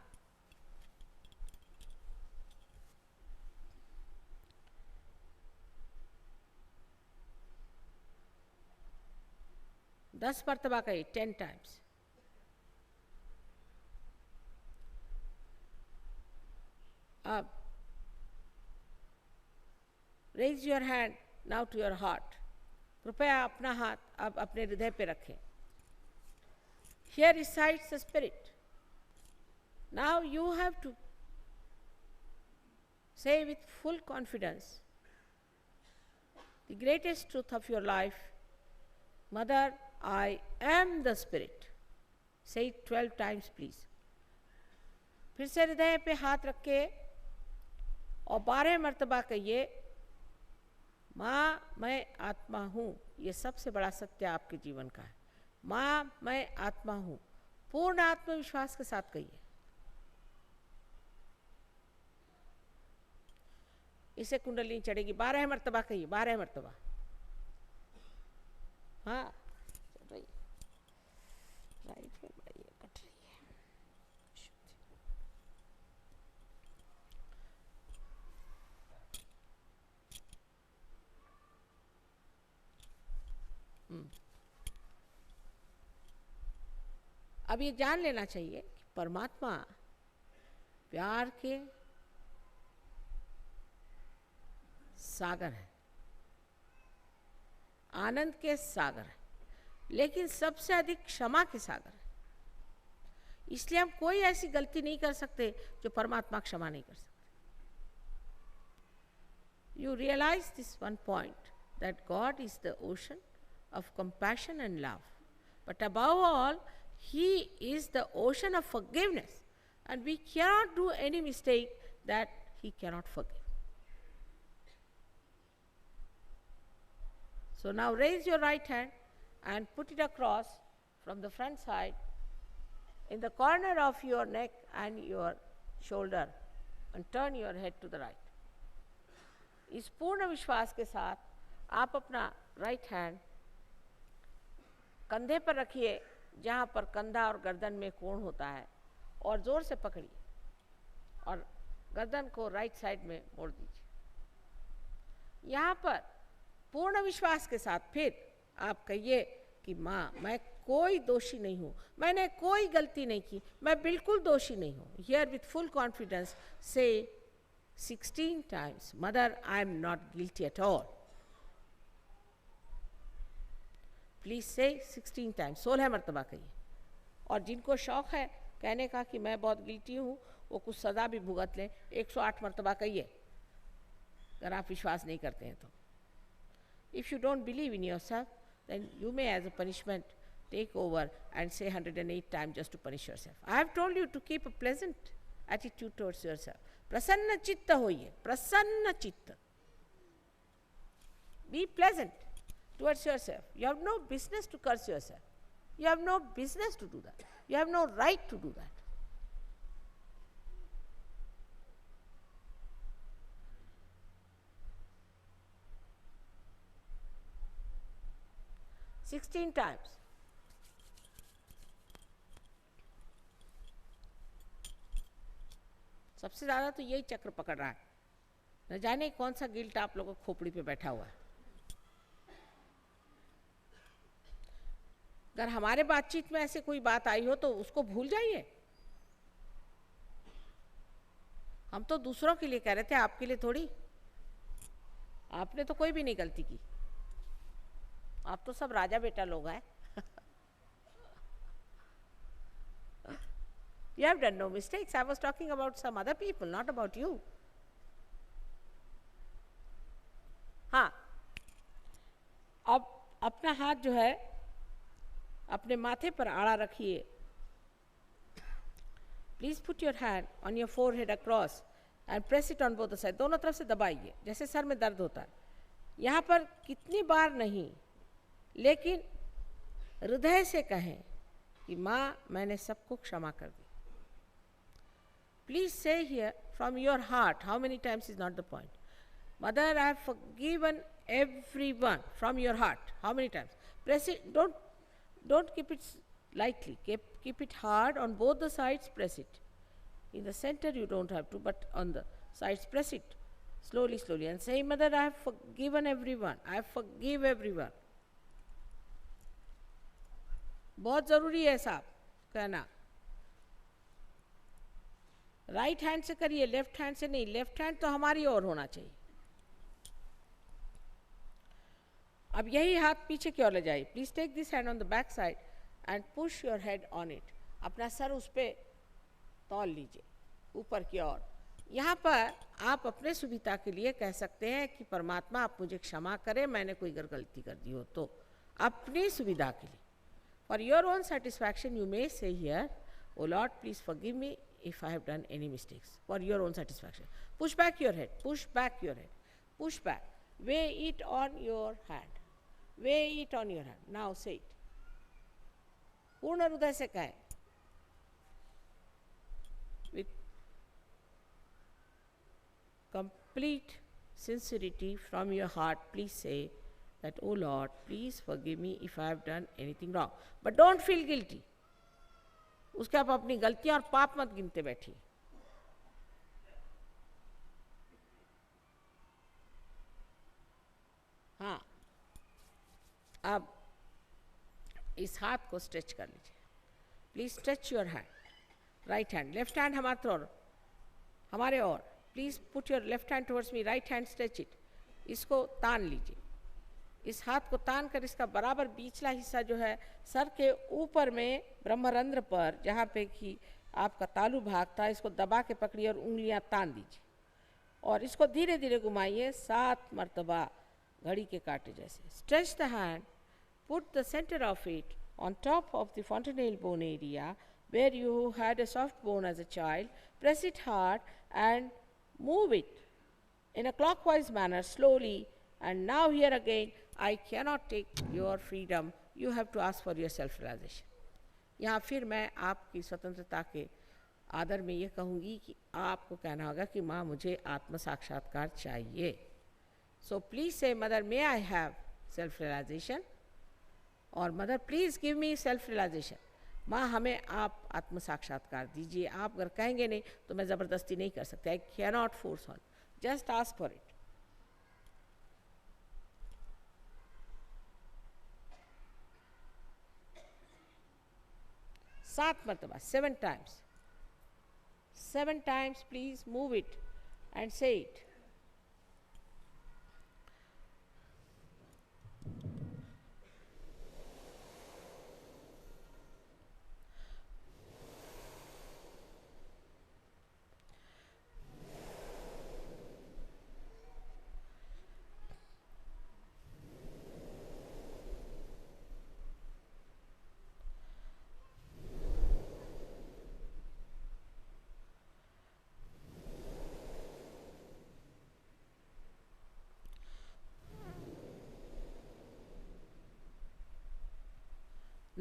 दस मरतबा कहिए 10 times. अब raise your hand now to your heart. कृपया अपना हाथ अब अपने हृदय पे रखें. Here resides the spirit. Now you have to say with full confidence the greatest truth of your life, Mother, I am the spirit. Say it 12 times please. फिर से हृदय पे हाथ रख के और 12 मरतबा कहिए, माँ मैं आत्मा हूँ. ये सबसे बड़ा सत्य आपके जीवन का है. माँ मैं आत्मा हूँ. पूर्ण आत्मविश्वास के साथ कहिए. इसे कुंडलिनी चढ़ेगी. 12 मरतबा कहिए, 12 मरतबा. हाँ चल रही राइट में बढ़िए कट रही है. अब ये जान लेना चाहिए कि परमात्मा प्यार के सागर है, आनंद के सागर है, लेकिन सबसे अधिक क्षमा के सागर है. इसलिए हम कोई ऐसी गलती नहीं कर सकते जो परमात्मा क्षमा नहीं कर सकते. You realize this one point that God is the ocean of compassion and love, but above all, He is the ocean of forgiveness, and we cannot do any mistake that He cannot forgive. So now raise your right hand and put it across from the front side in the corner of your neck and your shoulder and turn your head to the right. इस पूर्ण विश्वास के साथ आप अपना right hand कंधे पर रखिए जहाँ पर कंधा और गर्दन में कोण होता है और जोर से पकड़िए और गर्दन को राइट साइड में मोड़ दीजिए. यहाँ पर पूर्ण विश्वास के साथ फिर आप कहिए कि माँ मैं कोई दोषी नहीं हूँ, मैंने कोई गलती नहीं की, मैं बिल्कुल दोषी नहीं हूँ. हियर विथ फुल कॉन्फिडेंस से 16 times, Mother, I am not guilty at all. Please say 16 times, 16 मरतबा कहिए. और जिनको शौक है कहने का कि मैं बहुत गिल्टी हूँ, वो कुछ सज़ा भी भुगत लें. 108 मरतबा कहिए. अगर आप विश्वास नहीं करते हैं तो. If you don't believe in yourself, then you may as a punishment take over and say 108 times just to punish yourself. I have told you to keep a pleasant attitude towards yourself. Prasanna chitta hoiye, prasanna chitta. Be pleasant towards yourself. You have no business to curse yourself. You have no business to do that. You have no right to do that. Sixteen times. सबसे ज़्यादा तो यही चक्र पकड़ रहा है. न जाने कौन सा गिल्ट आप लोगों को खोपड़ी पे बैठा हुआ है. अगर हमारे बातचीत में ऐसे कोई बात आई हो तो उसको भूल जाइए. हम तो दूसरों के लिए कह रहे थे, आपके लिए थोड़ी. आपने तो कोई भी नहीं गलती की. आप तो सब राजा बेटा लोग हैं. You have done no mistakes. I was talking about some other people, not about you. हाँ, अब अपना हाथ जो है अपने माथे पर आड़ा रखिए. Please put your hand on your forehead across and press it on both the sides. दोनों तरफ से दबाइए जैसे सर में दर्द होता है. यहाँ पर कितनी बार नहीं, लेकिन हृदय से कहें कि माँ मैंने सबको क्षमा कर दी. Please say here from your heart. How many times is not the point. Mother, I have forgiven everyone from your heart. How many times? Press it. Don't keep it lightly. Keep it hard on both the sides. Press it. In the center you don't have to, but on the sides press it slowly, slowly, and say, Mother, I have forgiven everyone. I forgive everyone. बहुत जरूरी है साहब कहना. Right hand से करिए, left hand से नहीं. Left hand तो हमारी ओर होना चाहिए. अब यही हाथ पीछे की ओर ले जाइए. Please take this hand on the back side and push your head on it. अपना सर उस पर तौल लीजिए ऊपर की ओर. यहाँ पर आप अपने सुविधा के लिए कह सकते हैं कि परमात्मा आप मुझे क्षमा करें, मैंने कोई अगर गलती कर दी हो तो. अपनी सुविधा के लिए. For your own satisfaction, you may say here, Oh Lord, please forgive me if I have done any mistakes. For your own satisfaction. Push back your head. Push back your head. Push back. Weigh it on your hand. Weigh it on your hand. Now say it. पूर्ण हृदय से कहें. With complete sincerity from your heart, please say that, Oh Lord, please forgive me if I have done anything wrong. But don't feel guilty. उसके आप अपनी गलतियां और पाप मत गिनते बैठिए. हाँ, अब इस हाथ को स्ट्रेच कर लीजिए. Please stretch your hand. Right hand. Left hand हमारे और. Please put your left hand towards me. Right hand stretch it. इसको तान लीजिए. इस हाथ को तान कर इसका बराबर बीचला हिस्सा जो है सर के ऊपर में ब्रह्मरंध्र पर जहाँ पे कि आपका तालु भाग था, इसको दबा के पकड़िए और उंगलियां तान दीजिए. और इसको धीरे धीरे घुमाइए 7 मरतबा घड़ी के कांटे जैसे. Stretch the hand. Put the centre of it on top of the fontanelle bone area where you had a soft bone as a child. Press it hard and move it in a clockwise manner slowly. And now here again, I cannot take your freedom. You have to ask for your self-realization. यहाँ फिर मैं आपकी स्वतंत्रता के आदर में ये कहूँगी कि आपको कहना होगा कि माँ मुझे आत्म साक्षात्कार चाहिए. So please say, Mother, may I have self-realization? और Mother, please give me self-realization. माँ हमें आप आत्म साक्षात्कार दीजिए. आप अगर कहेंगे नहीं तो मैं ज़बरदस्ती नहीं कर सकती. I cannot force on. Just ask for it. 7 martaba, 7 times. 7 times, please move it and say it.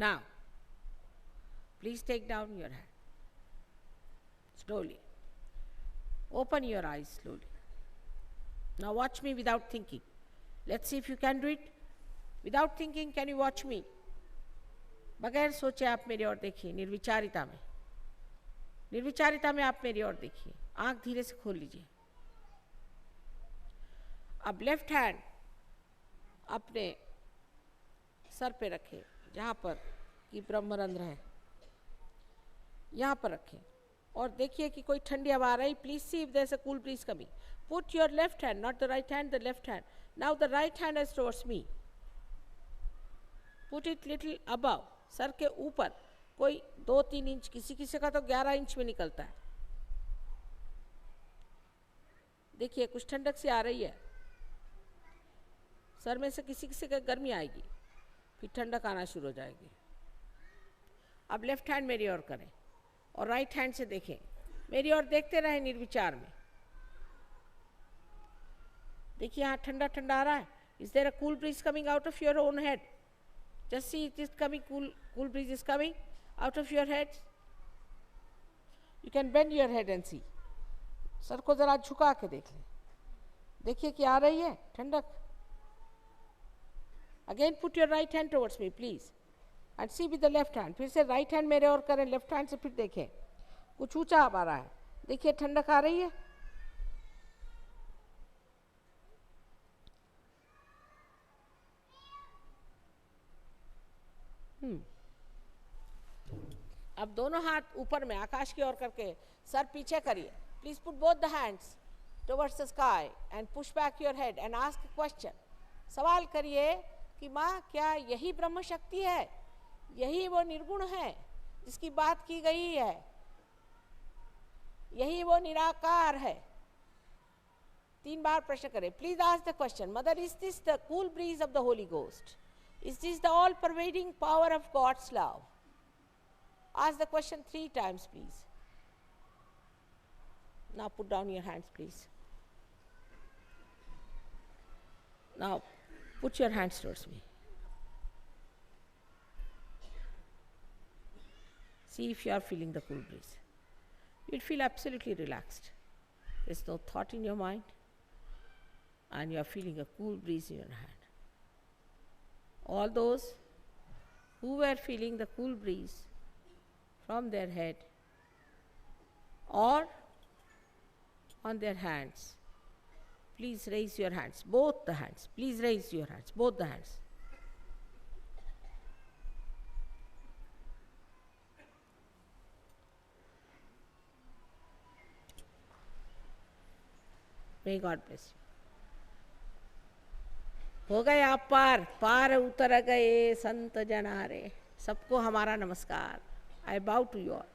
Now, please take down your hand. Slowly. Open your eyes slowly. Now watch me without thinking. Let's see if you can do it. Without thinking, can you watch me? बगैर सोचे आप मेरी ओर देखिए, निर्विचारिता में. निर्विचारिता में आप मेरी ओर देखिए. आंख धीरे से खोल लीजिए. अब लेफ्ट हैंड अपने सर पे रखें, जहाँ पर कि ब्रह्मरंध्र है, यहाँ पर रखें और देखिए कि कोई ठंडी हवा आ रही. Please see if there is a cool breeze coming. Put your left hand, not the right hand, the left hand. Now the right hand is towards me. Put it little above, सर के ऊपर. कोई 2-3 inch, किसी किसी का तो 11 inch में निकलता है. देखिए कुछ ठंडक सी आ रही है. सर में से किसी किसी का गर्मी आएगी, फिर ठंडक आना शुरू हो जाएगी. अब लेफ्ट हैंड मेरी ओर करें और राइट हैंड से देखें. मेरी ओर देखते रहें निर्विचार में. देखिए यहाँ ठंडा ठंडा आ रहा है. Is there a cool breeze coming out of your own head? Just see it is coming. Cool breeze is coming out of your head. You can bend your head and see. सर को जरा झुका के देख लें. देखिए कि आ रही है ठंडक. Again put your right hand towards me please and see with the left hand. फिर से राइट हैंड मेरे और करें, लेफ्ट हैंड से फिर देखें. कुछ ऊंचा आ रहा है. देखिए ठंडक आ रही है. अब दोनों हाथ ऊपर में आकाश की ओर करके सर पीछे करिए. Please put both the hands towards the sky and push back your head and ask a question. सवाल करिए कि माँ क्या यही ब्रह्म शक्ति है? यही वो निर्गुण है जिसकी बात की गई है? यही वो निराकार है? 3 बार प्रश्न करें. Please ask the question. Mother, is this the cool bridge of the Holi ghost? Is this the all-pervading power of God's love? Ask the question 3 times, please. Now put down your hands, please. Now put your hands towards me. See if you are feeling the cool breeze. You'll feel absolutely relaxed. There's no thought in your mind, and you are feeling a cool breeze in your hand. All those who were feeling the cool breeze from their head or on their hands, please raise your hands, both the hands. Please raise your hands, both the hands. May God bless you. हो गए आप पार, पार उतर गए संत जनारे. सबको हमारा नमस्कार. I bow to you all.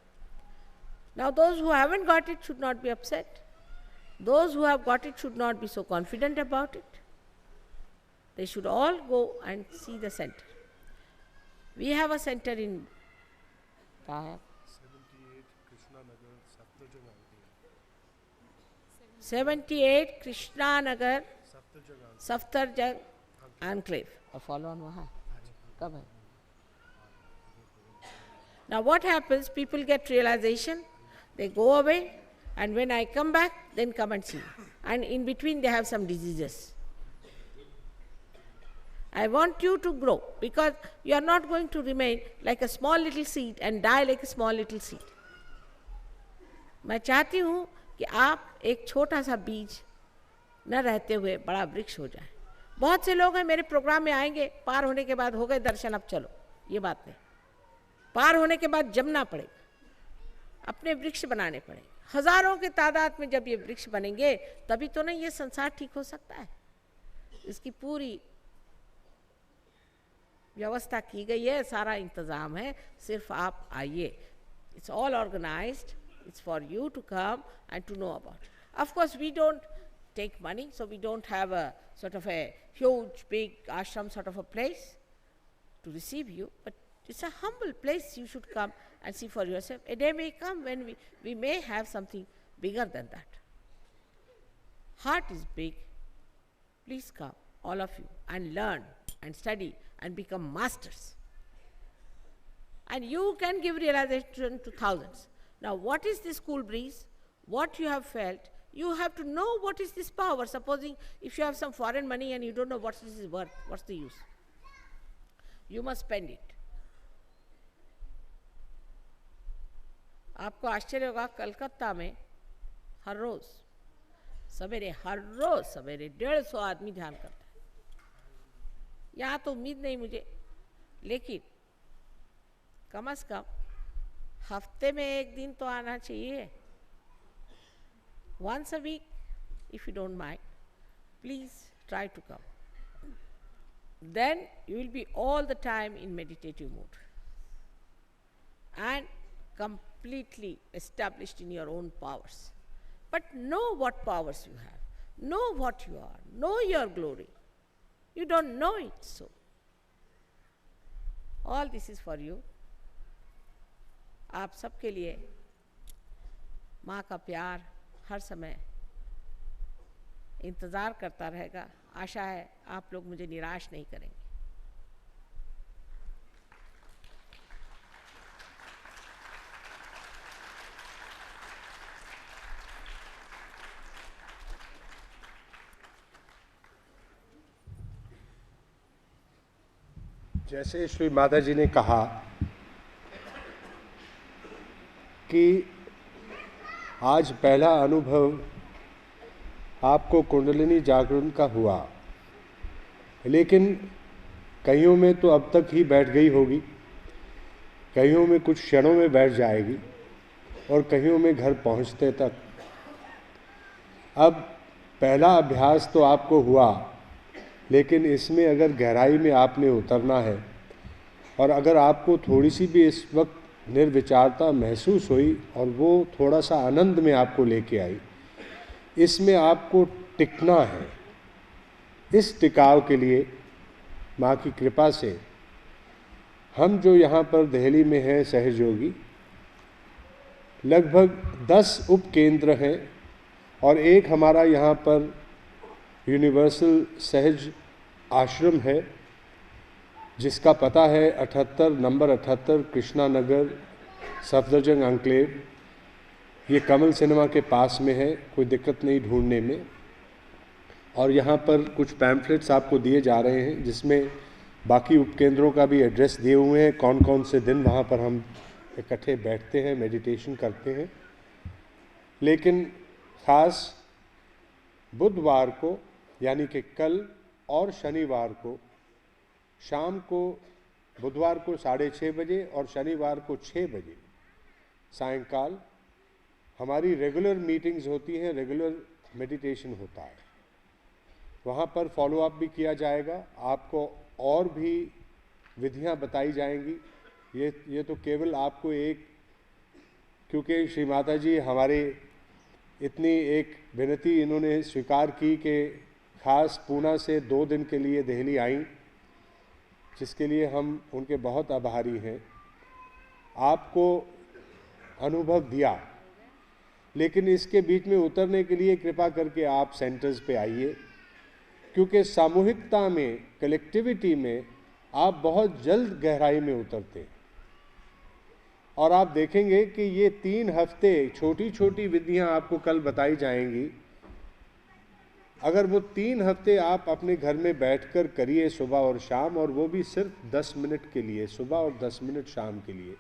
Now those who haven't got it should not be upset. Those who have got it should not be so confident about it. They should all go and see the center. We have a center in 78 Krishna Nagar Saftarjung Enclave. Or follow on वहाँ. कब है? Now what happens? People get realization, they go away, and when I come back, then come and see. And in between they have some diseases. I want you to grow, because you are not going to remain like a small little seed and die like a small little seed. मैं चाहती हूँ कि आप एक छोटा सा बीज न रहते हुए बड़ा वृक्ष हो जाए. बहुत से लोग हैं मेरे प्रोग्राम में आएंगे, पार होने के बाद हो गए दर्शन, अब चलो. ये बात नहीं. पार होने के बाद जमना पड़ेगा, अपने वृक्ष बनाने पड़ेंगे. हजारों के तादाद में जब ये वृक्ष बनेंगे तभी तो नहीं ये संसार ठीक हो सकता है. इसकी पूरी व्यवस्था की गई है, सारा इंतजाम है, सिर्फ आप आइए. It's all organised. It's for you to come and to know about. Of course, we don't take money, so we don't have a sort of a huge, big ashram sort of a place to receive you, but it's a humble place. You should come and see for yourself. A day may come when we may have something bigger than that. Heart is big. Please come, all of you, and learn and study and become masters. And you can give realization to thousands. Now, what is this cool breeze? What you have felt? You have to know what is this power. Supposing if you have some foreign money and you don't know what this is worth, what's the use? You must spend it. आपको आश्चर्य होगा, कलकत्ता में हर रोज सवेरे 150 आदमी ध्यान करता है। यहाँ तो उम्मीद नहीं मुझे, लेकिन कम से कम हफ्ते में एक दिन तो आना चाहिए। Once a week, if you don't mind, please try to come. Then you will be all the time in meditative mood and completely established in your own powers. But know what powers you have, know what you are, know your glory. You don't know it, so all this is for you. आप सबके लिए माँ का प्यार हर समय इंतज़ार करता रहेगा। आशा है आप लोग मुझे निराश नहीं करेंगे। जैसे श्री माता जी ने कहा कि आज पहला अनुभव आपको कुंडलिनी जागरण का हुआ, लेकिन कईयों में तो अब तक ही बैठ गई होगी, कईयों में कुछ क्षणों में बैठ जाएगी और कईयों में घर पहुंचते तक। अब पहला अभ्यास तो आपको हुआ, लेकिन इसमें अगर गहराई में आपने उतरना है और अगर आपको थोड़ी सी भी इस वक्त निर्विचारता महसूस हुई और वो थोड़ा सा आनंद में आपको लेके आई, इसमें आपको टिकना है। इस टिकाव के लिए माँ की कृपा से हम जो यहाँ पर दिल्ली में हैं सहजयोगी, लगभग 10 उपकेंद्र हैं और एक हमारा यहाँ पर यूनिवर्सल सहज आश्रम है जिसका पता है 78 नंबर 78 कृष्णा नगर सफदरजंग अंक्लेव। ये कमल सिनेमा के पास में है, कोई दिक्कत नहीं ढूंढने में। और यहाँ पर कुछ पैम्फलेट्स आपको दिए जा रहे हैं जिसमें बाकी उपकेंद्रों का भी एड्रेस दिए हुए हैं, कौन कौन से दिन वहाँ पर हम इकट्ठे बैठते हैं, मेडिटेशन करते हैं। लेकिन ख़ास बुधवार को यानी कि कल और शनिवार को शाम को, बुधवार को 6:30 बजे और शनिवार को 6 बजे सायंकाल हमारी रेगुलर मीटिंग्स होती हैं, रेगुलर मेडिटेशन होता है। वहाँ पर फॉलो अप भी किया जाएगा, आपको और भी विधियाँ बताई जाएंगी। ये तो केवल आपको एक, क्योंकि श्री माता जी हमारे इतनी एक विनती इन्होंने स्वीकार की कि खास पूना से 2 दिन के लिए दिल्ली आई, जिसके लिए हम उनके बहुत आभारी हैं। आपको अनुभव दिया, लेकिन इसके बीच में उतरने के लिए कृपा करके आप सेंटर्स पे आइए, क्योंकि सामूहिकता में, कलेक्टिविटी में आप बहुत जल्द गहराई में उतरते हैं। और आप देखेंगे कि ये 3 हफ्ते छोटी छोटी विधियां आपको कल बताई जाएंगी। अगर वो 3 हफ्ते आप अपने घर में बैठकर करिए सुबह और शाम, और वो भी सिर्फ 10 मिनट के लिए सुबह और 10 मिनट शाम के लिए,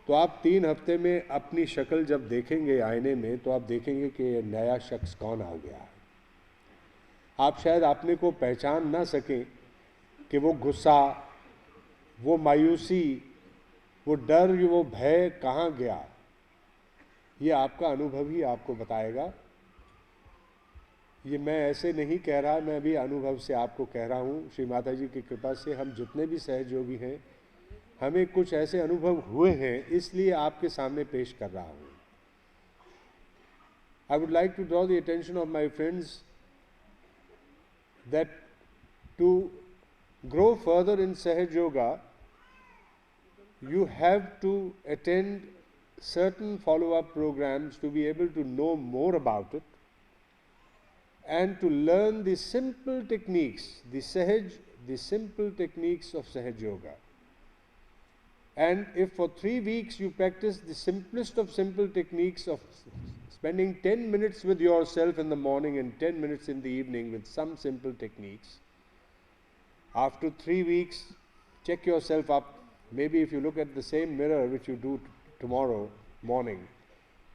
तो आप 3 हफ्ते में अपनी शक्ल जब देखेंगे आईने में तो आप देखेंगे कि ये नया शख्स कौन आ गया है। आप शायद अपने को पहचान ना सकें कि वो गुस्सा, वो मायूसी, वो डर, वो भय कहाँ गया। ये आपका अनुभव ही आपको बताएगा। ये मैं ऐसे नहीं कह रहा, मैं अभी अनुभव से आपको कह रहा हूँ। श्री माता जी की कृपा से हम जितने भी सहयोगी हैं, हमें कुछ ऐसे अनुभव हुए हैं, इसलिए आपके सामने पेश कर रहा हूँ। I would like to draw the attention of my friends that to grow further in Sahaj Yoga, you have to attend certain follow-up programs to be able to know more about it and to learn the simple techniques, the simple techniques of Sahaj Yoga. And if for 3 weeks you practice the simplest of simple techniques of spending 10 minutes with yourself in the morning and 10 minutes in the evening with some simple techniques, after 3 weeks, check yourself up. Maybe if you look at the same mirror which you do tomorrow morning,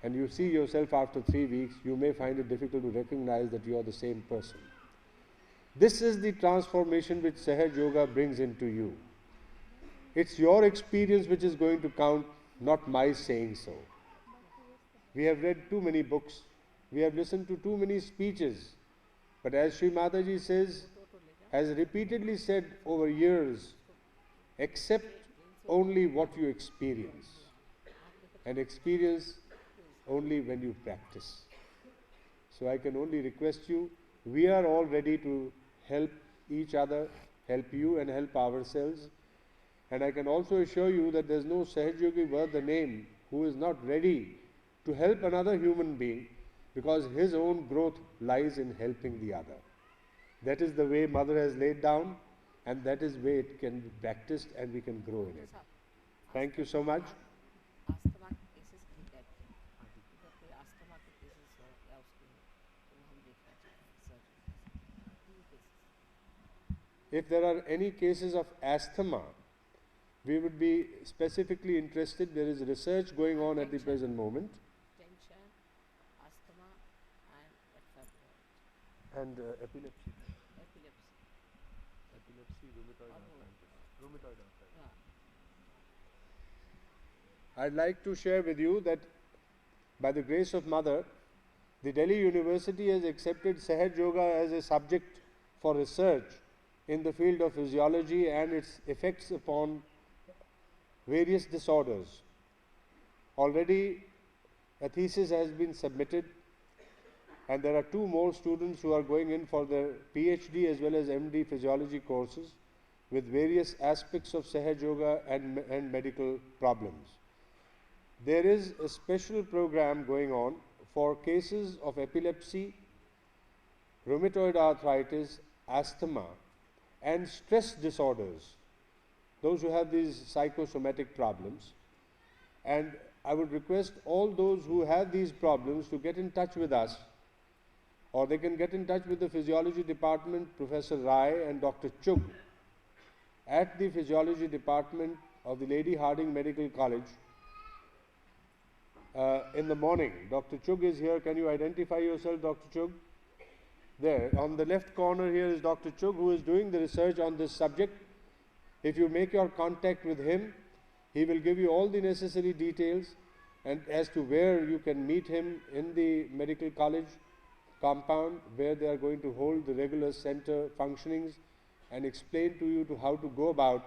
and you see yourself after 3 weeks, you may find it difficult to recognize that you are the same person. This is the transformation which Sahaj Yoga brings into you. It's your experience which is going to count, not my saying so. We have read too many books, we have listened to too many speeches, but as Sri Mataji says, has repeatedly said over years, accept only what you experience, and experience only when you practice. So I can only request you, we are all ready to help each other, help you and help ourselves. And I can also assure you that there is no Sahaj Yogi worth the name who is not ready to help another human being, because his own growth lies in helping the other. That is the way Mother has laid down, and that is the way it can be practiced and we can grow in it. Thank you so much. Asthma के cases नहीं करते इधर कोई asthma के cases हो या उसके तो हम देखना चाहते हैं sir If there are any cases of asthma, we would be specifically interested. There is research going on at the present moment. Tension asthma and And epilepsy. Epilepsy Epilepsy, rheumatoid arthritis. Rheumatoid arthritis. हाँ I'd like to share with you that by the grace of Mother, the Delhi University has accepted Sahaj Yoga as a subject for research in the field of physiology and its effects upon various disorders. Already a thesis has been submitted, and there are 2 more students who are going in for their PhD as well as MD physiology courses with various aspects of Sahaj Yoga and medical problems. There is a special program going on for cases of epilepsy, rheumatoid arthritis, asthma, and stress disorders, those who have these psychosomatic problems. And I would request all those who have these problems to get in touch with us, or they can get in touch with the physiology department, Professor Rai and Dr. Chugh at the physiology department of the Lady Hardinge Medical College in the morning. Dr. Chugh is here. Can you identify yourself, Dr. Chugh? There, on the left corner here is Dr. Chugh, who is doing the research on this subject. If you make your contact with him, he will give you all the necessary details and as to where you can meet him in the medical college compound, where they are going to hold the regular center functionings, and explain to you to how to go about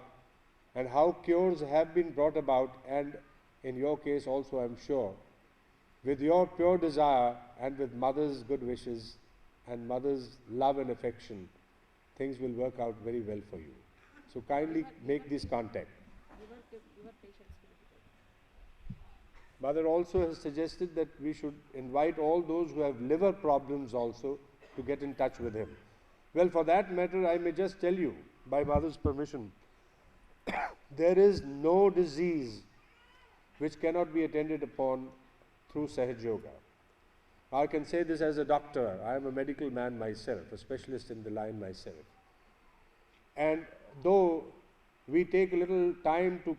and how cures have been brought about, and in your case also, I'm sure, with your pure desire and with Mother's good wishes and Mother's love and affection, things will work out very well for you. So kindly make this contact. liver patients के लिए Mother also has suggested that we should invite all those who have liver problems also to get in touch with him. Well, for that matter, I may just tell you, by Mother's permission, there is no disease which cannot be attended upon through Sahaj Yoga. I can say this as a doctor. I am a medical man myself, a specialist in the line myself. And though we take a little time to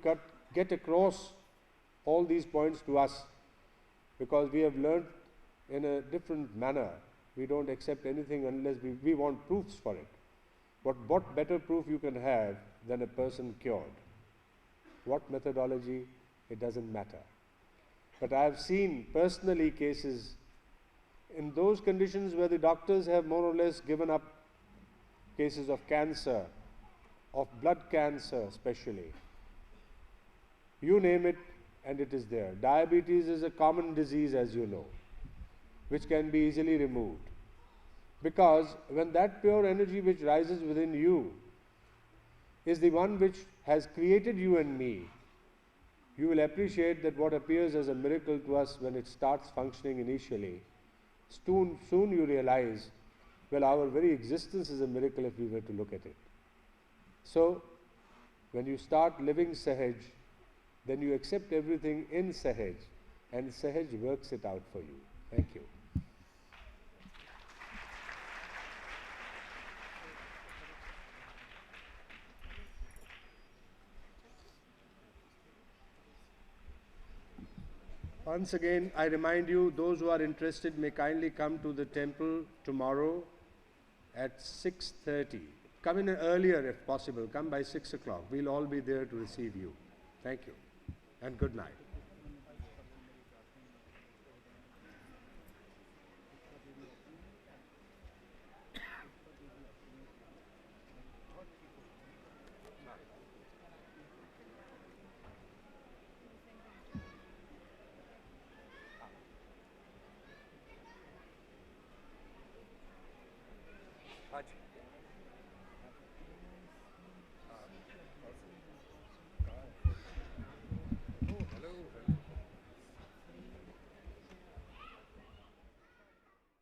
get across all these points to us, because we have learned in a different manner, we don't accept anything unless we want proofs for it. But what better proof you can have than a person cured? What methodology? It doesn't matter. But I have seen personally cases in those conditions where the doctors have more or less given up, cases of cancer, of blood cancer especially. You name it and it is there. Diabetes is a common disease, as you know, which can be easily removed. Because when that pure energy which rises within you is the one which has created you and me, you will appreciate that what appears as a miracle to us when it starts functioning initially, soon you realize, well, our very existence is a miracle if we were to look at it. So, when you start living Sahaj, then you accept everything in Sahaj, and Sahaj works it out for you. Thank you. Once again, I remind you, those who are interested may kindly come to the temple tomorrow at 6:30. Come in earlier if possible. Come by 6 o'clock. We'll all be there to receive you. Thank you and good night.